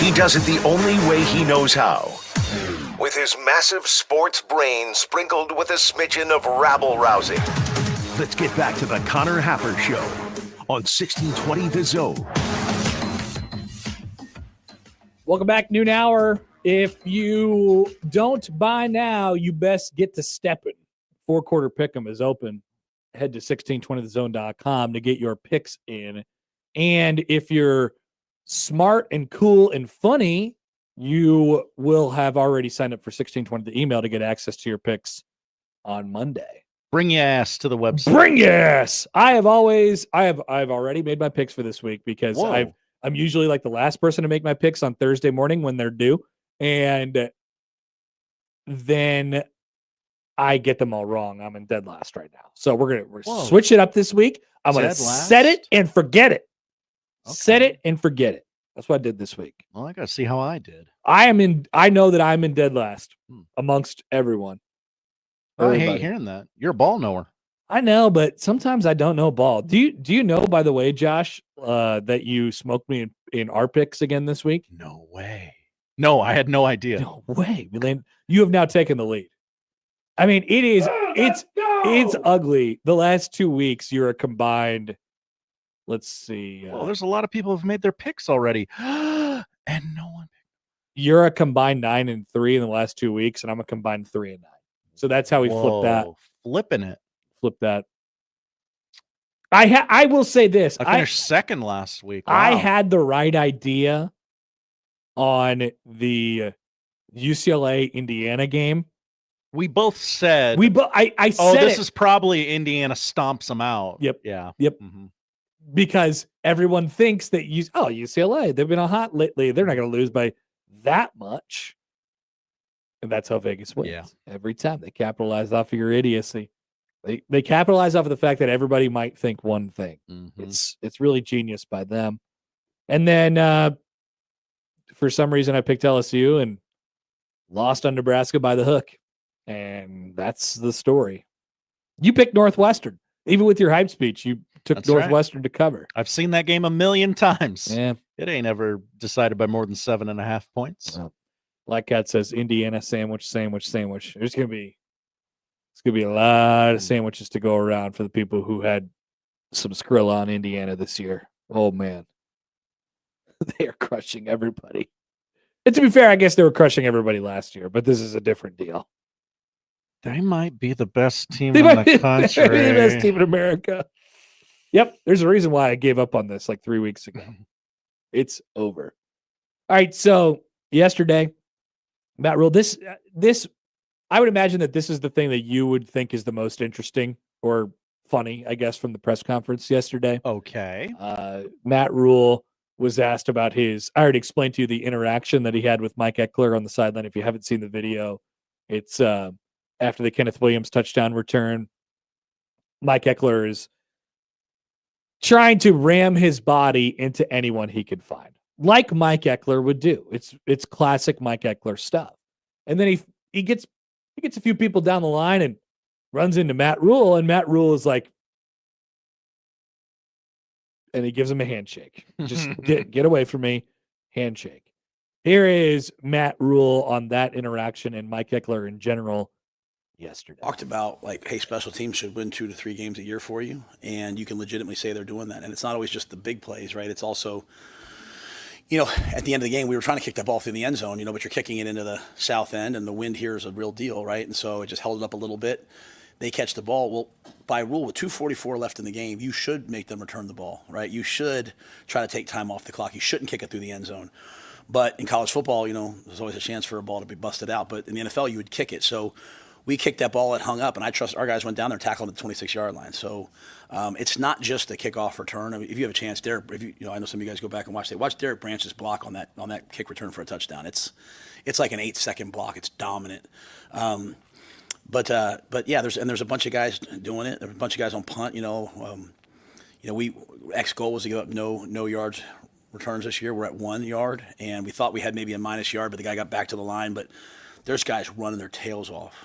He does it the only way he knows how. With his massive sports brain sprinkled with a smidgen of rabble-rousing. Let's get back to the Connor Happer Show on 1620 The Zone. Welcome back, noon hour. If you don't buy now, you best get to stepping. 4-quarter pick'em is open. Head to 1620thezone.com to get your picks in. And if you're smart and cool and funny, you will have already signed up for 1620 the email to get access to your picks on Monday. Bring your ass to the website. Bring your ass. I've already made my picks for this week because I'm usually like the last person to make my picks on Thursday morning when they're due. And then I get them all wrong. I'm in dead last right now. So we're switch it up this week. I'm going to set it and forget it. Okay. Set it and forget it. That's what I did this week. Well, I got to see how I did. I know that I'm in dead last amongst everyone. I hate hearing that. You're a ball knower. I know, but sometimes I don't know ball. Do you know, by the way, Josh, that you smoked me in our picks again this week? No way. No, I had no idea. No way. You have now taken the lead. I mean, it's ugly. The last 2 weeks, you're a combined. Let's see. Well, there's a lot of people who've made their picks already, and no one. You're a combined 9-3 in the last 2 weeks, and I'm a combined 3-9. So that's how we flip that. Flipping it. Flip that. I will say this. I finished second last week. Wow. I had the right idea on the UCLA Indiana game, We both said I oh, said this is probably Indiana stomps them out. Yep. Yeah. Yep. Mhm. Because everyone thinks that UCLA, they've been hot lately. They're not going to lose by that much. And that's how Vegas wins. Yeah. Every time they capitalize off of your idiocy. They capitalize off of the fact that everybody might think one thing. Mhm. It's really genius by them. And then for some reason I picked LSU and lost on Nebraska by the hook. And that's the story. You picked Northwestern. Even with your hype speech, you took That's right. Northwestern to cover. I've seen that game a million times. Yeah. It ain't ever decided by more than 7.5 points. Black Cat says Indiana sandwich. It's gonna be a lot of sandwiches to go around for the people who had some Skrilla on Indiana this year. Oh man. They are crushing everybody. And to be fair, I guess they were crushing everybody last year, but this is a different deal. They might be the best team They in might the be country. the best team in America. Yep. There's a reason why I gave up on this like 3 weeks ago. It's over. All right. So yesterday, Matt Rule, this, I would imagine that this is the thing that you would think is the most interesting or funny, I guess, from the press conference yesterday. Okay. Matt Rule was asked about I already explained to you the interaction that he had with Mike Eckler on the sideline. If you haven't seen the video, it's after the Kenneth Williams touchdown return. Mike Eckler is trying to ram his body into anyone he could find, like Mike Eckler would do. It's classic Mike Eckler stuff. And then he gets a few people down the line and runs into Matt Rule, and Matt Rule is like, and he gives him a handshake. Just get away from me, handshake. Here is Matt Rule on that interaction and Mike Eckler in general yesterday. Talked about like, hey, special teams should win 2 to 3 games a year for you, and you can legitimately say they're doing that. And it's not always just the big plays, right? It's also, at the end of the game, we were trying to kick that ball through the end zone, but you're kicking it into the south end, and the wind here is a real deal, right? And so it just held it up a little bit. They catch the ball. Well, by rule, with 2:44 left in the game, you should make them return the ball, right? You should try to take time off the clock. You shouldn't kick it through the end zone. But in college football, there's always a chance for a ball to be busted out. But in the NFL, you would kick it. So we kicked that ball, it hung up, and I trust our guys went down there and tackled at the 26-yard line. So it's not just a kickoff return. I mean, if you have a chance, Derek, I know some of you guys go back and watch Derek Branch's block on that kick return for a touchdown. It's like an 8-second block. It's dominant. But yeah, there's a bunch of guys doing it. There's a bunch of guys on punt. We goal was to give up no yards returns this year. We're at 1 yard, and we thought we had maybe a minus yard, but the guy got back to the line. But there's guys running their tails off.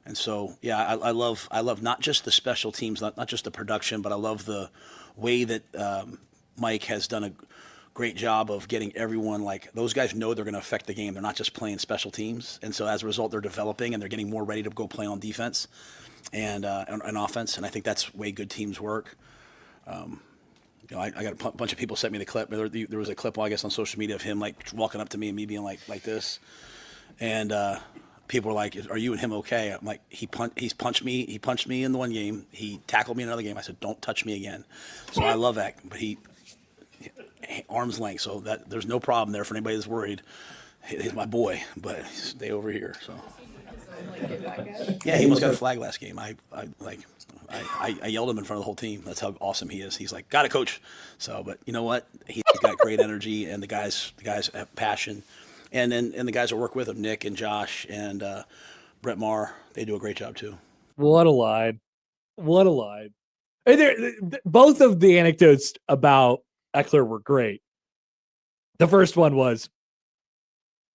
And so yeah, I love not just the special teams, not just the production, but I love the way that Mike has done a great job of getting everyone, like, those guys know they're going to affect the game. They're not just playing special teams. And so as a result, they're developing and they're getting more ready to go play on defense and offense. And I think that's the way good teams work. I got a bunch of people sent me the clip. There was a clip, I guess, on social media of him like walking up to me and me being like this. And people were like, "Are you and him okay?" I'm like, he's punched me. He punched me in the one game. He tackled me in another game. I said, "Don't touch me again." So I love that. But he arm's length, so that there's no problem there for anybody that's worried. He's my boy, but stay over here. So yeah, he almost got a flag last game. I yelled him in front of the whole team. That's how awesome he is. He's like, "Got it, coach." So, but you know what? He's got great energy, and the guys have passion. And the guys that work with him, Nick and Josh and Brett Maher, they do a great job too. What a line. What a line. And both of the anecdotes about Eckler were great. The first one was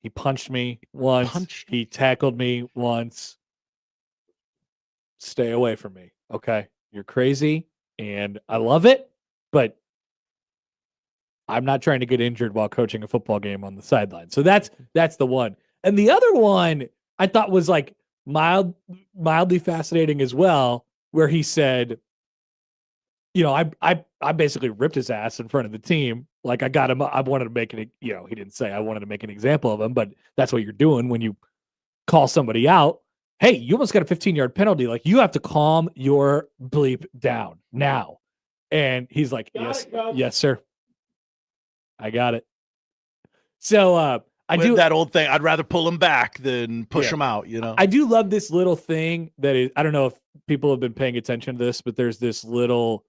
he punched me once. He tackled me once. Stay away from me. Okay. You're crazy and I love it, but I'm not trying to get injured while coaching a football game on the sideline. So that's the one. And the other one I thought was like mildly fascinating as well, where he said, I basically ripped his ass in front of the team. Like I got him. I wanted to make it, he didn't say I wanted to make an example of him, but that's what you're doing when you call somebody out. Hey, you almost got a 15-yard penalty. Like you have to calm your bleep down now. And he's like, yes, sir. I got it. So With that old thing. I'd rather pull him back than push him out, you know? I do love this little thing that is, I don't know if people have been paying attention to this, but there's this little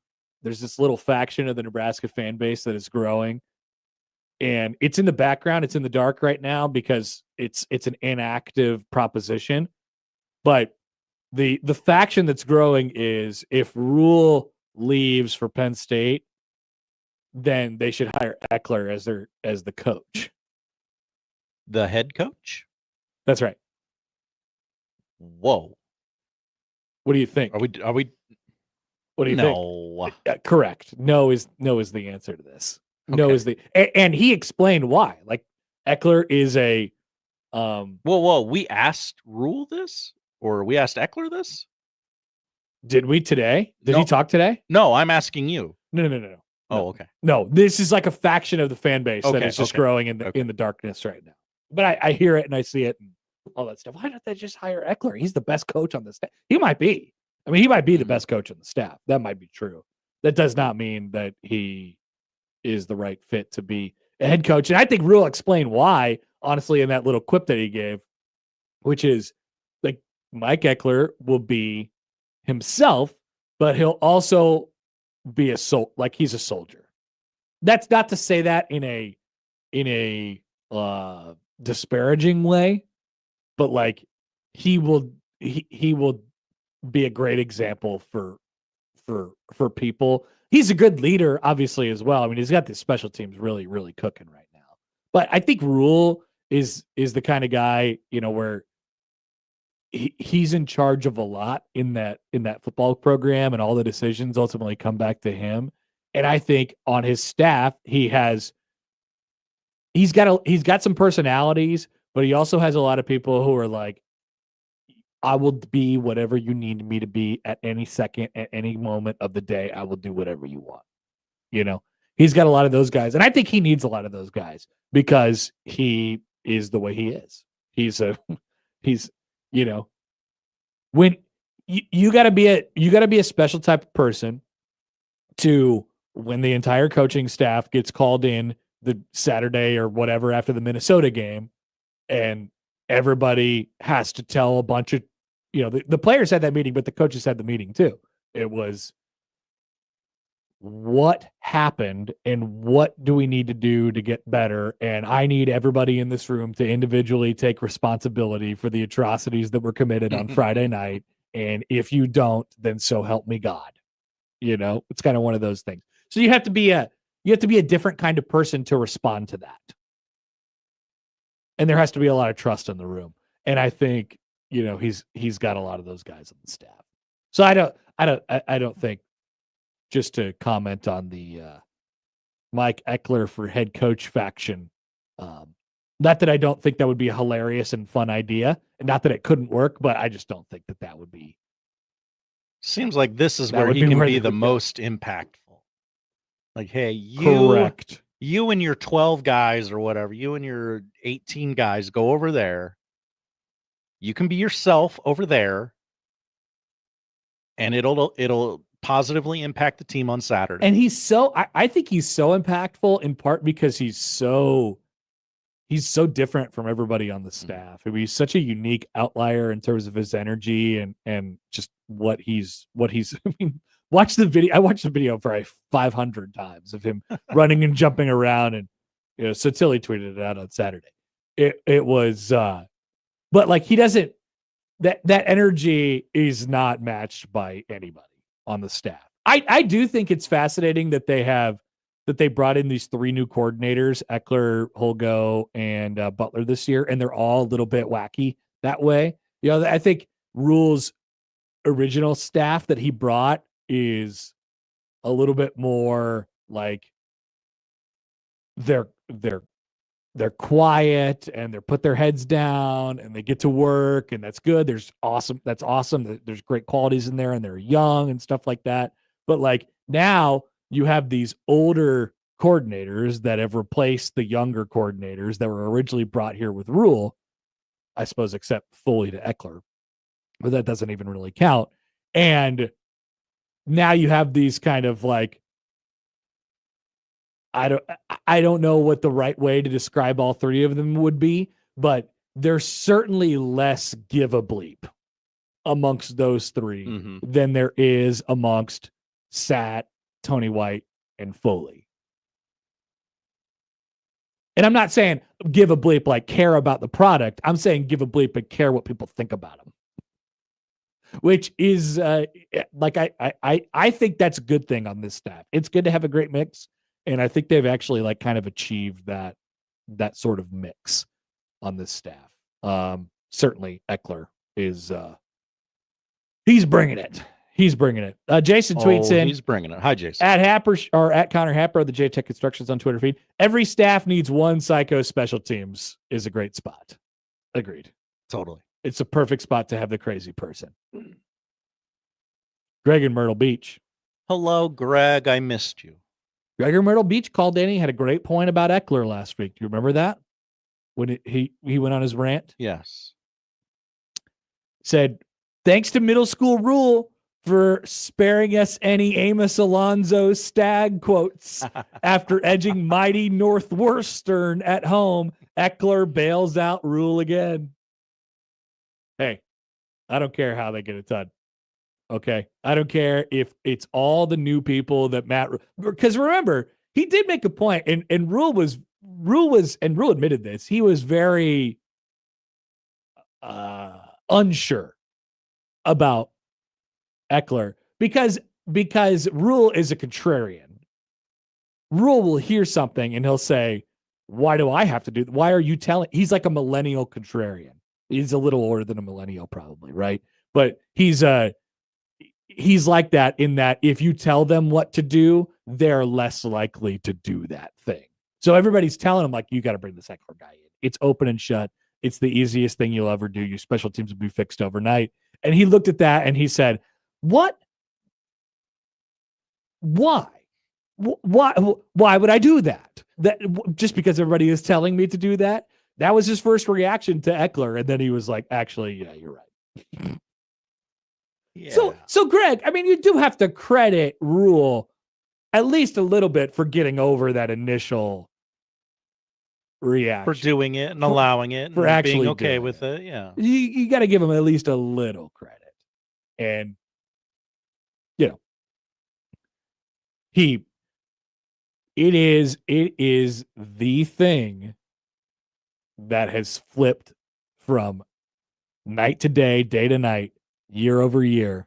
faction of the Nebraska fan base that is growing. And it's in the background, it's in the dark right now because it's an inactive proposition. But the faction that's growing is if Rule leaves for Penn State, then they should hire Eckler as the coach. The head coach? That's right. Whoa. What do you think? Are we What do you think? Correct. No is the answer to this. No is the and he explained why. Like Eckler is a Whoa, we asked Rule this? Or we asked Eckler this? Did we today? Did he talk today? No, I'm asking you. No. Oh, okay. No, this is like a faction of the fan base that is just growing in the darkness right now. But I hear it and I see it and all that stuff. Why don't they just hire Eckler? He's the best coach on the staff. He might be. I mean, he might be the best coach on the staff. That might be true. That does not mean that he is the right fit to be a head coach. And I think Rule explained why, honestly, in that little quip that he gave, which is like Mike Eckler will be himself, but he'll also be he's a soldier. That's not to say that in a disparaging way, but like he will be a great example for people. He's a good leader, obviously, as well. I mean, he's got the special teams really, really cooking right now. But I think Rule is the kind of guy, where he's in charge of a lot in that football program, and all the decisions ultimately come back to him. And I think on his staff, he's got some personalities, but he also has a lot of people who are like, I will be whatever you need me to be at any second, at any moment of the day. I will do whatever you want. He's got a lot of those guys. And I think he needs a lot of those guys because he is the way he is. When you gotta be a special type of person to when the entire coaching staff gets called in the Saturday or whatever after the Minnesota game, and everybody has to tell a bunch of, the players had that meeting, but the coaches had the meeting too. It was what happened and what do we need to do to get better. And I need everybody in this room to individually take responsibility for the atrocities that were committed on Friday night. And if you don't, then so help me God. It's kind of one of those things. So you have to be a different kind of person to respond to that. And there has to be a lot of trust in the room. And I think, he's got a lot of those guys on the staff. So I don't think, just to comment on the Mike Eckler for head coach faction, not that I don't think that would be a hilarious and fun idea, and not that it couldn't work, but I just don't think that would be. Seems like this is where he can be the most impactful. Like, hey, correct. You and your 12 guys or whatever, you and your 18 guys go over there. You can be yourself over there, and it'll positively impact the team on Saturday. And I think he's so impactful in part because he's so different from everybody on the staff. I mean, he's such a unique outlier in terms of his energy and just what he's I mean, watch the video. I watched the video probably 500 times of him running and jumping around, and so Tilly tweeted it out on Saturday. It was but like he doesn't, that energy is not matched by anybody on the staff. I do think it's fascinating that they brought in these 3 new coordinators, Eckler, Holgo, and Butler this year, and they're all a little bit wacky that way. I think Rule's original staff that he brought is a little bit more like they're quiet and they're put their heads down and they get to work, and that's good. That's awesome. There's great qualities in there, and they're young and stuff like that. But like now you have these older coordinators that have replaced the younger coordinators that were originally brought here with Rule, I suppose, except fully to Eckler, but that doesn't even really count. And now you have these kind of like I don't know what the right way to describe all three of them would be, but there's certainly less give a bleep amongst those three than there is amongst Sat, Tony White, and Foley. And I'm not saying give a bleep like care about the product. I'm saying give a bleep and care what people think about them. Which is like I think that's a good thing on this staff. It's good to have a great mix, and I think they've actually like kind of achieved that sort of mix on this staff. Certainly Eckler is he's bringing it. He's bringing it. Jason tweets in. He's bringing it. Hi, Jason. At Happer or at Connor Happer of the JTech Constructions on Twitter feed. Every staff needs one psycho special teams is a great spot. Agreed. Totally. It's a perfect spot to have the crazy person. Greg in Myrtle Beach. Hello, Greg. I missed you. Greg in Myrtle Beach called in. He had a great point about Eckler last week. Do you remember that? When he went on his rant? Yes. Said, thanks to middle school rule for sparing us any Amos Alonzo stag quotes. After edging mighty Northwestern at home, Eckler bails out rule again. Hey, I don't care how they get it done. Okay. I don't care if it's all the new people that because remember, he did make a point, and Rule admitted this. He was very unsure about Eckler because Rule is a contrarian. Rule will hear something and he'll say, why do I have to do? Why are you telling? He's like a millennial contrarian. He's a little older than a millennial probably, right? But he's like that in that if you tell them what to do, they're less likely to do that thing. So everybody's telling him, like, you got to bring this Eckler guy in. It's open and shut. It's the easiest thing you'll ever do. Your special teams will be fixed overnight. And he looked at that and he said, what? Why? Why would I do that? That just because everybody is telling me to do that? That was his first reaction to Eckler. And then he was like, actually, yeah, you're right. Yeah. So Greg, I mean, you do have to credit Rule at least a little bit for getting over that initial reaction. For doing it and allowing it for and actually being okay doing with it. Yeah. You got to give him at least a little credit. And, you know, it is the thing that has flipped from night to day to night, year over year.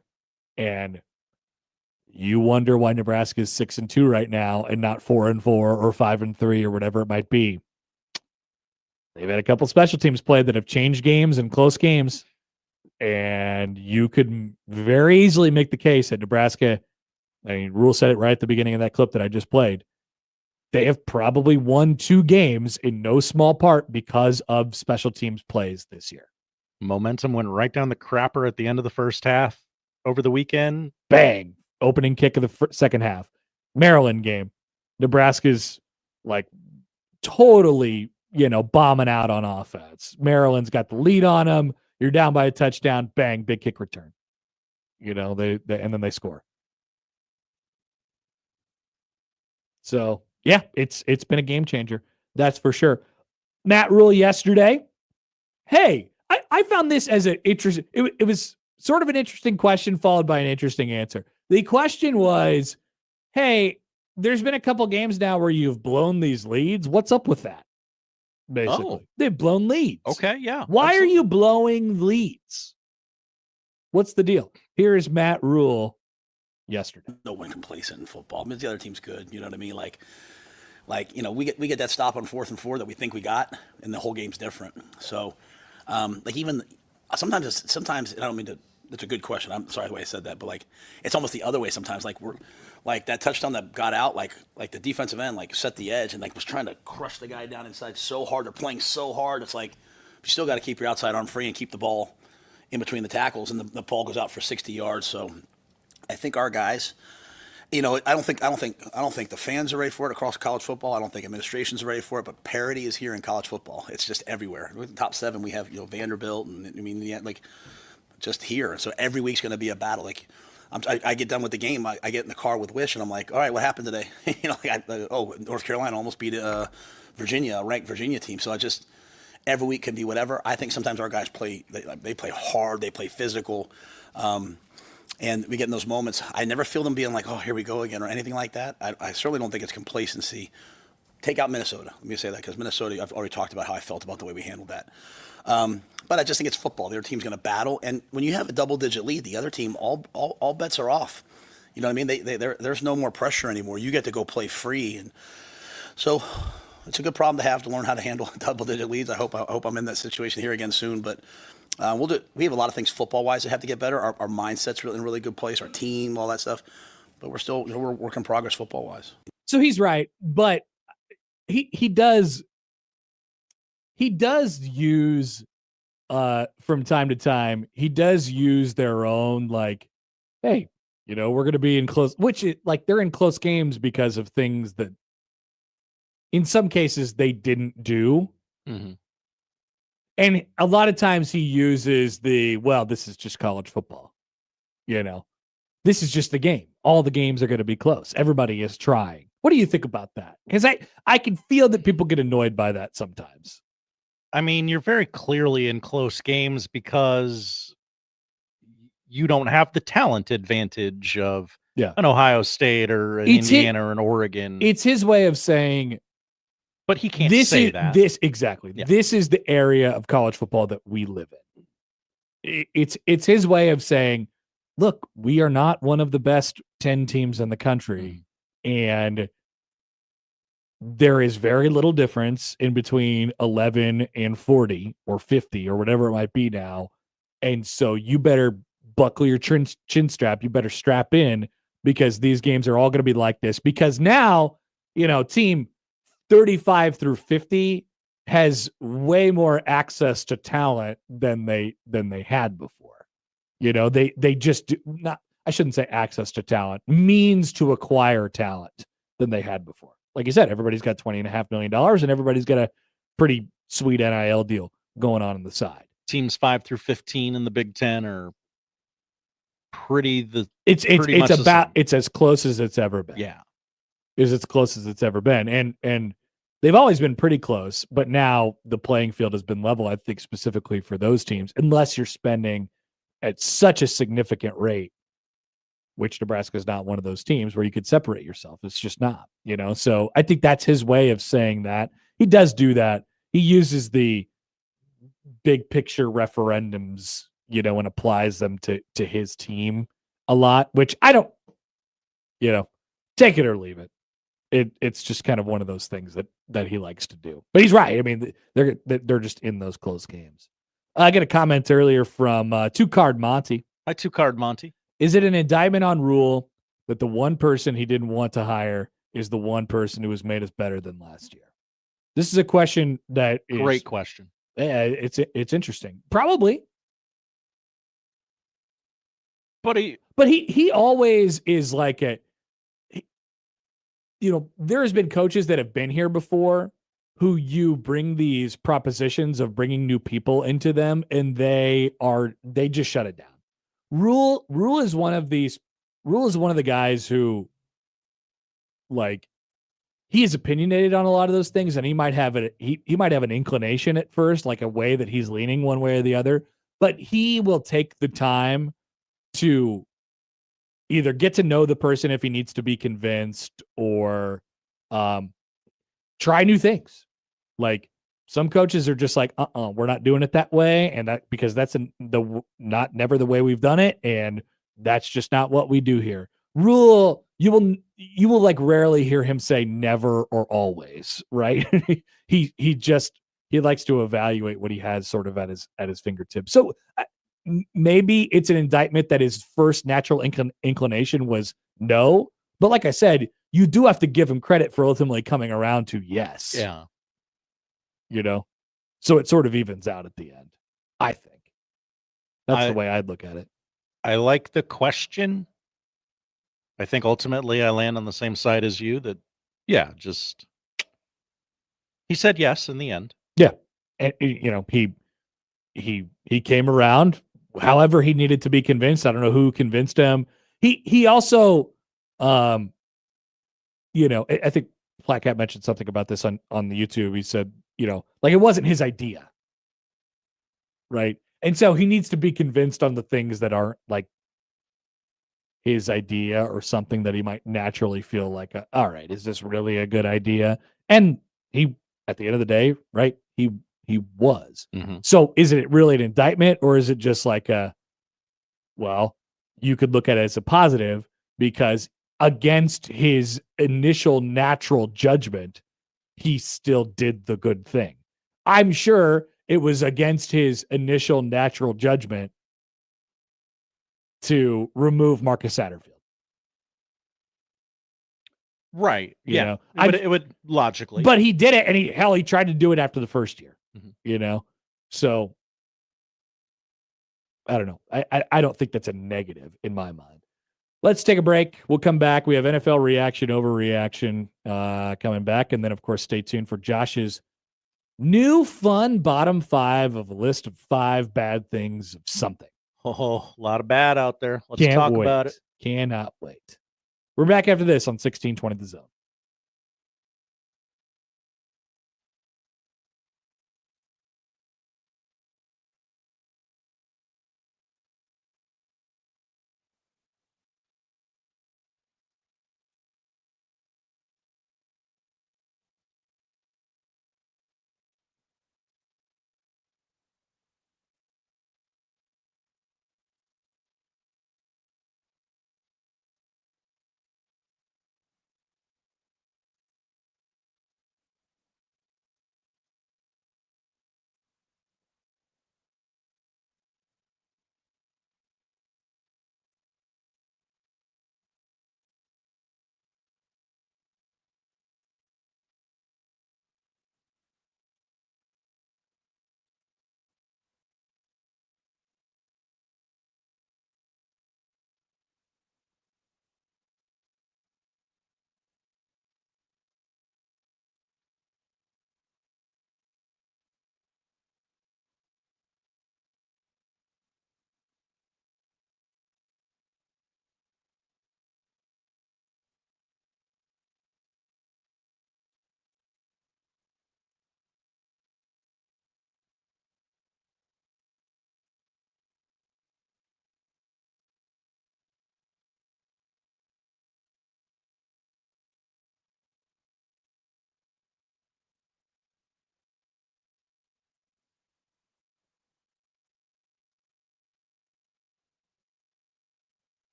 And you wonder why Nebraska is 6-2 right now and not 4-4 or 5-3 or whatever it might be. They've had a couple special teams play that have changed games and close games. And you could very easily make the case that Nebraska, I mean, Rule said it right at the beginning of that clip that I just played. They have probably won 2 games in no small part because of special teams plays this year. Momentum went right down the crapper at the end of the first half over the weekend. Bang. Opening kick of the second half. Maryland game. Nebraska's like totally, bombing out on offense. Maryland's got the lead on them. You're down by a touchdown. Bang. Big kick return. They and then they score. So, yeah, it's been a game changer. That's for sure. Matt Rule yesterday. Hey, I found this as an interesting, it was sort of an interesting question followed by an interesting answer. The question was, hey, there's been a couple games now where you've blown these leads. What's up with that? Basically, they've blown leads. Okay, yeah. Why absolutely. are you blowing leads? What's the deal? Here is Matt Rule yesterday. No one complacent in football. I mean, the other team's good. You know what I mean? Like we get that stop on 4th and 4 that we think we got, and the whole game's different. So, even sometimes I don't mean to. It's a good question. I'm sorry the way I said that, but like it's almost the other way sometimes. Like we're like that touchdown that got out, like the defensive end like set the edge and like was trying to crush the guy down inside so hard. They're playing so hard. It's like you still got to keep your outside arm free and keep the ball in between the tackles, and the ball goes out for 60 yards. So I think our guys, I don't think the fans are ready for it across college football. I don't think administrations are ready for it, but parity is here in college football. It's just everywhere. With the top 7, we have Vanderbilt, and just here. So every week's going to be a battle. Like I get done with the game. I get in the car with Wish, and I'm like, all right, what happened today? North Carolina almost beat Virginia, a ranked Virginia team. So every week can be whatever. I think sometimes our guys play hard, they play physical, and we get in those moments. I never feel them being like, oh, here we go again, or anything like that. I certainly don't think it's complacency. Take out Minnesota. Let me say that, because Minnesota, I've already talked about how I felt about the way we handled that. But I just think it's football. The other team's going to battle, and when you have a double-digit lead, the other team, all bets are off. You know what I mean? There's no more pressure anymore. You get to go play free, and so it's a good problem to have, to learn how to handle double-digit leads. I hope I'm in that situation here again soon. But we have a lot of things football-wise that have to get better. Our mindset's really in a really good place. Our team, all that stuff. But we're work in progress football-wise. So he's right, but he does use from time to time, he does use their own, like, hey, we're going to be in close, they're in close games because of things that in some cases they didn't do. Mm-hmm. And a lot of times he uses this is just college football. This is just the game. All the games are going to be close. Everybody is trying. What do you think about that? Because I can feel that people get annoyed by that sometimes. I mean, you're very clearly in close games because you don't have the talent advantage of an Ohio State or an Indiana or an Oregon. It's his way of saying, but he can't say that. Exactly. Yeah. This is the area of college football that we live in. It's his way of saying, look, we are not one of the best 10 teams in the country, and there is very little difference in between 11 and 40 or 50 or whatever it might be now. And so you better buckle your chin strap. You better strap in, because these games are all going to be like this. Because now, team 35 through 50 has way more access to talent than they had before. They just do not, I shouldn't say access to talent, means to acquire talent than they had before. Like you said, everybody's got $20.5 million, and everybody's got a pretty sweet NIL deal going on the side. Teams 5 through 15 in the Big Ten are it's as close as it's ever been. Yeah, is as close as it's ever been, and they've always been pretty close. But now the playing field has been level, I think, specifically for those teams, unless you're spending at such a significant rate, which Nebraska is not one of those teams where you could separate yourself. It's just not, So I think that's his way of saying that. He does do that. He uses the big picture referendums, and applies them to his team a lot, which I don't, take it or leave it. It's just kind of one of those things that he likes to do. But he's right. I mean, they're just in those close games. I got a comment earlier from Two Card Monty. Hi, Two Card Monty. Is it an indictment on Rule that the one person he didn't want to hire is the one person who has made us better than last year? This is a question that is great question. Yeah, it's interesting. Probably. But he always is like there has been coaches that have been here before who you bring these propositions of bringing new people into them, and they just shut it down. Rule is one of these. Rule is one of the guys who, like, he is opinionated on a lot of those things, and he might have he might have an inclination at first, like a way that he's leaning one way or the other, but he will take the time to either get to know the person if he needs to be convinced, or try new things. Like, some coaches are just like, we're not doing it that way, and that because that's never the way we've done it, and that's just not what we do here. Rule, you will like rarely hear him say never or always, right? he likes to evaluate what he has sort of at his fingertips. So maybe it's an indictment that his first natural inclination was no, but like I said, you do have to give him credit for ultimately coming around to yes. Yeah. So it sort of evens out at the end, I think. That's the way I'd look at it. I like the question. I think ultimately I land on the same side as you, that, yeah, just he said yes in the end. Yeah. And, he came around however he needed to be convinced. I don't know who convinced him. He also, I think Black Hat mentioned something about this on the YouTube. He said, like it wasn't his idea, right? And so he needs to be convinced on the things that aren't like his idea or something that he might naturally feel like, all right, is this really a good idea? And he, at the end of the day, right, he was. Mm-hmm. So is it really an indictment, or is it just like well, you could look at it as a positive because against his initial natural judgment, he still did the good thing. I'm sure it was against his initial natural judgment to remove Marcus Satterfield. Right. You Yeah. know, It would logically. But he did it, and he tried to do it after the first year. Mm-hmm. So I don't know. I don't think that's a negative in my mind. Let's take a break. We'll come back. We have NFL reaction, overreaction coming back. And then, of course, stay tuned for Josh's new fun bottom 5 of a list of 5 bad things of something. Oh, a lot of bad out there. Let's Can't talk wait. about it. Cannot wait. We're back after this on 1620 The Zone.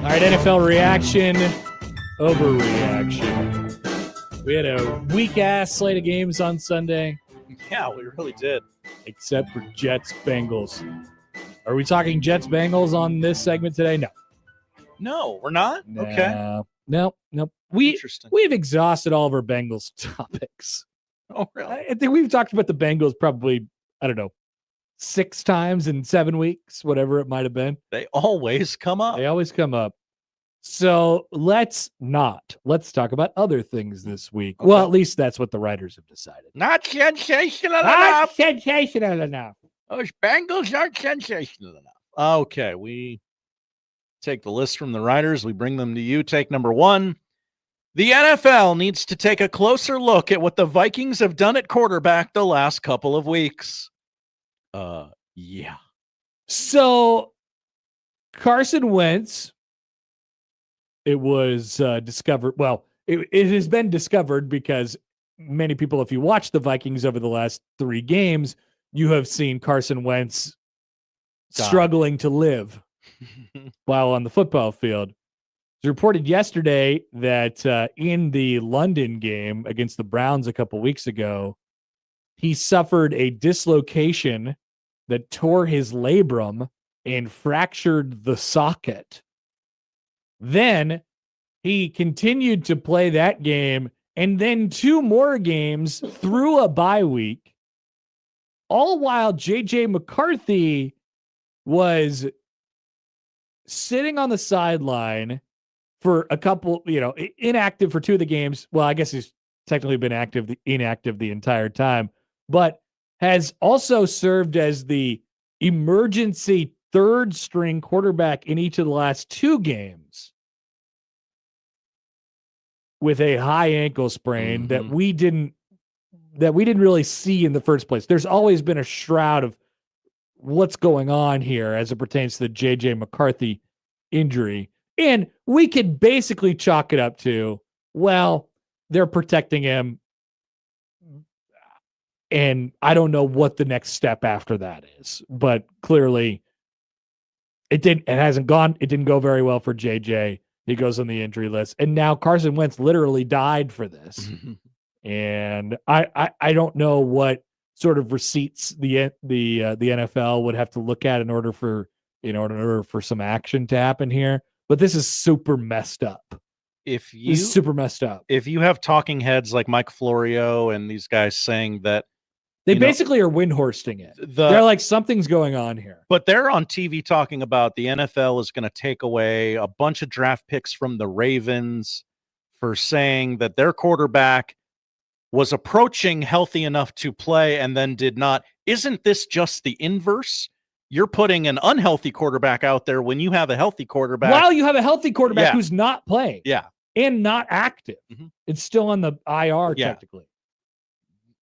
All right, NFL reaction, overreaction. We had a weak-ass slate of games on Sunday. Yeah, we really did. Except for Jets-Bengals. Are we talking Jets-Bengals on this segment today? No. No, we're not. Okay. No. Interesting. We've exhausted all of our Bengals topics. Oh, really? I think we've talked about the Bengals probably, I don't know, 6 times in 7 weeks, whatever it might have been. They always come up. They always come up. So let's talk about other things this week. Okay. Well, at least that's what the writers have decided. Not sensational Not enough. sensational enough. Those Bengals aren't sensational enough. Okay, we take the list from the writers. We bring them to you. Take number 1. The NFL needs to take a closer look at what the Vikings have done at quarterback the last couple of weeks. Yeah. So Carson Wentz, it was discovered. Well, it has been discovered because many people, if you watch the Vikings over the last 3 games, you have seen Carson Wentz struggling to live while on the football field. It was reported yesterday that in the London game against the Browns a couple weeks ago, he suffered a dislocation that tore his labrum and fractured the socket. Then he continued to play that game and then 2 more games through a bye week, all while J.J. McCarthy was sitting on the sideline for a couple, inactive for 2 of the games. Well, I guess he's technically been inactive the entire time, but has also served as the emergency 3rd string quarterback in each of the last 2 games with a high ankle sprain that we didn't really see in the first place. There's always been a shroud of what's going on here as it pertains to the J.J. McCarthy injury. And we could basically chalk it up to, well, they're protecting him. And I don't know what the next step after that is, but clearly it didn't go very well for JJ. He goes on the injury list. And now Carson Wentz literally died for this. And I don't know what sort of receipts the NFL would have to look at in order for some action to happen here. But this is super messed up. This is super messed up. If you have talking heads like Mike Florio and these guys saying that they basically are windhorsing it. They're like, something's going on here. But they're on TV talking about the NFL is going to take away a bunch of draft picks from the Ravens for saying that their quarterback was approaching healthy enough to play and then did not. Isn't this just the inverse? You're putting an unhealthy quarterback out there when you have a healthy quarterback. While you have a healthy quarterback who's not playing. Yeah. And not active. It's still on the IR technically.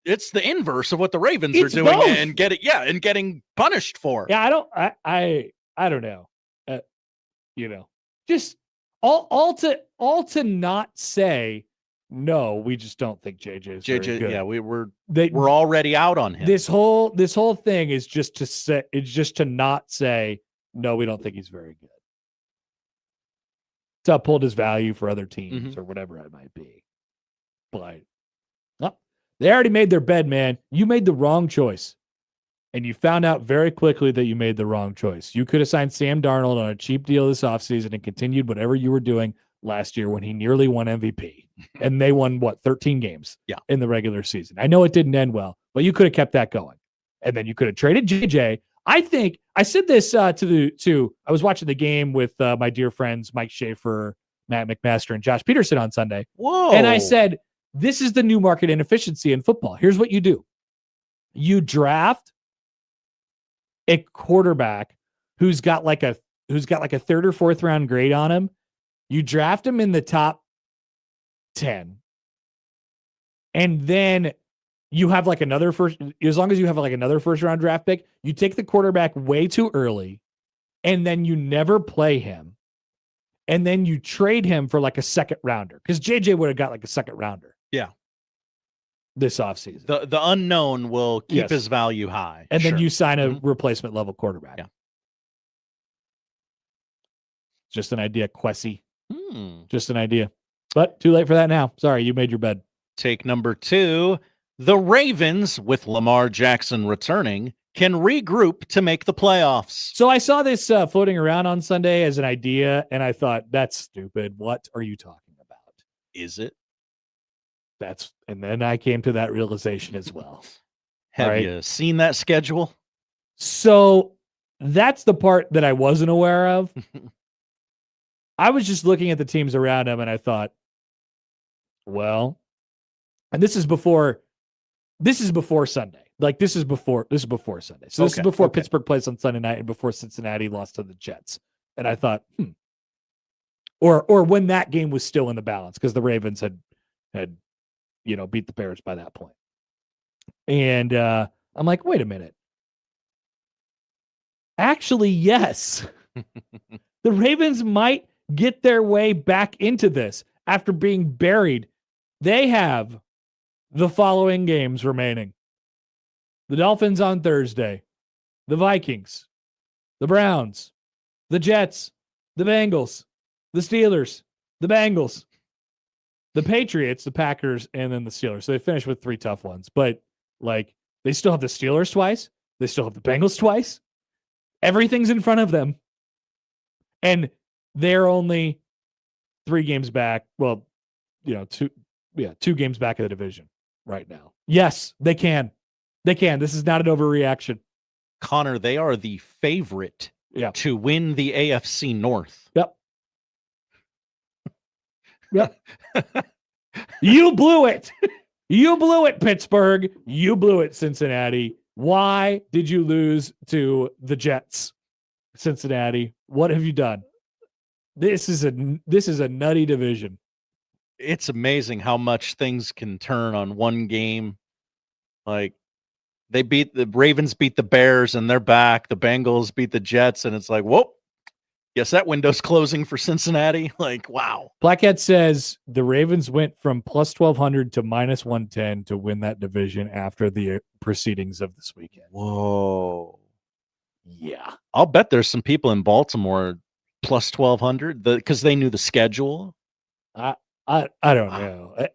It's the inverse of what the Ravens are doing both. and getting punished for. Yeah, I don't know. Just all to not say no, we just don't think JJ is very good. Yeah, we're already out on him. This whole thing is just to not say no, we don't think he's very good. To uphold his value for other teams or whatever it might be. But they already made their bed, man. You made the wrong choice. And you found out very quickly that you made the wrong choice. You could have signed Sam Darnold on a cheap deal this offseason and continued whatever you were doing last year when he nearly won MVP. And they won, 13 games in the regular season. I know it didn't end well, but you could have kept that going. And then you could have traded JJ. I think I said this I was watching the game with my dear friends Mike Schaefer, Matt McMaster, and Josh Peterson on Sunday. Whoa. And I said, this is the new market inefficiency in football. Here's what you do. You draft a quarterback who's got like a 3rd or 4th round grade on him. You draft him in the top 10. And then you have like another as long as you have like another 1st round draft pick, you take the quarterback way too early and then you never play him. And then you trade him for like a 2nd rounder because JJ would have got like a 2nd rounder. Yeah. This offseason. The unknown will keep his value high. And then you sign a replacement level quarterback. Yeah. Just an idea, Quessy. Just an idea. But too late for that now. Sorry, you made your bed. Take number 2. The Ravens, with Lamar Jackson returning, can regroup to make the playoffs. So I saw this floating around on Sunday as an idea, and I thought, that's stupid. What are you talking about? Is it? And then I came to that realization as well. Have you seen that schedule? So that's the part that I wasn't aware of. I was just looking at the teams around him, and I thought, well, and this is before Sunday. Like this is before Sunday. So this is before Pittsburgh plays on Sunday night and before Cincinnati lost to the Jets. And I thought, or when that game was still in the balance because the Ravens had beat the Bears by that point. And I'm like, wait a minute. Actually, yes. The Ravens might get their way back into this after being buried. They have the following games remaining. The Dolphins on Thursday, the Vikings, the Browns, the Jets, the Bengals, the Steelers, the Bengals, the Patriots, the Packers, and then the Steelers. So they finished with 3 tough ones. But, they still have the Steelers twice. They still have the Bengals twice. Everything's in front of them. And they're only 3 games back. Well, 2 games back of the division right now. Yes, they can. They can. This is not an overreaction. Connor, they are the favorite to win the AFC North. Yep. You blew it. You blew it, Pittsburgh. You blew it, Cincinnati. Why did you lose to the Jets, Cincinnati? What have you done? This is a nutty division. It's amazing how much things can turn on one game. The Ravens beat the Bears and they're back. The Bengals beat the Jets and it's like, whoop. Yes, that window's closing for Cincinnati. Wow. Blackhead says the Ravens went from plus 1,200 to minus 110 to win that division after the proceedings of this weekend. Whoa. Yeah. I'll bet there's some people in Baltimore plus 1,200 because they knew the schedule. I don't know.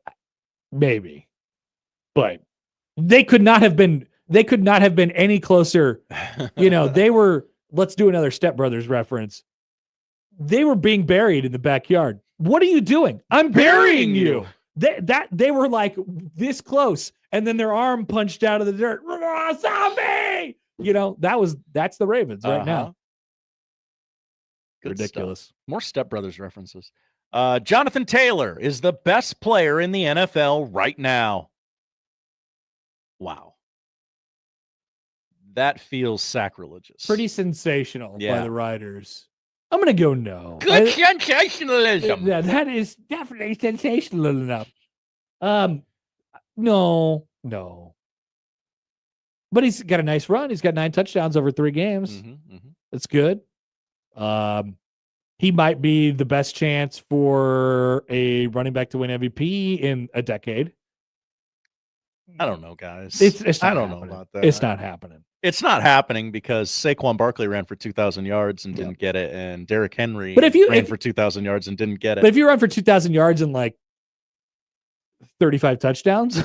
Maybe. But they could not have been any closer. They were, let's do another Step Brothers reference. They were being buried in the backyard. What are you doing? I'm burying you. They were like this close, and then their arm punched out of the dirt. Zombie! That's the Ravens right now. Good Ridiculous. Stuff. More Step Brothers references. Jonathan Taylor is the best player in the NFL right now. Wow. That feels sacrilegious. Pretty sensational by the writers. I'm going to go no. Good sensationalism. Yeah, that is definitely sensational enough. No. But he's got a nice run. He's got 9 touchdowns over 3 games. That's good. He might be the best chance for a running back to win MVP in a decade. I don't know, guys. I don't know about that. It's not happening. It's not happening because Saquon Barkley ran for 2,000 yards and didn't get it, and Derrick Henry ran for 2,000 yards and didn't get it. But if you run for 2,000 yards and 35 touchdowns,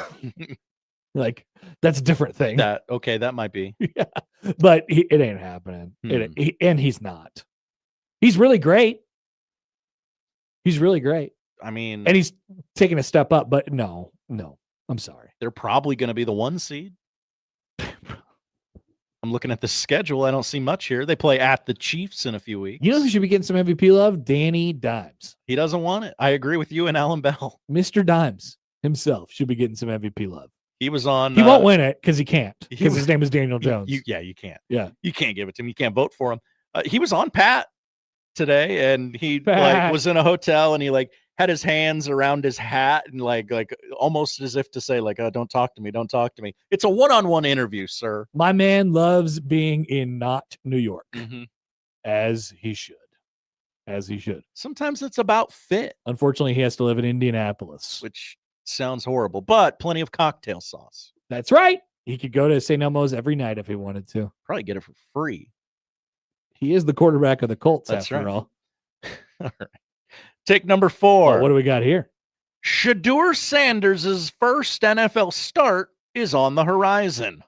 that's a different thing. That might be. Yeah, but it ain't happening. And he's not. He's really great. I mean, and he's taking a step up, but no. I'm sorry. They're probably going to be the 1 seed. I'm looking at the schedule. I don't see much here. They play at the Chiefs in a few weeks. You know who should be getting some MVP love? Danny Dimes. He doesn't want it. I agree with you and Allan Bell. Mr. Dimes himself should be getting some MVP love. He was on. He won't win it because he can't. Because his name is Daniel Jones. You can't. Yeah. You can't give it to him. You can't vote for him. He was on Pat today, and he was in a hotel, and he had his hands around his hat and like almost as if to say don't talk to me. It's a one-on-one interview, sir. My man loves being in not New York, as he should. Sometimes it's about fit. Unfortunately, he has to live in Indianapolis, which sounds horrible, but plenty of cocktail sauce. That's right. He could go to St. Elmo's every night if he wanted to. Probably get it for free. He is the quarterback of the Colts, That's after right. all. All right. Take number 4. What do we got here? Shedeur Sanders' first NFL start is on the horizon.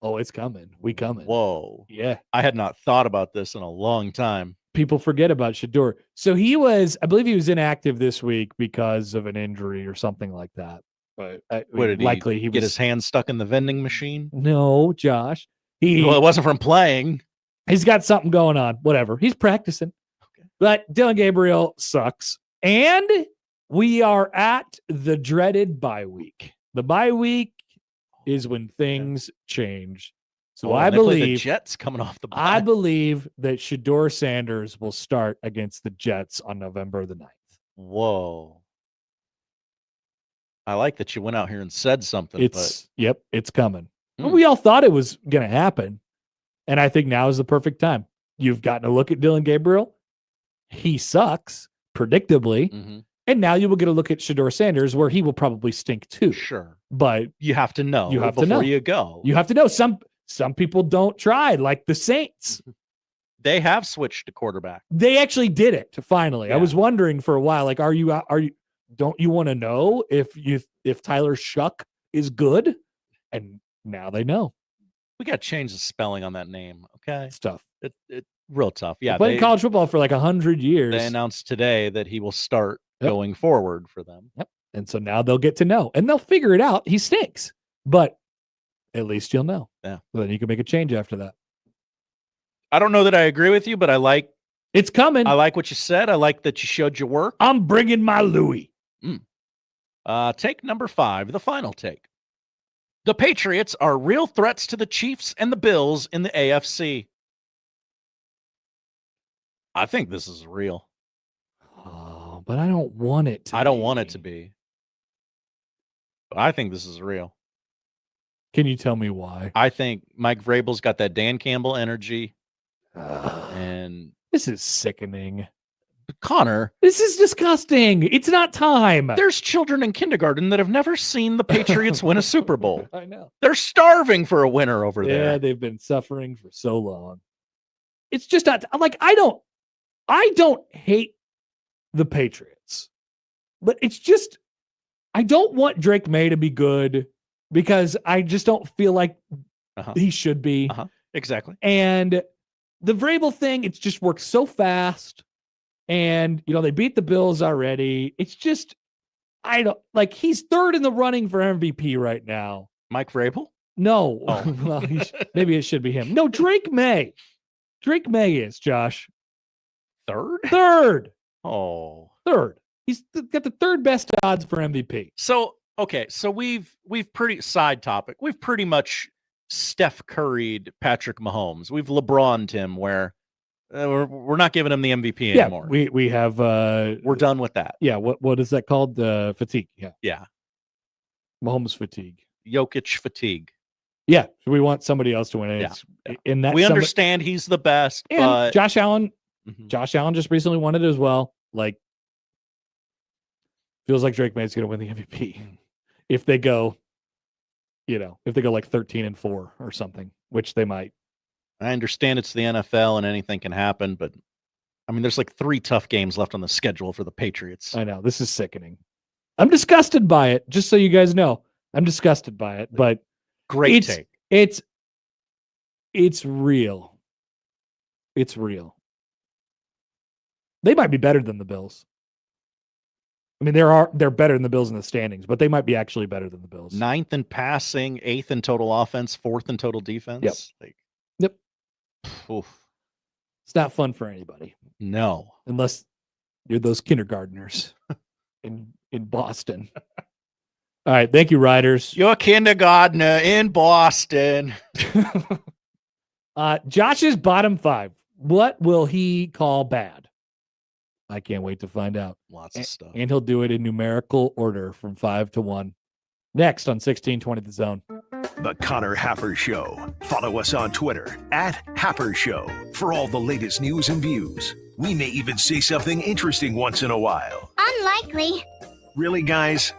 Oh, it's coming. We coming. Whoa. Yeah. I had not thought about this in a long time. People forget about Shador. So I believe he was inactive this week because of an injury or something like that. But What did likely he get was his hand stuck in the vending machine? No, Josh. Well, it wasn't from playing. He's got something going on. Whatever. He's practicing. Okay. But Dylan Gabriel sucks. And we are at the dreaded bye week. The bye week is when things change. So I they play the believe Jets coming off the bye. I believe that Shador Sanders will start against the Jets on November the 9th. Whoa. I like that you went out here and said something. Yep, it's coming. We all thought it was going to happen. And I think now is the perfect time. You've gotten a look at Dylan Gabriel. He sucks, predictably. And now you will get a look at Shador Sanders, where he will probably stink too. Sure. But you have to know before you go. You have to know. Some people don't try, like the Saints. They have switched to quarterback. They actually did it finally. Yeah. I was wondering for a while, like, don't you want to know if Tyler Shuck is good? And now they know. We got to change the spelling on that name. Okay. It's tough. It real tough. Yeah. They played college football for like 100 years. They announced today that he will start going forward for them. Yep. And so now they'll get to know and they'll figure it out. He stinks, but at least you'll know. Yeah. So then you can make a change after that. I don't know that I agree with you, but I like it's coming. I like what you said. I like that you showed your work. I'm bringing my Louis. Take number 5, the final take. The Patriots are real threats to the Chiefs and the Bills in the AFC. I think this is real. Oh, but I don't want it to I don't want it to be. But I think this is real. Can you tell me why? I think Mike Vrabel's got that Dan Campbell energy. And this is sickening. Connor, this is disgusting. It's not time. There's children in kindergarten that have never seen the Patriots win a Super Bowl. I know. They're starving for a winner over there. Yeah, they've been suffering for so long. It's just not like I don't hate the Patriots, but it's just I don't want Drake May to be good because I just don't feel like he should be. Exactly. And the Vrabel thing, it's just worked so fast. And, they beat the Bills already. It's just, I don't, like, he's third in the running for MVP right now. Mike Vrabel? No. Oh. Well, maybe it should be him. No, Drake May. Drake May is, Josh. Third? Third. Oh. Third. He's got the third best odds for MVP. So, okay, so we've pretty, side topic, we've pretty much Steph Curry'd Patrick Mahomes. We've LeBron'd him where we're not giving him the MVP anymore. We have we're done with that. Yeah, what is that called? Fatigue. Yeah. Mahomes fatigue. Jokic fatigue. Yeah, so we want somebody else to win it. Yeah. In that we understand he's the best, and but Josh Allen, Josh Allen just recently won it as well. Like, feels like Drake May's going to win the MVP if they go, like 13-4 or something, which they might. I understand it's the NFL and anything can happen, but I mean, there's like 3 tough games left on the schedule for the Patriots. I know, this is sickening. I'm disgusted by it, just so you guys know. I'm disgusted by it, but great take. It's real. It's real. They might be better than the Bills. I mean, they're better than the Bills in the standings, but they might be actually better than the Bills. 9th in passing, 8th in total offense, 4th in total defense. Yep. Yep. Oof. It's not fun for anybody. No. Unless you're those kindergartners in Boston. All right. Thank you, Riders. You're a kindergartner in Boston. Josh's bottom 5. What will he call bad? I can't wait to find out. Lots of stuff. And he'll do it in numerical order from 5 to 1. Next on 1620 The Zone. The Connor Happer Show. Follow us on Twitter @Happer Show for all the latest news and views. We may even say something interesting once in a while. Unlikely. Really, guys?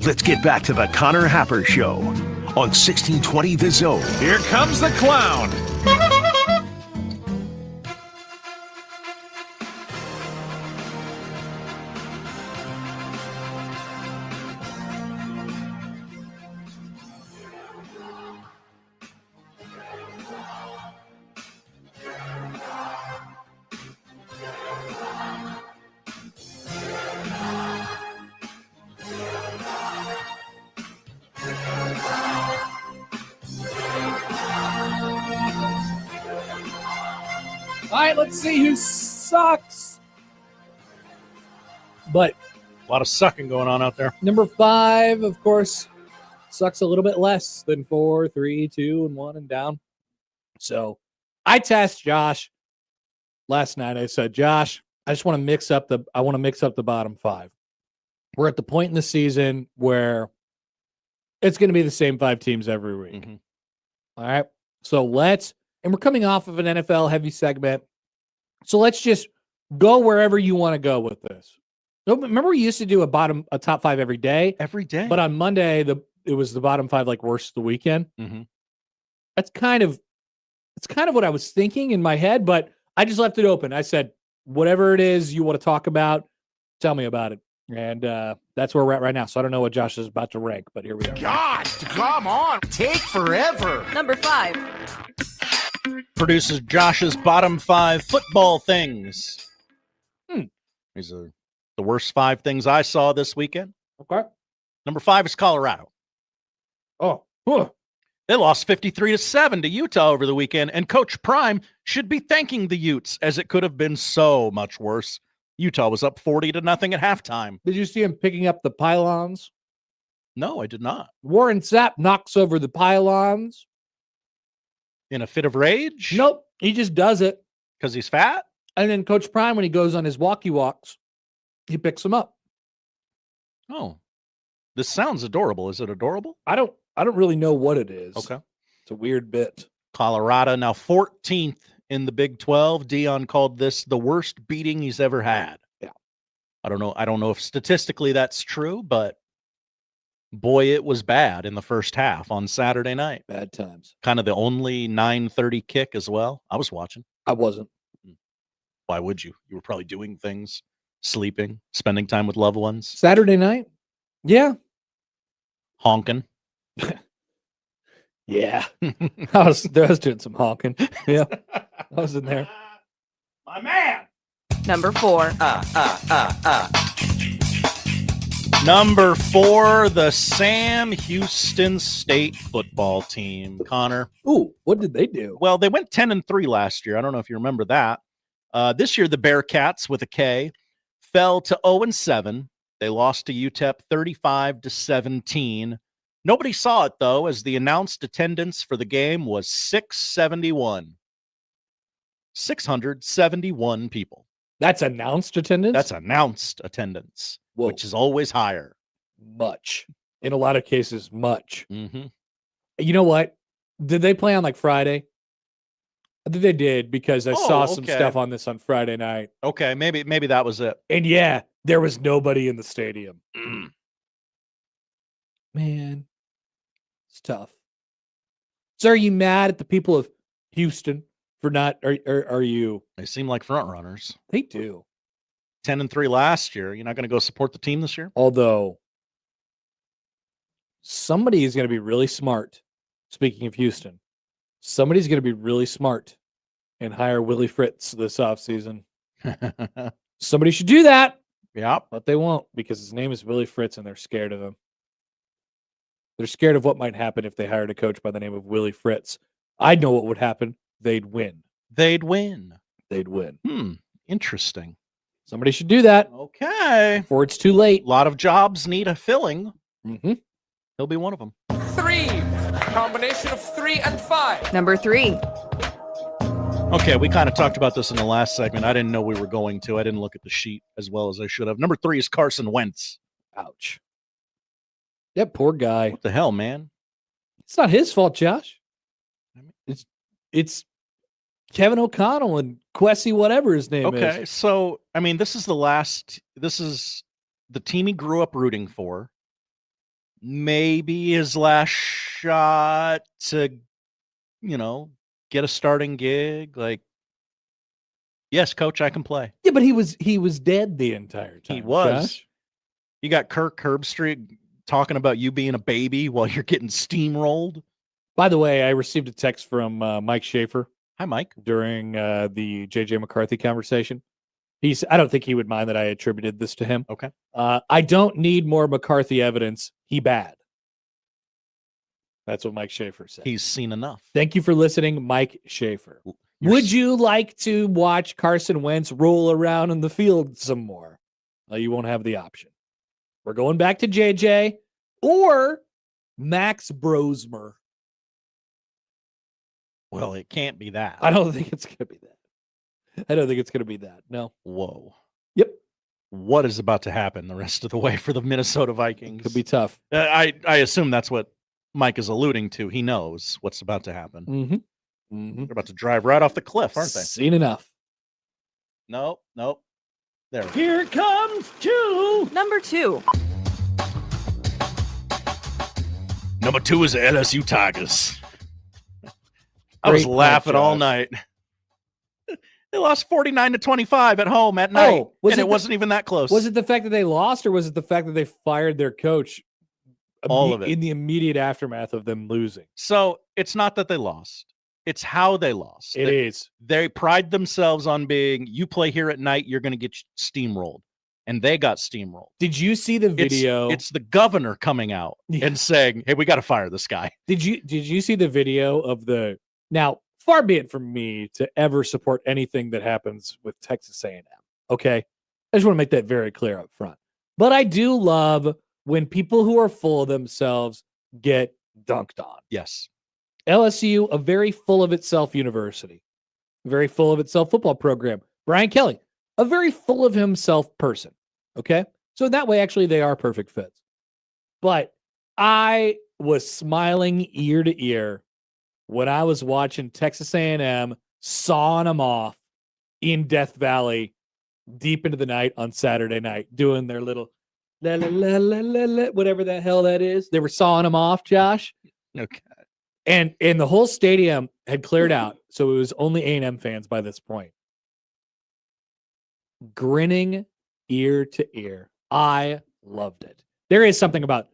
Let's get back to the Connor Happer Show on 1620 The Zone. Here comes the clown. All right, let's see who sucks. But A lot of sucking going on out there. number 5, of course, sucks a little bit less than 4, 3, 2, and 1 and down. So I tasked Josh last night. I said, Josh, I just want to mix up the bottom 5. We're at the point in the season where it's going to be the same 5 teams every week. Mhm. All right. So and we're coming off of an NFL heavy segment. So let's just go wherever you want to go with this. So remember we used to do a top 5 every day? Every day. But on Monday, it was the bottom 5 like worst of the weekend. Mm-hmm. It's kind of what I was thinking in my head, but I just left it open. I said, whatever it is you want to talk about, tell me about it. And that's where we're at right now. So I don't know what Josh is about to rank, but here we are. God, come on. Take forever. Number 5. Produces Josh's bottom 5 football things. These are the worst 5 things I saw this weekend. Okay. Number 5 is Colorado. Oh, huh. They lost 53-7 to Utah over the weekend, and Coach Prime should be thanking the Utes, as it could have been so much worse. Utah was up 40-0 at halftime. Did you see him picking up the pylons? No, I did not. Warren Sapp knocks over the pylons. In a fit of rage? Nope. He just does it. Because he's fat? And then Coach Prime, when he goes on his walkie walks, he picks them up. Oh. This sounds adorable. Is it adorable? I don't really know what it is. Okay. It's a weird bit. Colorado now 14th in the Big 12. Dion called this the worst beating he's ever had. Yeah. I don't know if statistically that's true, but boy, it was bad in the first half on Saturday night. Bad times. Kind of the only 9:30 kick as well. I was watching. I wasn't. Why would you? You were probably doing things, sleeping, spending time with loved ones, Saturday night? Yeah. honking. Yeah. I was doing some honking. Yeah. I was in there. My man. Number 4. Number 4, the Sam Houston State football team. Connor. Ooh, what did they do? Well, they went 10-3 last year. I don't know if you remember that. This year, the Bearcats with a K fell to 0-7. They lost to UTEP 35-17. Nobody saw it, though, as the announced attendance for the game was 671. 671 people. That's announced attendance? That's announced attendance, Whoa. which is always higher. Much. In a lot of cases, much. Mm-hmm. You know what? Did they play on like Friday? I think they did because I saw some okay. stuff on this on Friday night. Okay, maybe that was it. And yeah, there was nobody in the stadium. Man, it's tough. So are you mad at the people of Houston for not, are you? They seem like front runners. They do. 10-3 last year. You're not going to go support the team this year? Although somebody is going to be really smart. Speaking of Houston, somebody's going to be really smart and hire Willie Fritz this offseason. Somebody should do that. Yeah. But they won't because his name is Willie Fritz and they're scared of him. They're scared of what might happen if they hired a coach by the name of Willie Fritz. I know what would happen. They'd win. They'd win. Interesting. Somebody should do that. Okay. Before it's too late. A lot of jobs need a filling. Mm-hmm. He'll be one of them. 3. Combination of 3 and 5. Number 3. Okay, we kind of talked about this in the last segment. I didn't know we were going to. I didn't look at the sheet as well as I should have. Number 3 is Carson Wentz. Ouch. That poor guy. What the hell, man? It's not his fault, Josh. It's Kevin O'Connell and Quessy, whatever his name is. Okay, so, I mean, this is the team he grew up rooting for. maybe his last shot to, get a starting gig. Like, yes, coach, I can play. Yeah, but he was dead the entire time. He was. Josh. You got Kirk Herbstreit talking about you being a baby while you're getting steamrolled. By the way, I received a text from Mike Schaefer. Hi, Mike. During the JJ McCarthy conversation. I don't think he would mind that I attributed this to him. Okay. I don't need more McCarthy evidence. He bad. That's what Mike Schaefer said. He's seen enough. Thank you for listening, Mike Schaefer. Would you like to watch Carson Wentz roll around in the field some more? Well, you won't have the option. We're going back to JJ or Max Brosmer. Well, it can't be that. I don't think it's going to be that. I don't think it's going to be that. No. Whoa. Yep. What is about to happen the rest of the way for the Minnesota Vikings? Could be tough. I assume that's what Mike is alluding to. He knows what's about to happen. Mm-hmm. Mm-hmm. They're about to drive right off the cliff, aren't they? Seen enough. Nope. There. Here comes Number 2. Number 2 is the LSU Tigers. I was Great laughing point, all Josh. night. They lost 49-25 at home at night, and it wasn't even that close. Was it the fact that they lost, or was it the fact that they fired their coach? All of it. In the immediate aftermath of them losing. So it's not that they lost. It's how they lost. It is. They pride themselves on being, you play here at night, you're going to get steamrolled. And they got steamrolled. Did you see the video? It's the governor coming out and saying, hey, we got to fire this guy. Did you see the video of the... Now, far be it from me to ever support anything that happens with Texas A&M, okay? I just want to make that very clear up front. But I do love when people who are full of themselves get dunked on. Yes. LSU, a very full of itself university, a very full of itself football program. Brian Kelly, a very full of himself person, okay? So that way, actually, they are perfect fits. But I was smiling ear to ear when I was watching Texas A&M sawing them off in Death Valley deep into the night on Saturday night, doing their little la la la la la la, whatever the hell that is. They were sawing them off, Josh. Okay. And the whole stadium had cleared out, so it was only A&M fans by this point. Grinning ear to ear. I loved it. There is something about,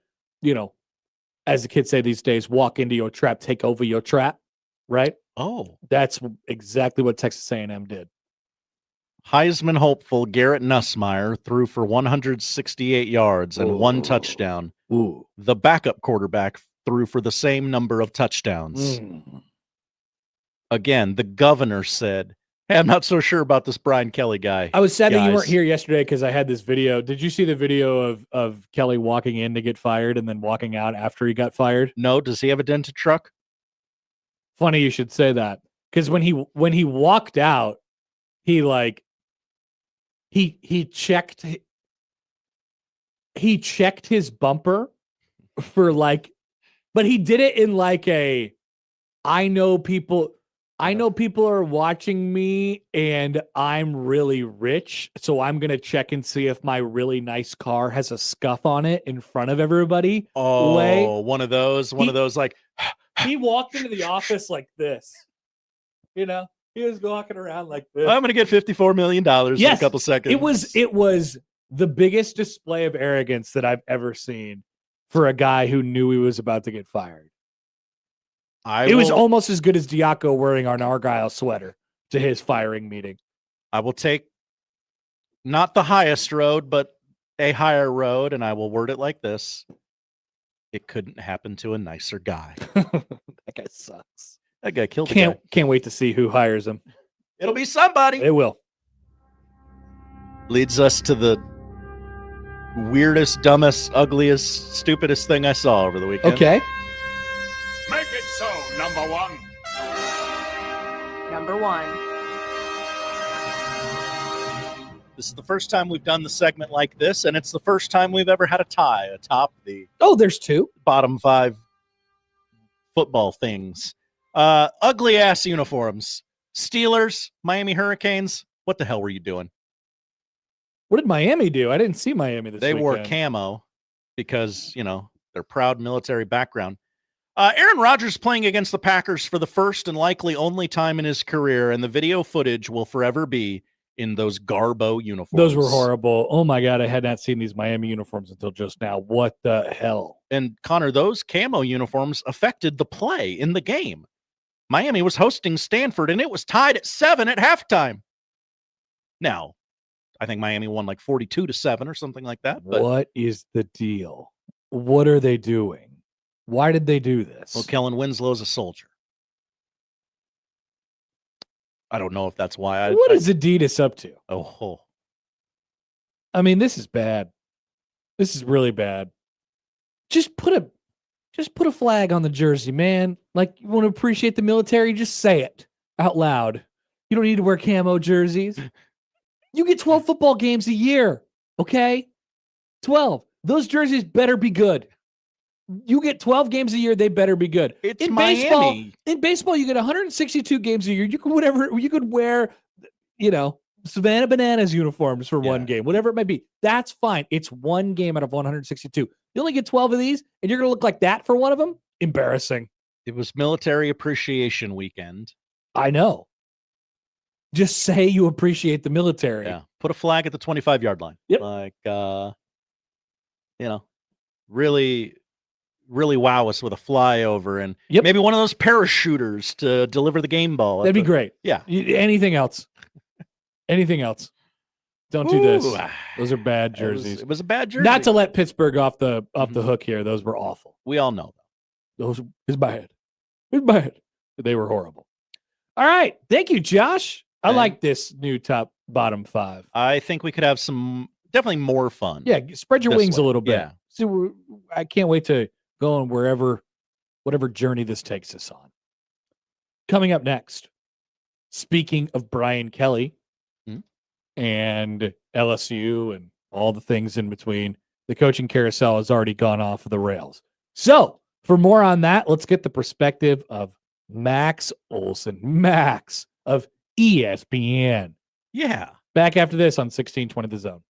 as the kids say these days, walk into your trap, take over your trap, right? Oh. That's exactly what Texas A&M did. Heisman hopeful Garrett Nussmeier threw for 168 yards and 1 touchdown. Ooh. The backup quarterback threw for the same number of touchdowns. Again, the governor said, hey, I'm not so sure about this Brian Kelly guy. I was sad that you weren't here yesterday because I had this video. Did you see the video of Kelly walking in to get fired and then walking out after he got fired? No. Does he have a dented truck? Funny you should say that. Because when he walked out, he checked his bumper for but he did it in I know people are watching me and I'm really rich, so I'm going to check and see if my really nice car has a scuff on it in front of everybody. Oh, one of those he walked into the office like this. He was walking around like this. I'm going to get $54 million in a couple seconds. It was the biggest display of arrogance that I've ever seen for a guy who knew he was about to get fired. It was almost as good as Diaco wearing an Argyle sweater to his firing meeting. I will take not the highest road, but a higher road, and I will word it like this. It couldn't happen to a nicer guy. That guy sucks. That guy killed the guy. Can't wait to see who hires him. It'll be somebody. It will. Leads us to the weirdest, dumbest, ugliest, stupidest thing I saw over the weekend. Okay. Make it so, number 1. Number 1. This is the first time we've done the segment like this, and it's the first time we've ever had a tie atop the there's 2 bottom 5 football things. Ugly ass uniforms. Steelers, Miami Hurricanes. What the hell were you doing? What did Miami do? I didn't see Miami this weekend. They wore camo because, their proud military background. Aaron Rodgers playing against the Packers for the first and likely only time in his career, and the video footage will forever be in those Garbo uniforms. Those were horrible. Oh my God, I had not seen these Miami uniforms until just now. What the hell? And Connor, those camo uniforms affected the play in the game. Miami was hosting Stanford, and it was tied at 7 at halftime. Now, I think Miami won like 42-7 or something like that. But what is the deal? What are they doing? Why did they do this? Well, Kellen Winslow's a soldier. I don't know if that's why. What is Adidas up to? Oh, I mean, this is bad. This is really bad. Just put a flag on the jersey, man. Like, you want to appreciate the military? Just say it out loud. You don't need to wear camo jerseys. You get 12 football games a year, okay? 12. Those jerseys better be good. You get 12 games a year, they better be good. It's in Miami. Baseball, you get 162 games a year. You could wear, Savannah Bananas uniforms for one game, whatever it might be. That's fine. It's one game out of 162. You only get 12 of these, and you're going to look like that for one of them? Embarrassing. It was Military Appreciation Weekend. I know. Just say you appreciate the military. Yeah. Put a flag at the 25-yard line. Yep. Like, really, really wow us with a flyover and maybe one of those parachuters to deliver the game ball. That'd be great. Yeah. Anything else? Anything else? Don't do this. Those are bad jerseys. It was a bad jersey. Not to let Pittsburgh off the hook here. Those were awful. We all know those. It's bad. It's bad. They were horrible. All right. Thank you, Josh. I like this new top bottom 5. I think we could have definitely more fun. Yeah. Spread your wings a little bit. Yeah. So I can't wait to go on whatever journey this takes us on. Coming up next, speaking of Brian Kelly and LSU and all the things in between, the coaching carousel has already gone off the rails. So for more on that, let's get the perspective of Max Olson, Max of ESPN. Yeah. Back after this on 1620 The Zone.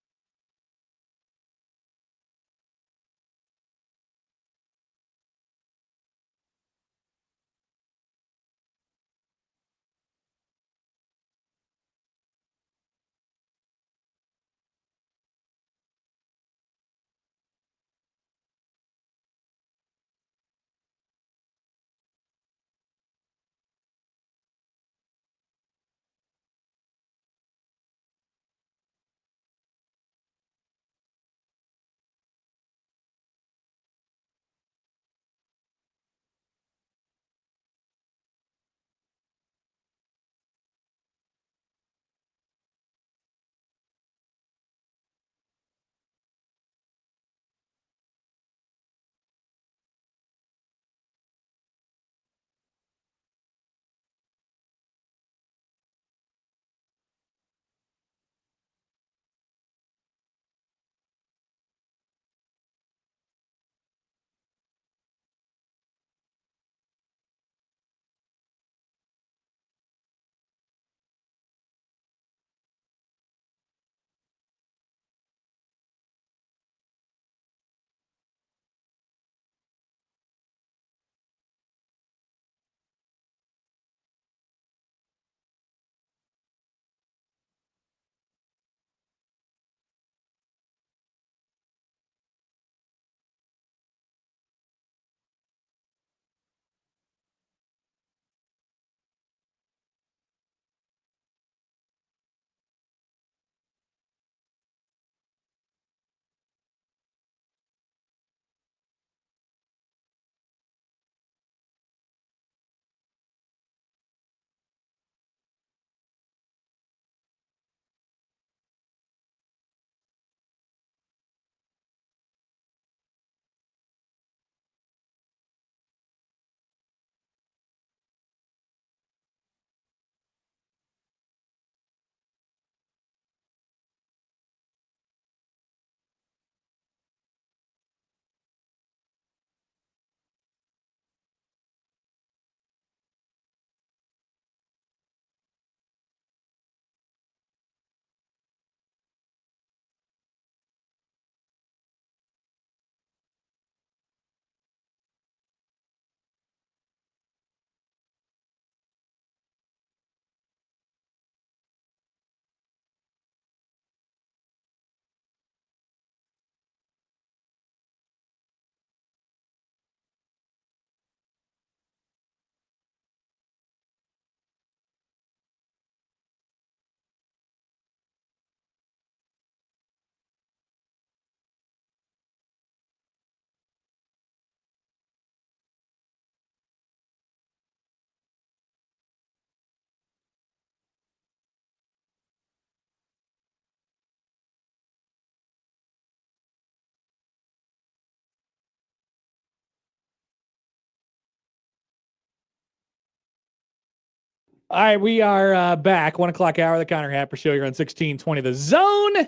All right, we are back. 1 o'clock hour, the Connor Happer Show. You're on 1620 The Zone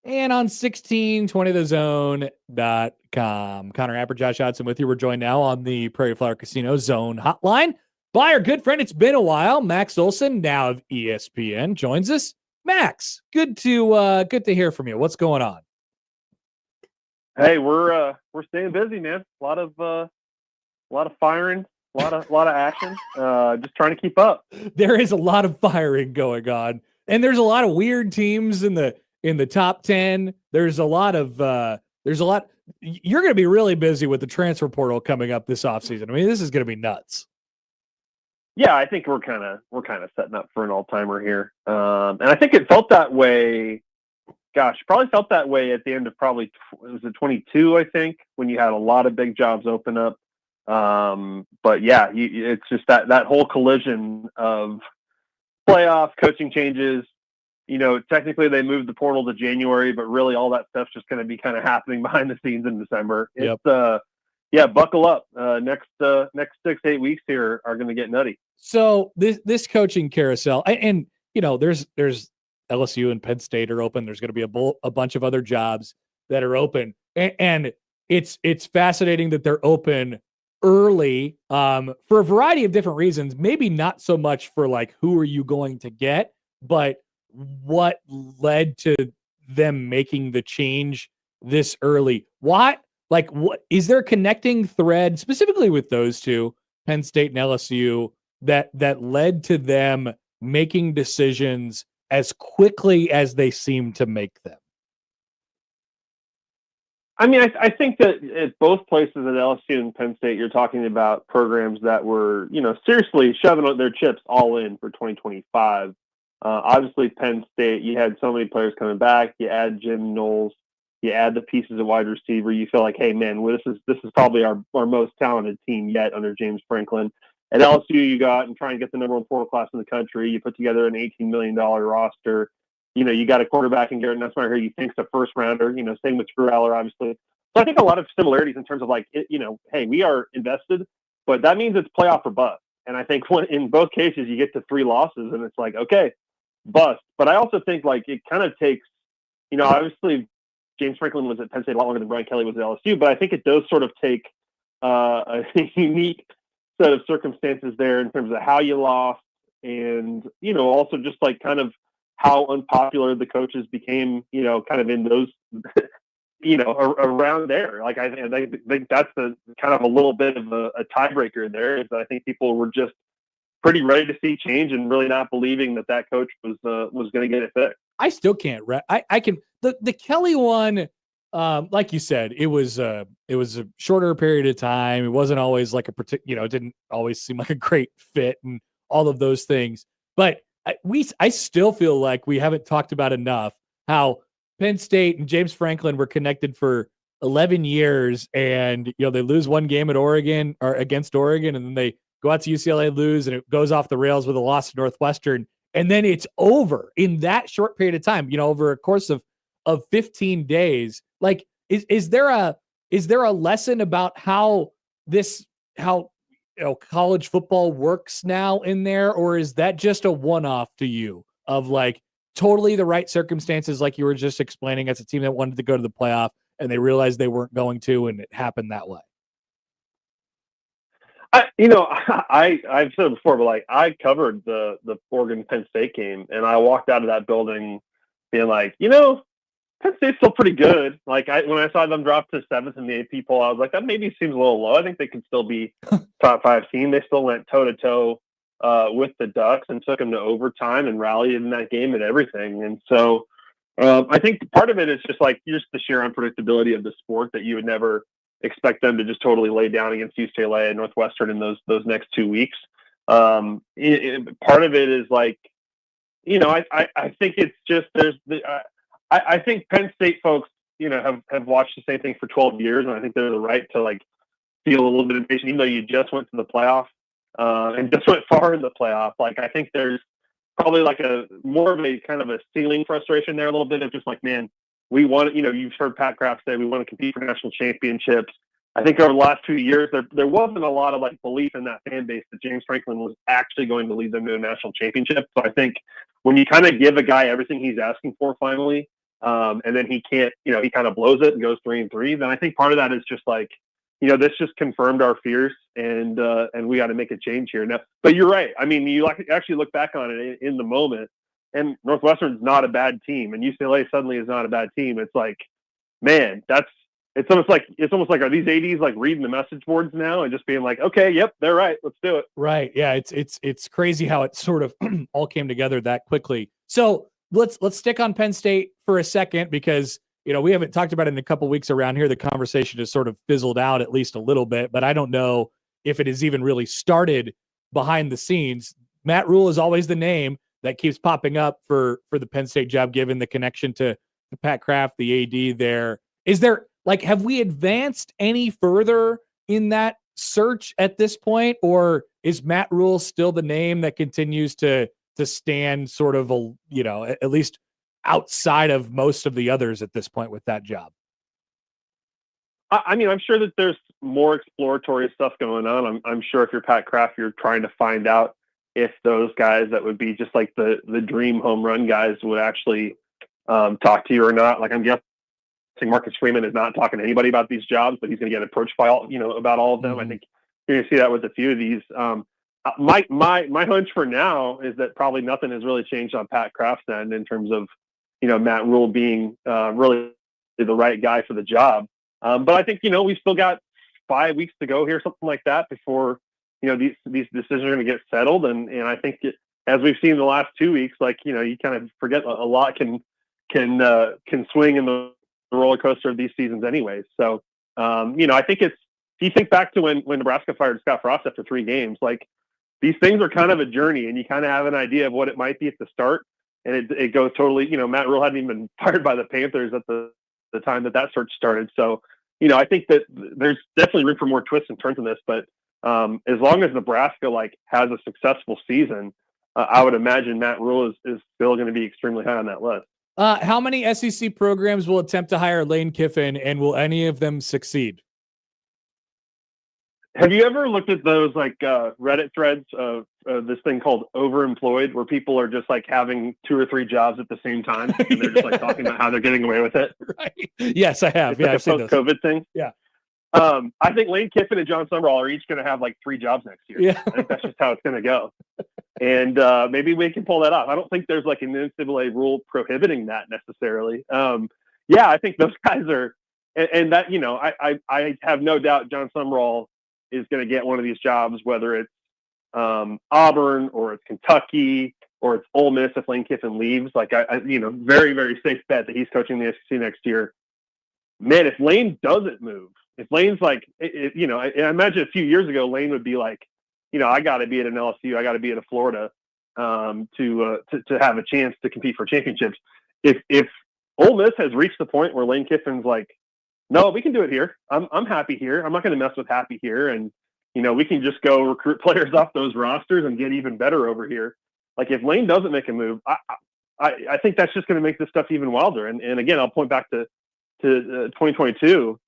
and on 1620thezone.com. Connor Happer, Josh Hodson with you. We're joined now on the Prairie Flower Casino Zone hotline by our good friend. It's been a while. Max Olson, now of ESPN, joins us. Max, good to hear from you. What's going on? Hey, we're staying busy, man. A lot of firing. A lot of action. Just trying to keep up. There is a lot of firing going on, and there's a lot of weird teams in the top 10. There's a lot. You're going to be really busy with the transfer portal coming up this offseason. I mean, this is going to be nuts. Yeah, I think we're kind of setting up for an all-timer here, and I think it felt that way. Gosh, probably felt that way at the end of was it 22? I think when you had a lot of big jobs open up. But yeah, it's just that whole collision of playoff coaching changes. Technically they moved the portal to January, but really all that stuff's just going to be kind of happening behind the scenes in December. Yep. It's buckle up. Next 6-8 weeks here are going to get nutty. So this coaching carousel, and there's LSU and Penn State are open. There's going to be a bunch of other jobs that are open, and it's fascinating that they're open early for a variety of different reasons. Maybe not so much for like who are you going to get, but what led to them making the change this early. What is there a connecting thread specifically with those two, Penn State and LSU, that led to them making decisions as quickly as they seem to make them? I mean, I think that at both places, at LSU and Penn State, you're talking about programs that were, seriously shoving their chips all in for 2025. Obviously, Penn State, you had so many players coming back. You add Jim Knowles, you add the pieces of wide receiver. You feel like, hey, man, this is probably our most talented team yet under James Franklin. At LSU, you go out and try and get the number one portal class in the country. You put together an $18 million roster. You got a quarterback in Garrett Nussmeier who you think's a first rounder. Same with Drew Aller, obviously. So I think a lot of similarities in terms of hey, we are invested, but that means it's playoff or bust. And I think in both cases you get to 3 losses and it's like, okay, bust. But I also think it kind of takes, obviously James Franklin was at Penn State a lot longer than Brian Kelly was at LSU, but I think it does sort of take a unique set of circumstances there in terms of how you lost and, also just kind of how unpopular the coaches became, kind of in those, around there. I think that's the kind of a little bit of a tiebreaker there. Is that I think people were just pretty ready to see change and really not believing that coach was going to get it fixed. I still can't. I can. The Kelly one, like you said, it was a shorter period of time. It wasn't always like it didn't always seem like a great fit and all of those things. But I still feel like we haven't talked about enough how Penn State and James Franklin were connected for 11 years, and they lose one game at Oregon or against Oregon, and then they go out to UCLA, lose, and it goes off the rails with a loss to Northwestern, and then it's over in that short period of time. Over a course of 15 days. Is there a lesson about how college football works now in there, or is that just a one-off to you of totally the right circumstances, like you were just explaining, as a team that wanted to go to the playoff and they realized they weren't going to, and it happened that way? I've said it before, but I covered the Oregon Penn State game, and I walked out of that building being like, Penn State's still pretty good. When I saw them drop to 7th in the AP poll, I was like, that maybe seems a little low. I think they can still be top 5 team. They still went toe to toe with the Ducks and took them to overtime and rallied in that game and everything. And so I think part of it is just just the sheer unpredictability of the sport, that you would never expect them to just totally lay down against UCLA and Northwestern in those next 2 weeks. Part of it is I think it's just I think Penn State folks, have watched the same thing for 12 years, and I think they're the right to feel a little bit impatient, even though you just went to the playoff and just went far in the playoff. I think there's probably a more of a kind of a ceiling frustration there, a little bit of just man, we want, you've heard Pat Kraft say we want to compete for national championships. I think over the last 2 years, there wasn't a lot of like belief in that fan base that James Franklin was actually going to lead them to a national championship. So I think when you kind of give a guy everything he's asking for finally, and then he can't, he kind of blows it and goes 3-3, then I think part of that is just like, this just confirmed our fears, and we got to make a change here now. But you're right. I mean, you actually look back on it in the moment, and Northwestern's not a bad team, and UCLA suddenly is not a bad team. It's like, man, it's almost like are these ADs like reading the message boards now and just being like, okay, yep, they're right, let's do it. Right. Yeah. It's crazy how it sort of all came together that quickly. So let's stick on Penn State for a second, because we haven't talked about it in a couple weeks around here. The conversation has sort of fizzled out at least a little bit, but I don't know if it has even really started behind the scenes. Matt Rule is always the name that keeps popping up for the Penn State job, given the connection to Pat Kraft, the AD there. Is there, have we advanced any further in that search at this point, or is Matt Rule still the name that continues to stand sort of, at least outside of most of the others at this point with that job? I mean, I'm sure that there's more exploratory stuff going on. I'm sure if you're Pat Kraft, you're trying to find out if those guys that would be just like the dream home run guys would actually talk to you or not. Like, I'm guessing Marcus Freeman is not talking to anybody about these jobs, but he's going to get approached by about all of them. I think you're going to see that with a few of these. My hunch for now is that probably nothing has really changed on Pat Kraft's end in terms of, Matt Rule being really the right guy for the job. But I think, we've still got 5 weeks to go here, something like that, before, these decisions are going to get settled. And I think as we've seen the last 2 weeks, you kind of forget a lot can swing in the roller coaster of these seasons anyway. So, I think if you think back to when Nebraska fired Scott Frost after 3 games, these things are kind of a journey, and you kind of have an idea of what it might be at the start. And it goes totally, Matt Rule hadn't even been fired by the Panthers at the time that search started. So, I think that there's definitely room for more twists and turns in this, but as long as Nebraska has a successful season, I would imagine Matt Rule is still going to be extremely high on that list. How many SEC programs will attempt to hire Lane Kiffin, and will any of them succeed? Have you ever looked at those Reddit threads of this thing called Overemployed, where people are just having 2 or 3 jobs at the same time, and they're just talking about how they're getting away with it? Right. Yes, I have. It's I've seen a post-COVID thing. Yeah. I think Lane Kiffin and John Summerall are each going to have 3 jobs next year. Yeah. I think that's just how it's going to go. And maybe we can pull that off. I don't think there's an NCAA rule prohibiting that necessarily. I think those guys are, and that, I have no doubt John Summerall is going to get one of these jobs, whether it's Auburn or it's Kentucky or it's Ole Miss if Lane Kiffin leaves. Very, very safe bet that he's coaching the SEC next year. Man, if Lane doesn't move, if Lane's I imagine a few years ago, Lane would be I got to be at an LSU, I got to be at a Florida to have a chance to compete for championships. If Ole Miss has reached the point where Lane Kiffin's no, we can do it here. I'm happy here. I'm not going to mess with happy here, and we can just go recruit players off those rosters and get even better over here. If Lane doesn't make a move, I think that's just going to make this stuff even wilder. And again, I'll point back to 2022.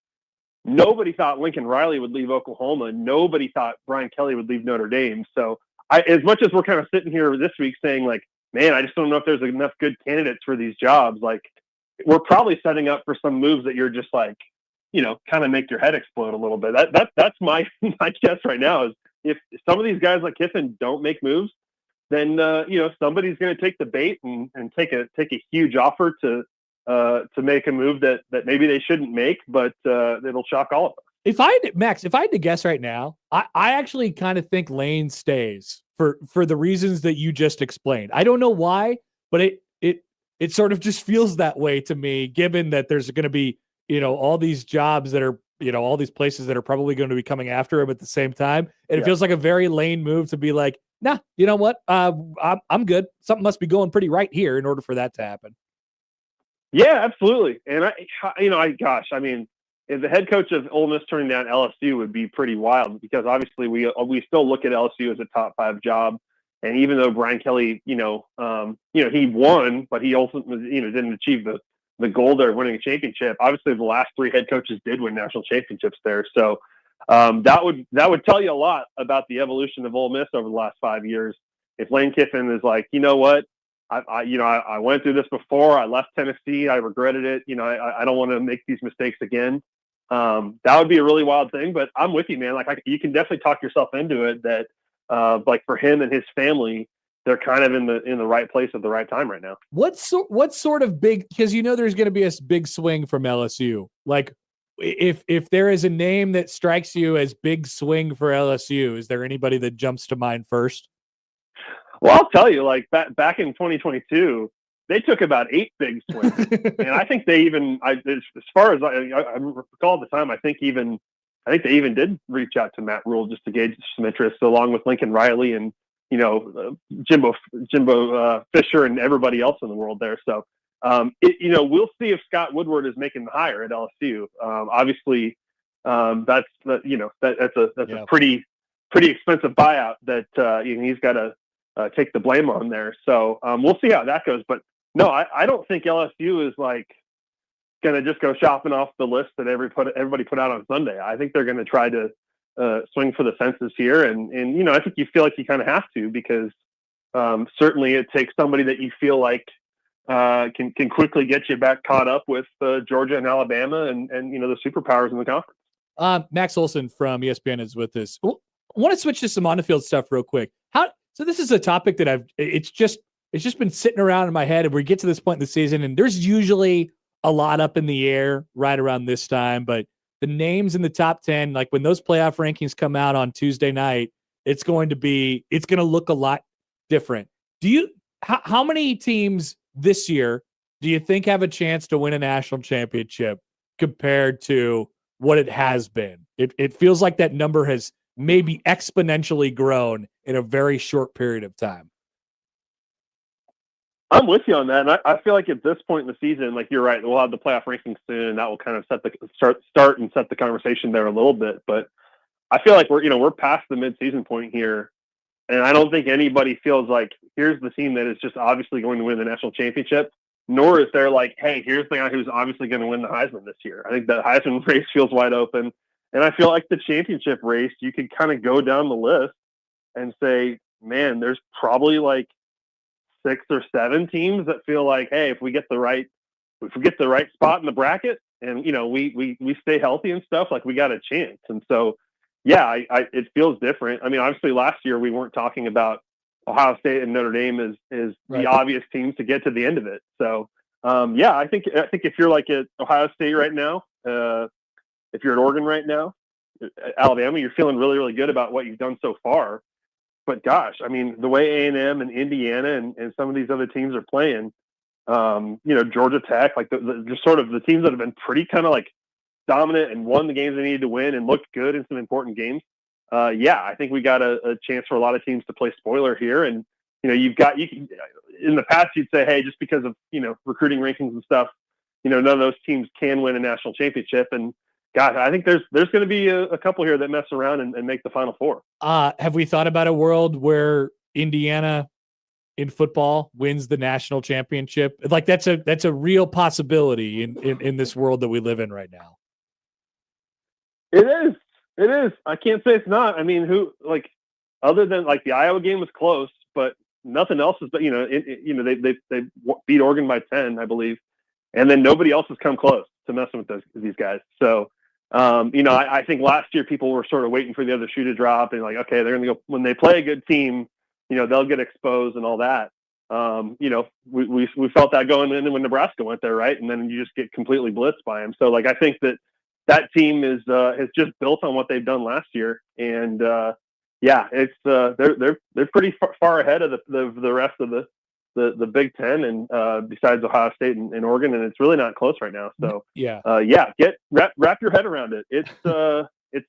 Nobody thought Lincoln Riley would leave Oklahoma. Nobody thought Brian Kelly would leave Notre Dame. So as much as we're kind of sitting here this week saying man, I just don't know if there's enough good candidates for these jobs. We're probably setting up for some moves that you're just kind of make your head explode a little bit. That's my guess right now is if some of these guys like Kiffin don't make moves, then somebody's going to take the bait and take a huge offer to make a move that maybe they shouldn't make, but it'll shock all of us. If I had to guess right now, I actually kind of think Lane stays for the reasons that you just explained. I don't know why, but it sort of just feels that way to me, given that there's going to be, all these jobs that are, all these places that are probably going to be coming after him at the same time. And it feels like a very Lane move to be nah, you know what? I'm good. Something must be going pretty right here in order for that to happen. Yeah, absolutely. And I mean, if the head coach of Ole Miss turning down LSU would be pretty wild, because obviously we still look at LSU as a top 5 job. And even though Brian Kelly, he won, but he ultimately, didn't achieve the the goal there of winning a championship. Obviously, the last 3 head coaches did win national championships there. So that would tell you a lot about the evolution of Ole Miss over the last 5 years. If Lane Kiffin is like, you know what, I went through this before. I left Tennessee. I regretted it. I don't want to make these mistakes again. That would be a really wild thing. But I'm with you, man. Like you can definitely talk yourself into it. That like for him and his family, they're kind of in the right place at the right time right now. What sort of big? Because there's going to be a big swing from LSU. Like if there is a name that strikes you as big swing for LSU, is there anybody that jumps to mind first? Well, I'll tell you, like back in 2022, they took about 8 big swings, and I think they even, as far as I recall at the time, I think they even did reach out to Matt Rule just to gauge some interest, along with Lincoln Riley and Jimbo Fisher and everybody else in the world there. So we'll see if Scott Woodward is making the hire at LSU. Obviously, that's a pretty expensive buyout that he's got to take the blame on there. So we'll see how that goes. But no, I don't think LSU is like going to just go shopping off the list that everybody put out on Sunday. I think they're going to try to swing for the fences here. And I think you feel like you kind of have to, because certainly it takes somebody that you feel like can quickly get you back caught up with Georgia and Alabama and the superpowers in the conference. Max Olson from ESPN is with us. I want to switch to some on the field stuff real quick. So this is a topic that it's just been sitting around in my head, and we get to this point in the season, and there's usually a lot up in the air right around this time, but the names in the top 10, like when those playoff rankings come out on Tuesday night, it's going to look a lot different. How many teams this year do you think have a chance to win a national championship compared to what it has been? It feels like that number has maybe exponentially grown in a very short period of time. I'm with you on that. And I feel like at this point in the season, like you're right, we'll have the playoff rankings soon, and that will kind of start and set the conversation there a little bit. But I feel like we're past the midseason point here. And I don't think anybody feels like here's the team that is just obviously going to win the national championship, nor is there like, hey, here's the guy who's obviously going to win the Heisman this year. I think the Heisman race feels wide open. And I feel like the championship race, you could kind of go down the list and say, man, there's probably like 6 or 7 teams that feel like, hey, if we get the right spot in the bracket and we stay healthy and stuff, like we got a chance. And so, yeah, it feels different. I mean, obviously last year we weren't talking about Ohio State and Notre Dame as right. The obvious teams to get to the end of it. So, I think if you're like at Ohio State right now, if you're at Oregon right now, Alabama, you're feeling really, really good about what you've done so far. But gosh, I mean, the way A&M and Indiana and some of these other teams are playing, Georgia Tech, like just sort of the teams that have been pretty kind of like dominant and won the games they needed to win and looked good in some important games. I think we got a chance for a lot of teams to play spoiler here. And, in the past, you'd say, hey, just because of, recruiting rankings and stuff, none of those teams can win a national championship. And gosh, I think there's going to be a couple here that mess around and make the Final Four. Have we thought about a world where Indiana in football wins the national championship? Like that's a real possibility in this world that we live in right now. It is. I can't say it's not. I mean, other than like the Iowa game was close, but nothing else is. But they beat Oregon by 10, I believe, and then nobody else has come close to messing with these guys. So, I think last year people were sort of waiting for the other shoe to drop and like, okay, they're going to go when they play a good team, they'll get exposed and all that. We felt that going in when Nebraska went there, right? And then you just get completely blitzed by them. So, like, I think that team is has just built on what they've done last year, and it's they're pretty far ahead of the rest of the Big Ten, and besides Ohio State and Oregon, and it's really not close right now. So wrap your head around it.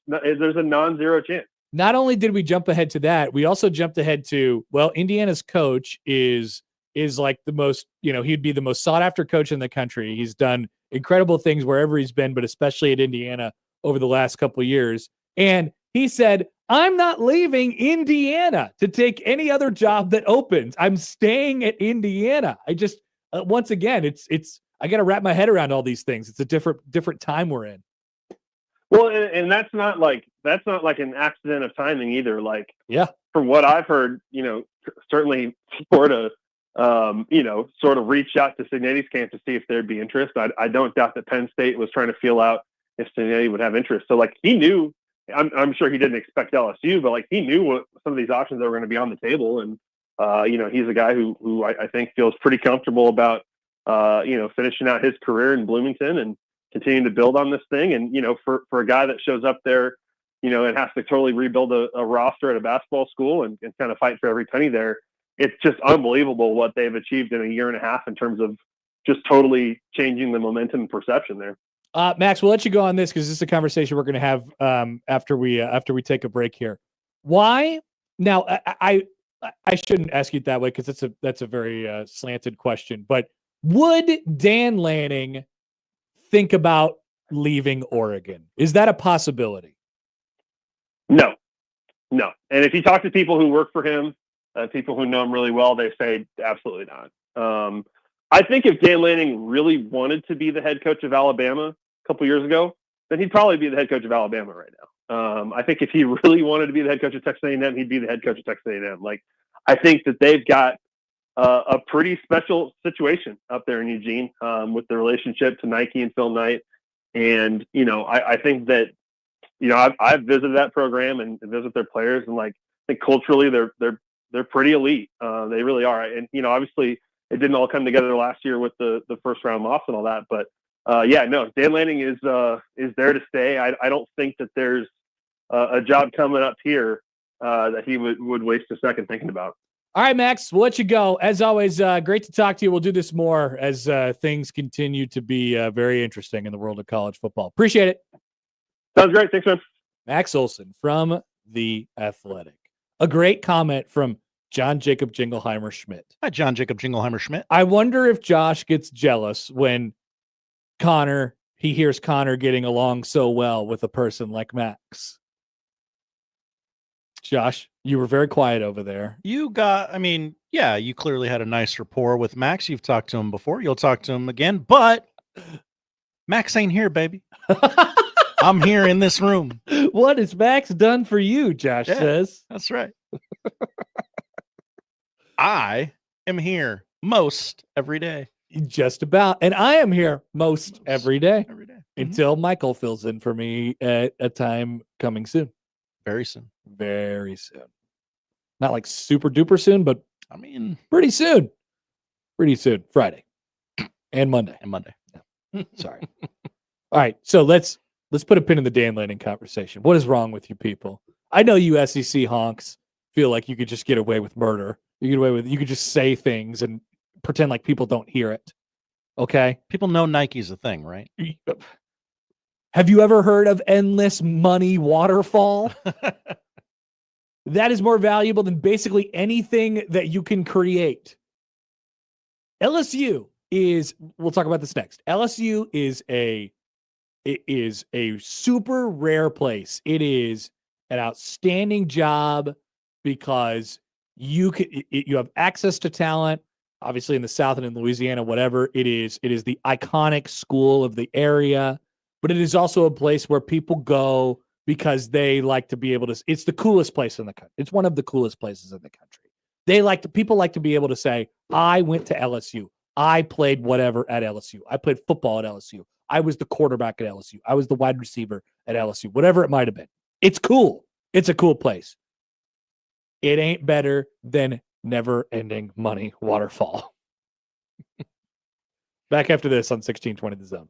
There's a non-zero chance. Not only did we jump ahead to that, we also jumped ahead to, well, Indiana's coach is like the most, he'd be the most sought after coach in the country. He's done incredible things wherever he's been, but especially at Indiana over the last couple of years. And he said, I'm not leaving Indiana to take any other job that opens. I'm staying at Indiana. I just, once again, I got to wrap my head around all these things. It's a different time we're in. Well, and that's not like an accident of timing either. Like, yeah, from what I've heard, certainly Florida, sort of reached out to Cignetti's camp to see if there'd be interest. I don't doubt that Penn State was trying to feel out if Cignetti would have interest. So, like, he knew. I'm sure he didn't expect LSU, but like he knew what some of these options that were going to be on the table, and he's a guy who I think feels pretty comfortable about finishing out his career in Bloomington and continuing to build on this thing. And for a guy that shows up there, and has to totally rebuild a roster at a basketball school and kind of fight for every penny there, it's just unbelievable what they've achieved in a year and a half in terms of just totally changing the momentum and perception there. Max, we'll let you go on this because this is a conversation we're going to have after we take a break here. Why now? I shouldn't ask you that way because that's a very slanted question. But would Dan Lanning think about leaving Oregon? Is that a possibility? No. And if you talk to people who work for him, people who know him really well, they say absolutely not. I think if Dan Lanning really wanted to be the head coach of Alabama a couple years ago, then he'd probably be the head coach of Alabama right now. I think if he really wanted to be the head coach of Texas A&M, he'd be the head coach of Texas A&M. Like, I think that they've got a pretty special situation up there in Eugene with the relationship to Nike and Phil Knight. And, I think that, I've visited that program and visited their players, and like, I think culturally they're pretty elite. They really are. And, obviously it didn't all come together last year with the first round loss and all that, but Dan Lanning is there to stay. I don't think that there's a job coming up here that he would waste a second thinking about. All right, Max, we'll let you go. As always, great to talk to you. We'll do this more as things continue to be very interesting in the world of college football. Appreciate it. Sounds great. Thanks, man. Max Olson from The Athletic. A great comment from John Jacob Jingleheimer Schmidt. Hi, John Jacob Jingleheimer Schmidt. I wonder if Josh gets jealous when he hears Connor getting along so well with a person like Max. Josh, you were very quiet over there. You clearly had a nice rapport with Max. You've talked to him before. You'll talk to him again, but Max ain't here, baby. I'm here in this room. What has Max done for you, Josh says? That's right. I am here most every day. Just about. And I am here most every day. Every day. Until Michael fills in for me at a time coming soon. Very soon. Very soon. Not like super duper soon, but I mean pretty soon. Pretty soon. Friday. And Monday. Yeah. Sorry. All right. So let's put a pin in the Dan Lanning conversation. What is wrong with you people? I know you SEC honks feel like you could just get away with murder. You could just say things and pretend like people don't hear it. Okay? People know Nike's a thing, right? Have you ever heard of endless money waterfall? That is more valuable than basically anything that you can create. LSU is, we'll talk about this next. LSU is a super rare place. It is an outstanding job because you have access to talent, obviously in the South and in Louisiana, whatever. It is the iconic school of the area, but it is also a place where people go because they like to be able to, it's the coolest place in the country. It's one of the coolest places in the country. People like to be able to say, I went to LSU. I played whatever at LSU. I played football at LSU. I was the quarterback at LSU. I was the wide receiver at LSU, whatever it might have been. It's cool. It's a cool place. It ain't better than never-ending money waterfall. Back after this on 1620 The Zone.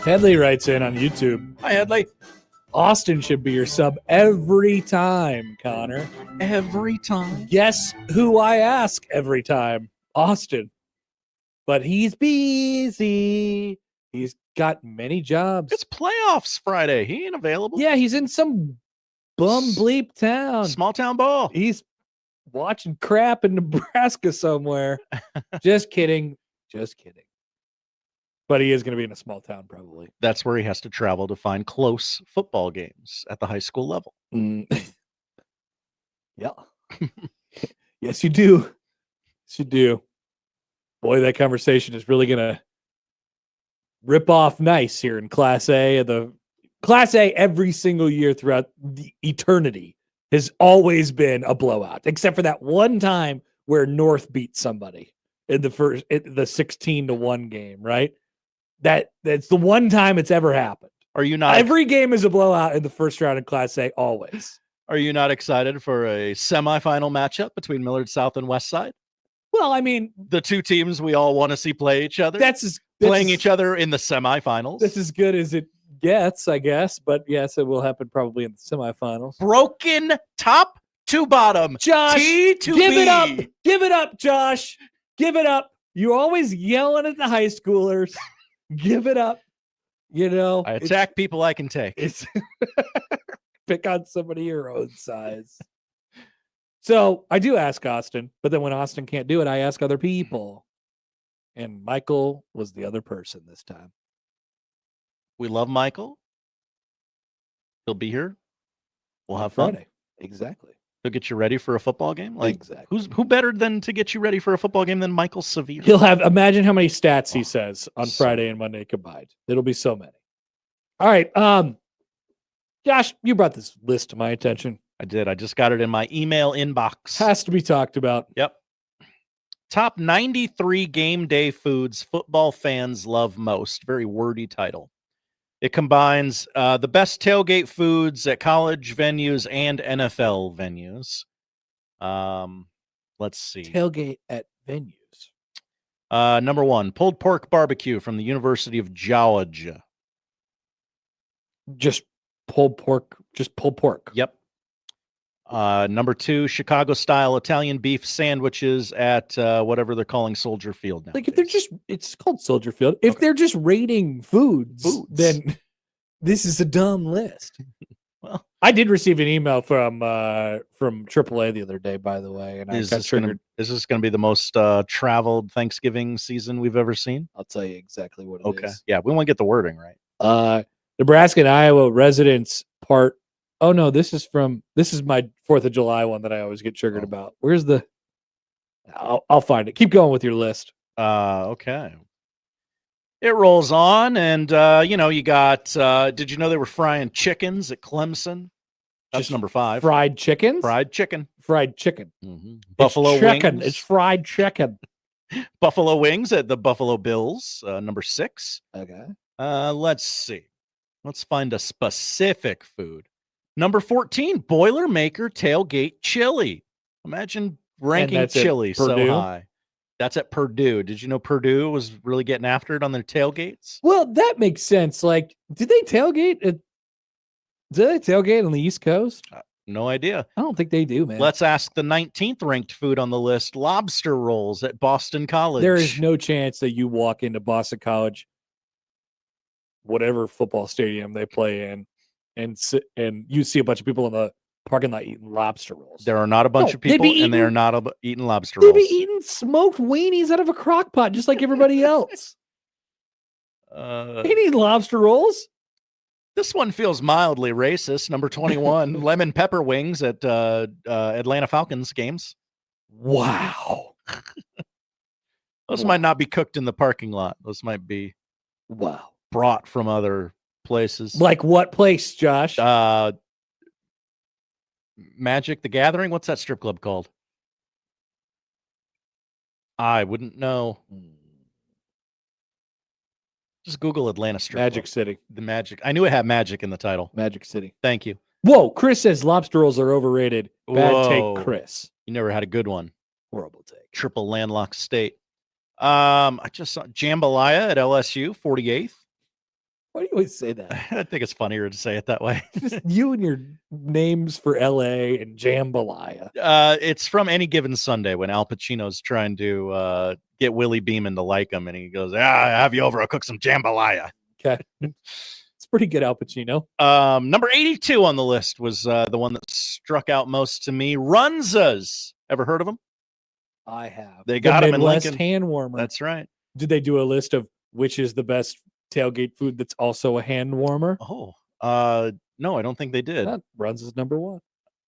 Headley writes in on YouTube. Hi, Headley. Austin should be your sub every time, Connor. Every time. Guess who I ask every time? Austin. But he's busy. He's got many jobs. It's playoffs Friday. He ain't available. Yeah, he's in some bum bleep town. Small town ball. He's watching crap in Nebraska somewhere. Just kidding. Just kidding. But he is going to be in a small town, probably. That's where he has to travel to find close football games at the high school level. Yeah. Yes, you do. Yes, you do. Boy, that conversation is really going to rip off nice here in Class A. The Class A every single year throughout the eternity has always been a blowout, except for that one time where North beat somebody in the 16-1 game, right? That's the one time it's ever happened. Are you not? Every game is a blowout in the first round in Class A, always. Are you not excited for a semifinal matchup between Millard South and West Side? Well, I mean, the two teams we all want to see play each other. Playing each other in the semifinals. That's as good as it gets, I guess. But yes, it will happen probably in the semifinals. Broken top to bottom. Josh, T to give B. it up. Give it up, Josh. Give it up. You're always yelling at the high schoolers. Give it up. You know, I attack people I can take. It's pick on somebody your own size. So I do ask Austin, but then when Austin can't do it, I ask other people. And Michael was the other person this time. We love Michael. He'll be here. We'll have fun. Friday. Exactly. He'll get you ready for a football game. Like, exactly. Who better than to get you ready for a football game than Michael Severe? He'll have, imagine how many stats he says on Friday and Monday combined. It'll be so many. All right. Josh, you brought this list to my attention. I did. I just got it in my email inbox. Has to be talked about. Yep. Top 93 game day foods football fans love most. Very wordy title. It combines the best tailgate foods at college venues and NFL venues. Let's see. Tailgate at venues. Number 1, pulled pork barbecue from the University of Georgia. Just pulled pork. Just pulled pork. Yep. Number 2, Chicago-style Italian beef sandwiches at whatever they're calling Soldier Field now. Like if they're just, it's called Soldier Field. If they're just rating foods, then this is a dumb list. Well, I did receive an email from AAA the other day, by the way, and is I got this triggered. is this going to be the most traveled Thanksgiving season we've ever seen? I'll tell you exactly what it is. Yeah, we want to get the wording right. Nebraska and Iowa residents part. Oh no, this is my 4th of July one that I always get triggered about. Where's the? I'll find it. Keep going with your list. Okay. It rolls on, and you got. Did you know they were frying chickens at Clemson? That's Just number 5. Fried chickens. Fried chicken. Fried chicken. Mm-hmm. It's Buffalo chicken. wings. It's fried chicken. Buffalo wings at the Buffalo Bills. Number 6. Okay. Let's see. Let's find a specific food. Number 14, Boilermaker tailgate chili. Imagine ranking chili so high. That's at Purdue. Did you know Purdue was really getting after it on their tailgates? Well, that makes sense. Like, did they tailgate on the East Coast? No idea. I don't think they do, man. Let's ask the 19th ranked food on the list, lobster rolls at Boston College. There is no chance that you walk into Boston College, whatever football stadium they play in, and you see a bunch of people in the parking lot eating lobster rolls. There are not a bunch of people, and they are not eating lobster They'd rolls. be eating smoked weenies out of a crock pot, just like everybody else. They need lobster rolls. This one feels mildly racist. Number 21, lemon pepper wings at Atlanta Falcons games. Wow. Those might not be cooked in the parking lot. Those might be brought from other places. Like what place, Josh? Magic the Gathering. What's that strip club called? I wouldn't know. Just Google Atlanta strip Magic club. City. The Magic. I knew it had magic in the title. Magic City. Thank you. Whoa, Chris says lobster rolls are overrated. Bad Whoa. take, Chris. You never had a good one. Horrible take. Triple landlocked state. I just saw Jambalaya at LSU, 48th. Why do you always say that? I think it's funnier to say it that way. Just you and your names for LA and jambalaya. It's from Any Given Sunday when Al Pacino's trying to get Willie Beeman to like him, and he goes, have you over? I'll cook some jambalaya. Okay. It's pretty good, Al Pacino. Number 82 on the list was the one that struck out most to me. Runzas. Ever heard of them? I have. They got them in Midwest Lincoln. hand warmer. That's right. Did they do a list of which is the best tailgate food that's also a hand warmer? Oh, no, I don't think they did. Runza's number one.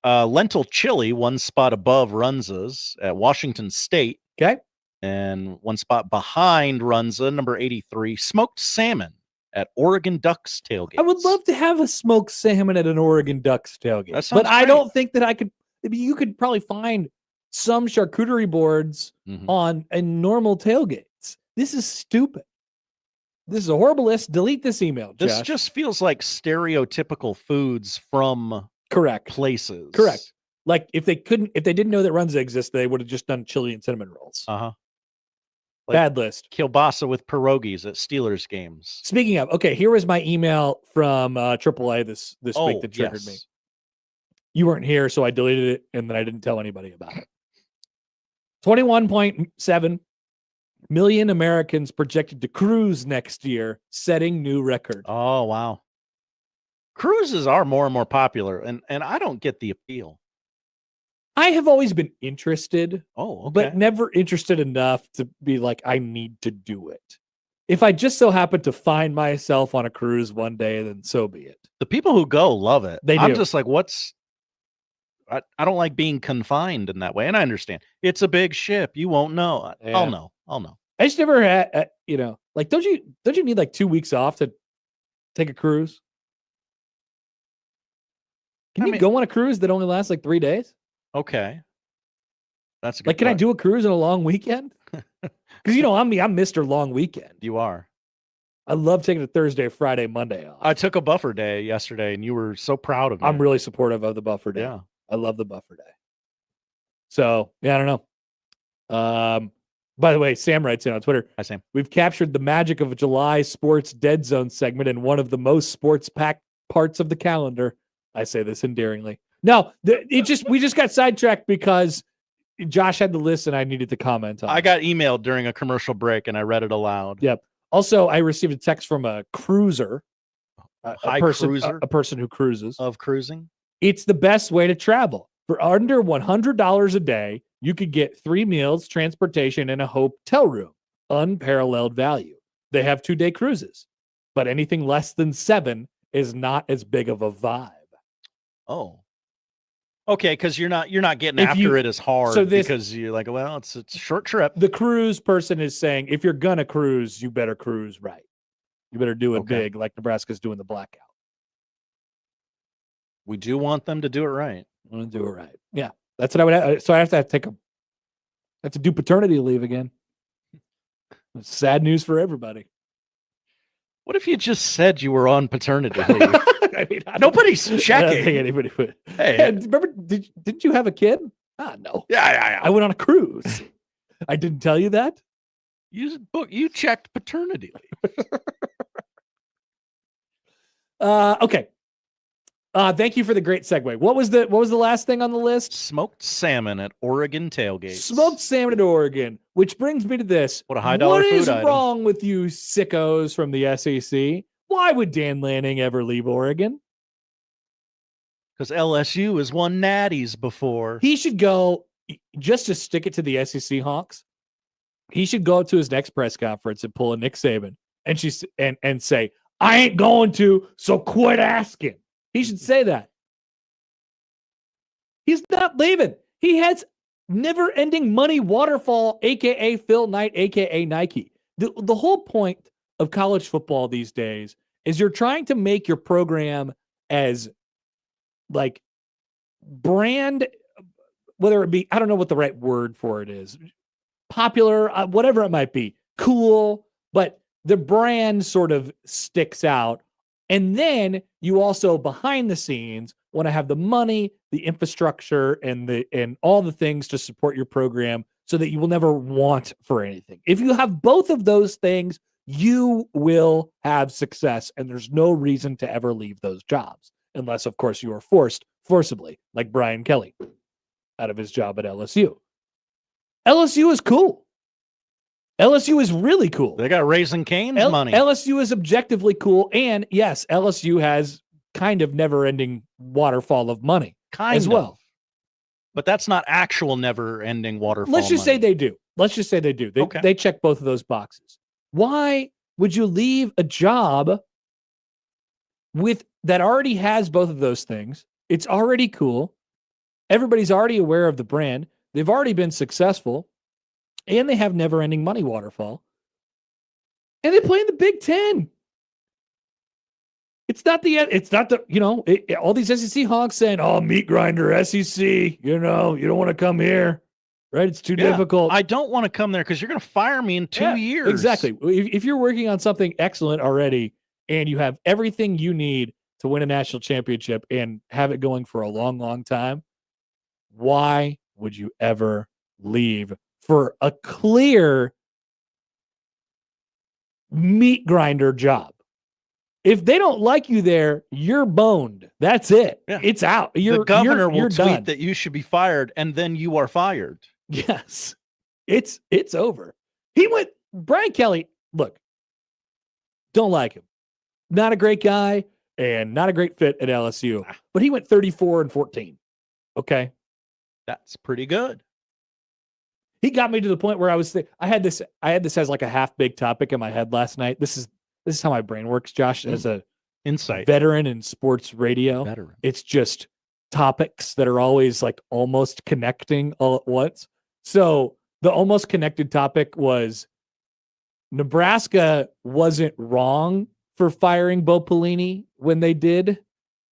Lentil chili, one spot above Runza's at Washington State. Okay. And one spot behind Runza, number 83, smoked salmon at Oregon Ducks tailgate. I would love to have a smoked salmon at an Oregon Ducks tailgate. That sounds But I great. don't think that I could. I mean, you could probably find some charcuterie boards on a normal tailgates. This is stupid. This is a horrible list. Delete this email, This Josh. just feels like stereotypical foods from Correct places. Correct. Like if they didn't know that Runza exists, they would have just done chili and cinnamon rolls. Uh-huh. Bad list. Kielbasa with pierogies at Steelers games. Speaking of, okay, here was my email from AAA this week that triggered me. You weren't here, so I deleted it, and then I didn't tell anybody about it. 21.7 million Americans projected to cruise next year, setting new record. Oh, wow. Cruises are more and more popular, and I don't get the appeal. I have always been interested, okay. but never interested enough to be like, I need to do it. If I just so happen to find myself on a cruise one day, then so be it. The people who go love it. They I'm do. just like, I don't like being confined in that way, and I understand. It's a big ship. You won't know. Yeah. I'll know. I just never had, like, don't you need like 2 weeks off to take a cruise? Can you go on a cruise that only lasts like 3 days? Okay. That's a good Like, can I point. do a cruise in a long weekend? Because I'm Mr. Long Weekend. You are. I love taking a Thursday, Friday, Monday off. I took a buffer day yesterday, and you were so proud of me. I'm really supportive of the buffer day. Yeah. I love the buffer day. So yeah, I don't know. By the way, Sam writes in on Twitter. Hi, Sam. We've captured the magic of a July sports dead zone segment in one of the most sports packed parts of the calendar. I say this endearingly. No, we just got sidetracked because Josh had the list and I needed to comment on it. I got emailed during a commercial break, and I read it aloud. Yep. Also, I received a text from a cruiser, High a person who cruises. Of cruising. It's the best way to travel. For under $100 a day, you could get 3 meals, transportation, and a hotel room. Unparalleled value. They have 2-day cruises, but anything less than 7 is not as big of a vibe. Oh. Okay, because you're not getting after it as hard because you're like, well, it's a short trip. The cruise person is saying, if you're gonna cruise, you better cruise right. You better do it big, like Nebraska's doing the blackout. We do want them to do it right. I want to do it right. Yeah, that's what I would. So I have to do paternity leave again. It's sad news for everybody. What if you just said you were on paternity leave? I mean, Nobody's checking. I don't think anybody would. Hey, remember? Didn't you have a kid? No. Yeah. I went on a cruise. I didn't tell you that. You checked paternity leave. Okay. Thank you for the great segue. What was the last thing on the list? Smoked salmon at Oregon tailgates. Smoked salmon at Oregon, which brings me to this. What a high dollar food What is item. wrong with you sickos from the SEC? Why would Dan Lanning ever leave Oregon? Because LSU has won natties before. He should go, just to stick it to the SEC Hawks, he should go up to his next press conference and pull a Nick Saban and say, I ain't going to, so quit asking. He should say that. He's not leaving. He has never-ending money waterfall, a.k.a. Phil Knight, a.k.a. Nike. The whole point of college football these days is you're trying to make your program as, like, brand, whether it be, I don't know what the right word for it is, popular, whatever it might be, cool, but the brand sort of sticks out. And then you also, behind the scenes, want to have the money, the infrastructure, and all the things to support your program so that you will never want for anything. If you have both of those things, you will have success, and there's no reason to ever leave those jobs unless, of course, you are forcibly, like Brian Kelly out of his job at LSU. LSU is cool. LSU is really cool. They got Raising Cane's money. LSU is objectively cool, and yes, LSU has kind of never-ending waterfall of money as well. But that's not actual never-ending waterfall. Let's just say they do. Okay. They check both of those boxes. Why would you leave a job that already has both of those things? It's already cool. Everybody's already aware of the brand. They've already been successful, and they have never-ending money waterfall. And they play in the Big Ten. It's not all these SEC honks saying, "Oh, meat grinder, SEC, you don't want to come here, right? It's too difficult." I don't want to come there because you're going to fire me in 2 years. Exactly. If you're working on something excellent already and you have everything you need to win a national championship and have it going for a long, long time, why would you ever leave for a clear meat grinder job? If they don't like you there, you're boned. That's it. Yeah. It's out. The governor will tweet done. that you should be fired, and then you are fired. Yes. It's over. Brian Kelly, look, don't like him. Not a great guy and not a great fit at LSU, but he went 34-14. Okay. That's pretty good. He got me to the point where I had this as like a half-baked topic in my head last night. This is how my brain works, Josh, as a insight veteran in sports radio. It's just topics that are always like almost connecting all at once. So the almost connected topic was Nebraska wasn't wrong for firing Bo Pelini when they did.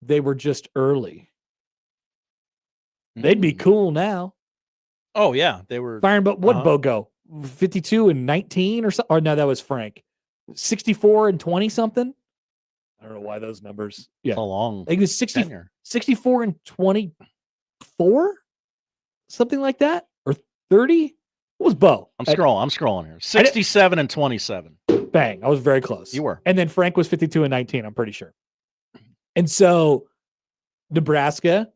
They were just early. They'd be cool now. Oh, yeah. They were firing, but what Bo go? 52-19 or something? Or no, that was Frank. 64-20 something. I don't know why those numbers. Yeah, a long. I think it was 64-24, something like that, or 30. What was Bo? I'm scrolling here. 67-27. Bang! I was very close. You were. And then Frank was 52-19. I'm pretty sure. And so Nebraska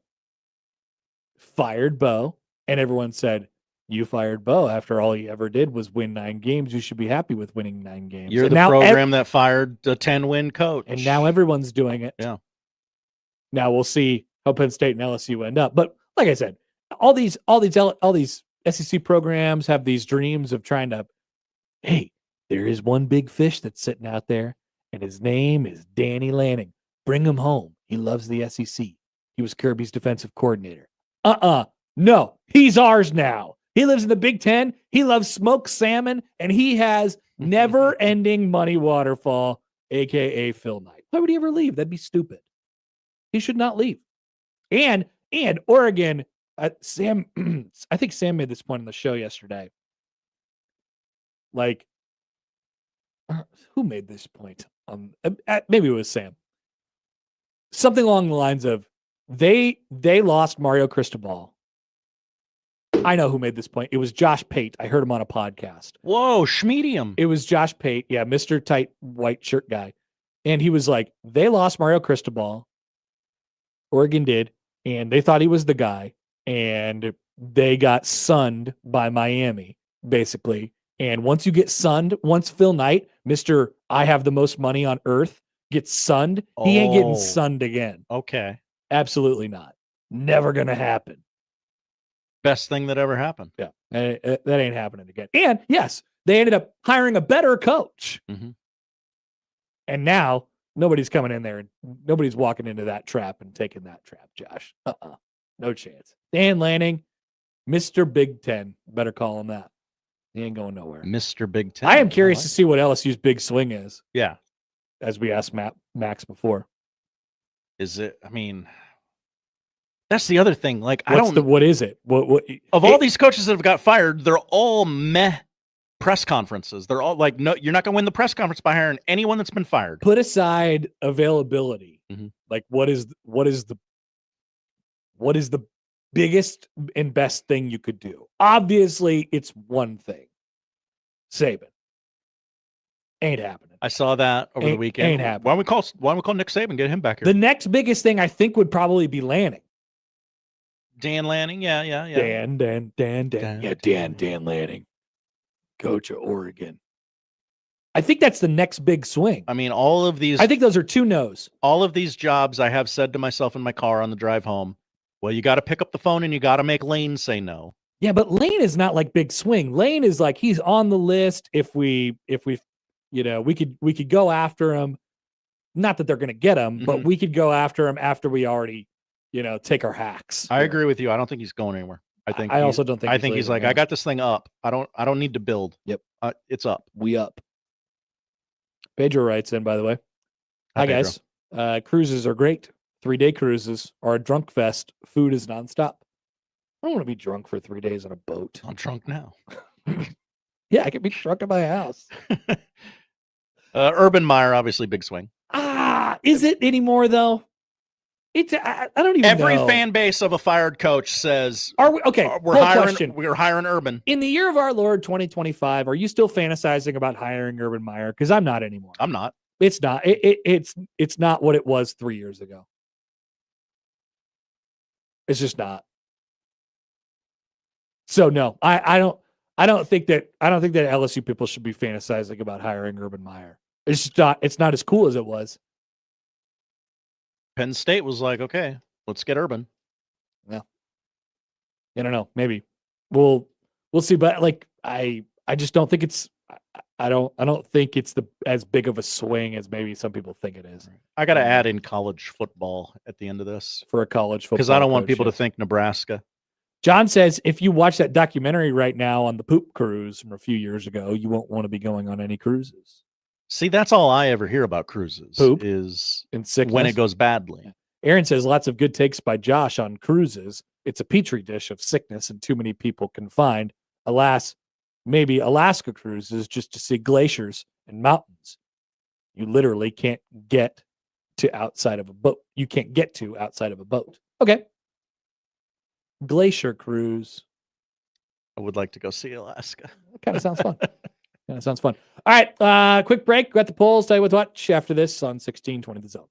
fired Bo, and everyone said, "You fired Bo after all he ever did was win 9 games. You should be happy with winning 9 games." You're the program that fired a 10-win coach. And now everyone's doing it. Yeah. Now we'll see how Penn State and LSU end up. But like I said, all these SEC programs have these dreams of trying to, hey, there is one big fish that's sitting out there, and his name is Danny Lanning. Bring him home. He loves the SEC. He was Kirby's defensive coordinator. No, he's ours now. He lives in the Big Ten. He loves smoked salmon, and he has never-ending money waterfall, a.k.a. Phil Knight. Why would he ever leave? That'd be stupid. He should not leave. And Oregon, Sam, I think Sam made this point on the show yesterday. Like, who made this point? Maybe it was Sam. Something along the lines of, they lost Mario Cristobal. I know who made this point. It was Josh Pate. I heard him on a podcast. Whoa, Schmedium. It was Josh Pate. Yeah, Mr. Tight White Shirt guy. And he was like, they lost Mario Cristobal. Oregon did. And they thought he was the guy. And they got sunned by Miami, basically. And once you get sunned, once Phil Knight, Mr. I have the most money on earth, gets sunned, he ain't getting sunned again. Okay. Absolutely not. Never going to happen. Best thing that ever happened. Yeah. That ain't happening again. And yes, they ended up hiring a better coach. Mm-hmm. And now nobody's coming in there and nobody's walking into that trap and taking that trap, Josh. No chance. Dan Lanning, Mr. Big Ten. Better call him that. He ain't going nowhere. Mr. Big Ten. I am curious to see what LSU's big swing is. Yeah. As we asked Max before. Is it? I mean, that's the other thing. Like, what is it? What of all these coaches that have got fired, they're all meh press conferences. They're all like, no, you're not going to win the press conference by hiring anyone that's been fired. Put aside availability. Mm-hmm. Like, what is the biggest and best thing you could do? Obviously, it's one thing. Saban. Ain't happening. I saw that over the weekend. Ain't happening. Why don't we call Nick Saban, get him back here? The next biggest thing I think would probably be Lanning. Dan Lanning, yeah. Dan. Yeah, Dan Lanning. Coach of Oregon. I think that's the next big swing. I mean, all of these. I think those are 2 no's. All of these jobs, I have said to myself in my car on the drive home, well, you got to pick up the phone and you got to make Lane say no. Yeah, but Lane is not like big swing. Lane is like he's on the list if we we could go after him. Not that they're going to get him, but we could go after him after we already, take our hacks. I agree with you. I don't think he's going anywhere. I also don't think. I think he's like, I got this thing up. I don't need to build. Yep, it's up. We up. Pedro writes in, by the way. Hi guys. Cruises are great. 3-day cruises are a drunk fest. Food is nonstop. I don't want to be drunk for 3 days on a boat. I'm drunk now. Yeah, I could be drunk at my house. Urban Meyer, obviously big swing. Is it anymore though? It's I don't even Every know. fan base of a fired coach says, "Are we okay?" We're hiring Urban. In the year of our Lord 2025, are you still fantasizing about hiring Urban Meyer? Because I'm not anymore. I'm not. It's not. It's not what it was 3 years ago. It's just not. So no, I don't think that LSU people should be fantasizing about hiring Urban Meyer. It's just not. It's not as cool as it was. Penn State was like, okay, let's get Urban. Yeah. I don't know. Maybe we'll see. But like, I just don't think it's. I don't think it's as big of a swing as maybe some people think it is. I got to add in college football at the end of this for a college football because I don't want coach, people to think Nebraska. John says if you watch that documentary right now on the poop cruise from a few years ago, you won't want to be going on any cruises. See, that's all I ever hear about cruises. Poop is and sickness when it goes badly. Aaron says lots of good takes by Josh on cruises. It's a petri dish of sickness and too many people confined. Alas, maybe Alaska cruises just to see glaciers and mountains. You literally can't get to outside of a boat. You can't get to outside of a boat. Okay. Glacier cruise. I would like to go see Alaska. That kind of sounds fun. That sounds fun. All right. Quick break. Got the polls. Tell you what to watch after this on 1620 The Zone.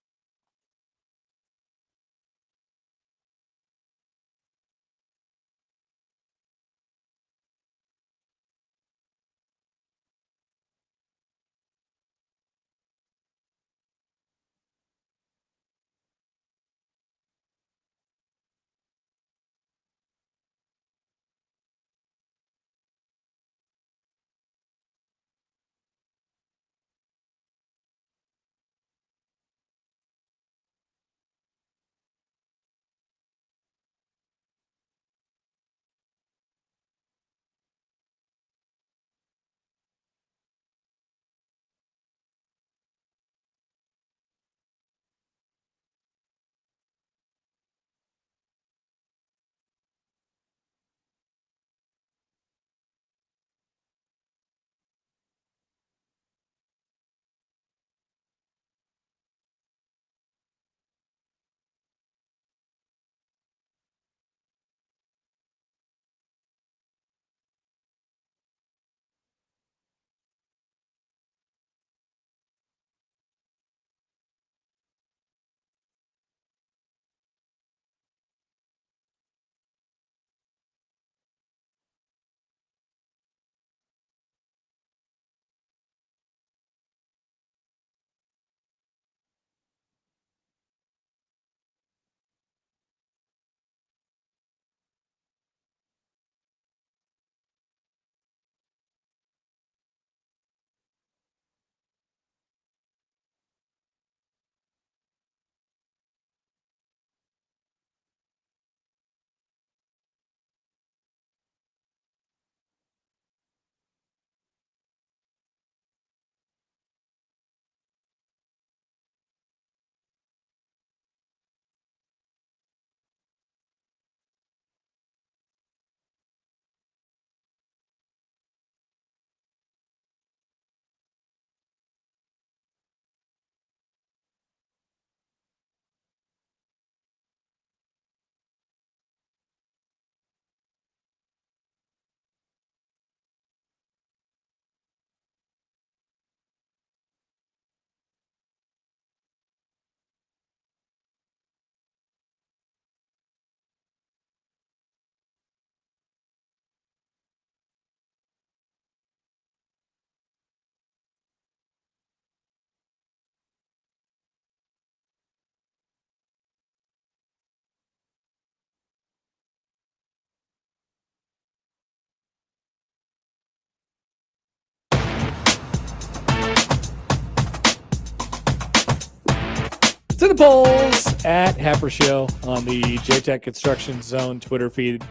to the polls at Happer Show on the JTech Construction Zone Twitter feed.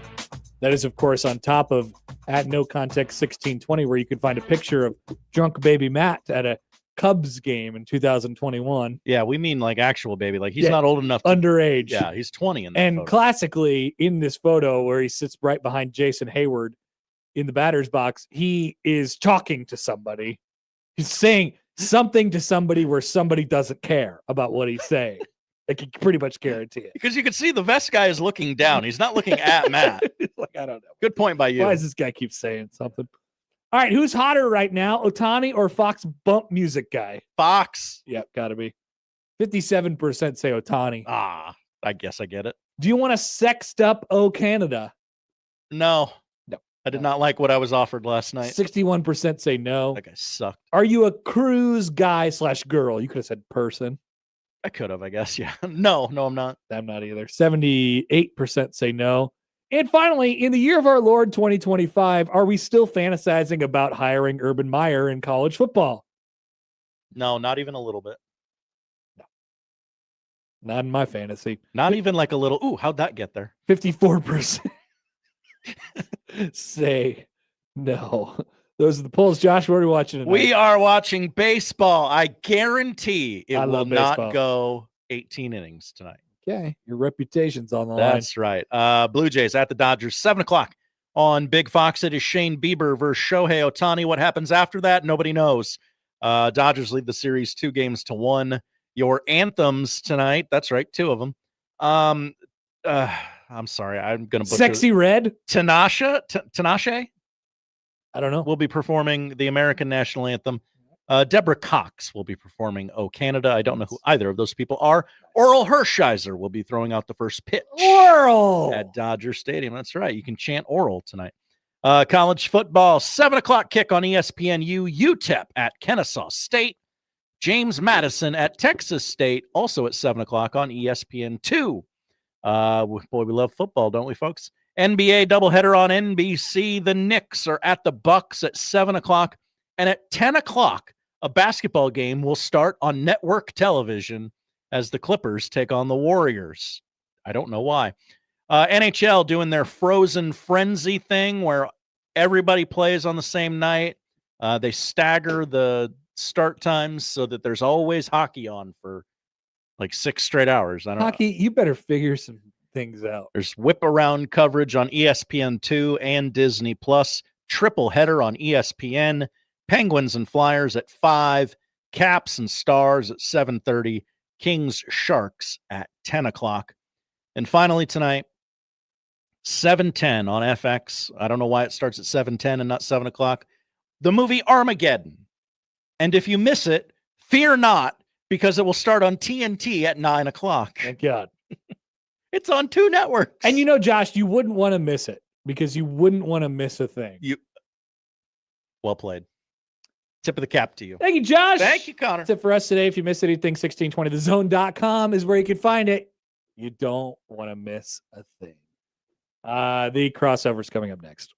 That is, of course, on top of at No Context 1620, where you can find a picture of drunk baby Matt at a Cubs game in 2021. Yeah, we mean like actual baby. Like he's not old enough to, underage. Yeah, he's 20 in that And photo. classically, in this photo where he sits right behind Jason Hayward in the batter's box, he is talking to somebody. He's saying something to somebody where somebody doesn't care about what he's saying. I can pretty much guarantee it. Because you can see the vest guy is looking down. He's not looking at Matt. Like, I don't know. Good point by you. Why does this guy keep saying something? All right, who's hotter right now, Ohtani or Fox bump music guy? Fox. Yep, gotta be. 57% say Ohtani. I guess I get it. Do you want to sexed up Canada? No. No. I did not like what I was offered last night. 61% say no. That guy sucked. Are you a cruise guy / girl? You could have said person. I could have, I guess. Yeah. No, I'm not. I'm not either. 78% say no. And finally, in the year of our Lord 2025, are we still fantasizing about hiring Urban Meyer in college football? No, not even a little bit. Not in my fantasy. Not even like a little. Ooh, how'd that get there? 54% say no. Those are the polls. Josh, what are we watching tonight? We are watching baseball. I guarantee it I will love not baseball. go 18 innings tonight. Okay, your reputation's on the line. That's right. Blue Jays at the Dodgers, 7 o'clock on Big Fox. It is Shane Bieber versus Shohei Ohtani. What happens after that? Nobody knows. Dodgers lead the series 2-1. Your anthems tonight. That's right, 2 of them. I'm sorry. I'm going to butcher. Sexy Red? Tinashe? I don't know. Will be performing the American national anthem. Deborah Cox will be performing "O Canada." I don't know who either of those people are. Oral Hershiser will be throwing out the first pitch. Oral! At Dodger Stadium. That's right. You can chant Oral tonight. College football, 7 o'clock kick on ESPNU. UTEP at Kennesaw State. James Madison at Texas State, also at 7 o'clock on ESPN2. Boy, we love football, don't we, folks? NBA doubleheader on NBC. The Knicks are at the Bucks at 7 o'clock. And at 10 o'clock, a basketball game will start on network television as the Clippers take on the Warriors. I don't know why. NHL doing their Frozen Frenzy thing where everybody plays on the same night. They stagger the start times so that there's always hockey on for like 6 straight hours. I don't know. You better figure some things out. There's whip around coverage on ESPN2 and Disney Plus. Triple header on ESPN. Penguins and Flyers at 5. Caps and Stars at 7:30. Kings Sharks at 10 o'clock. And finally tonight, 7:10 on FX. I don't know why it starts at 7:10 and not 7 o'clock. The movie Armageddon. And if you miss it, fear not, because it will start on TNT at 9 o'clock. Thank God. It's on 2 networks. And you know, Josh, you wouldn't want to miss it because you wouldn't want to miss a thing. Well played. Tip of the cap to you. Thank you, Josh. Thank you, Connor. That's it for us today. If you missed anything, 1620thezone.com is where you can find it. You don't want to miss a thing. The crossover's coming up next.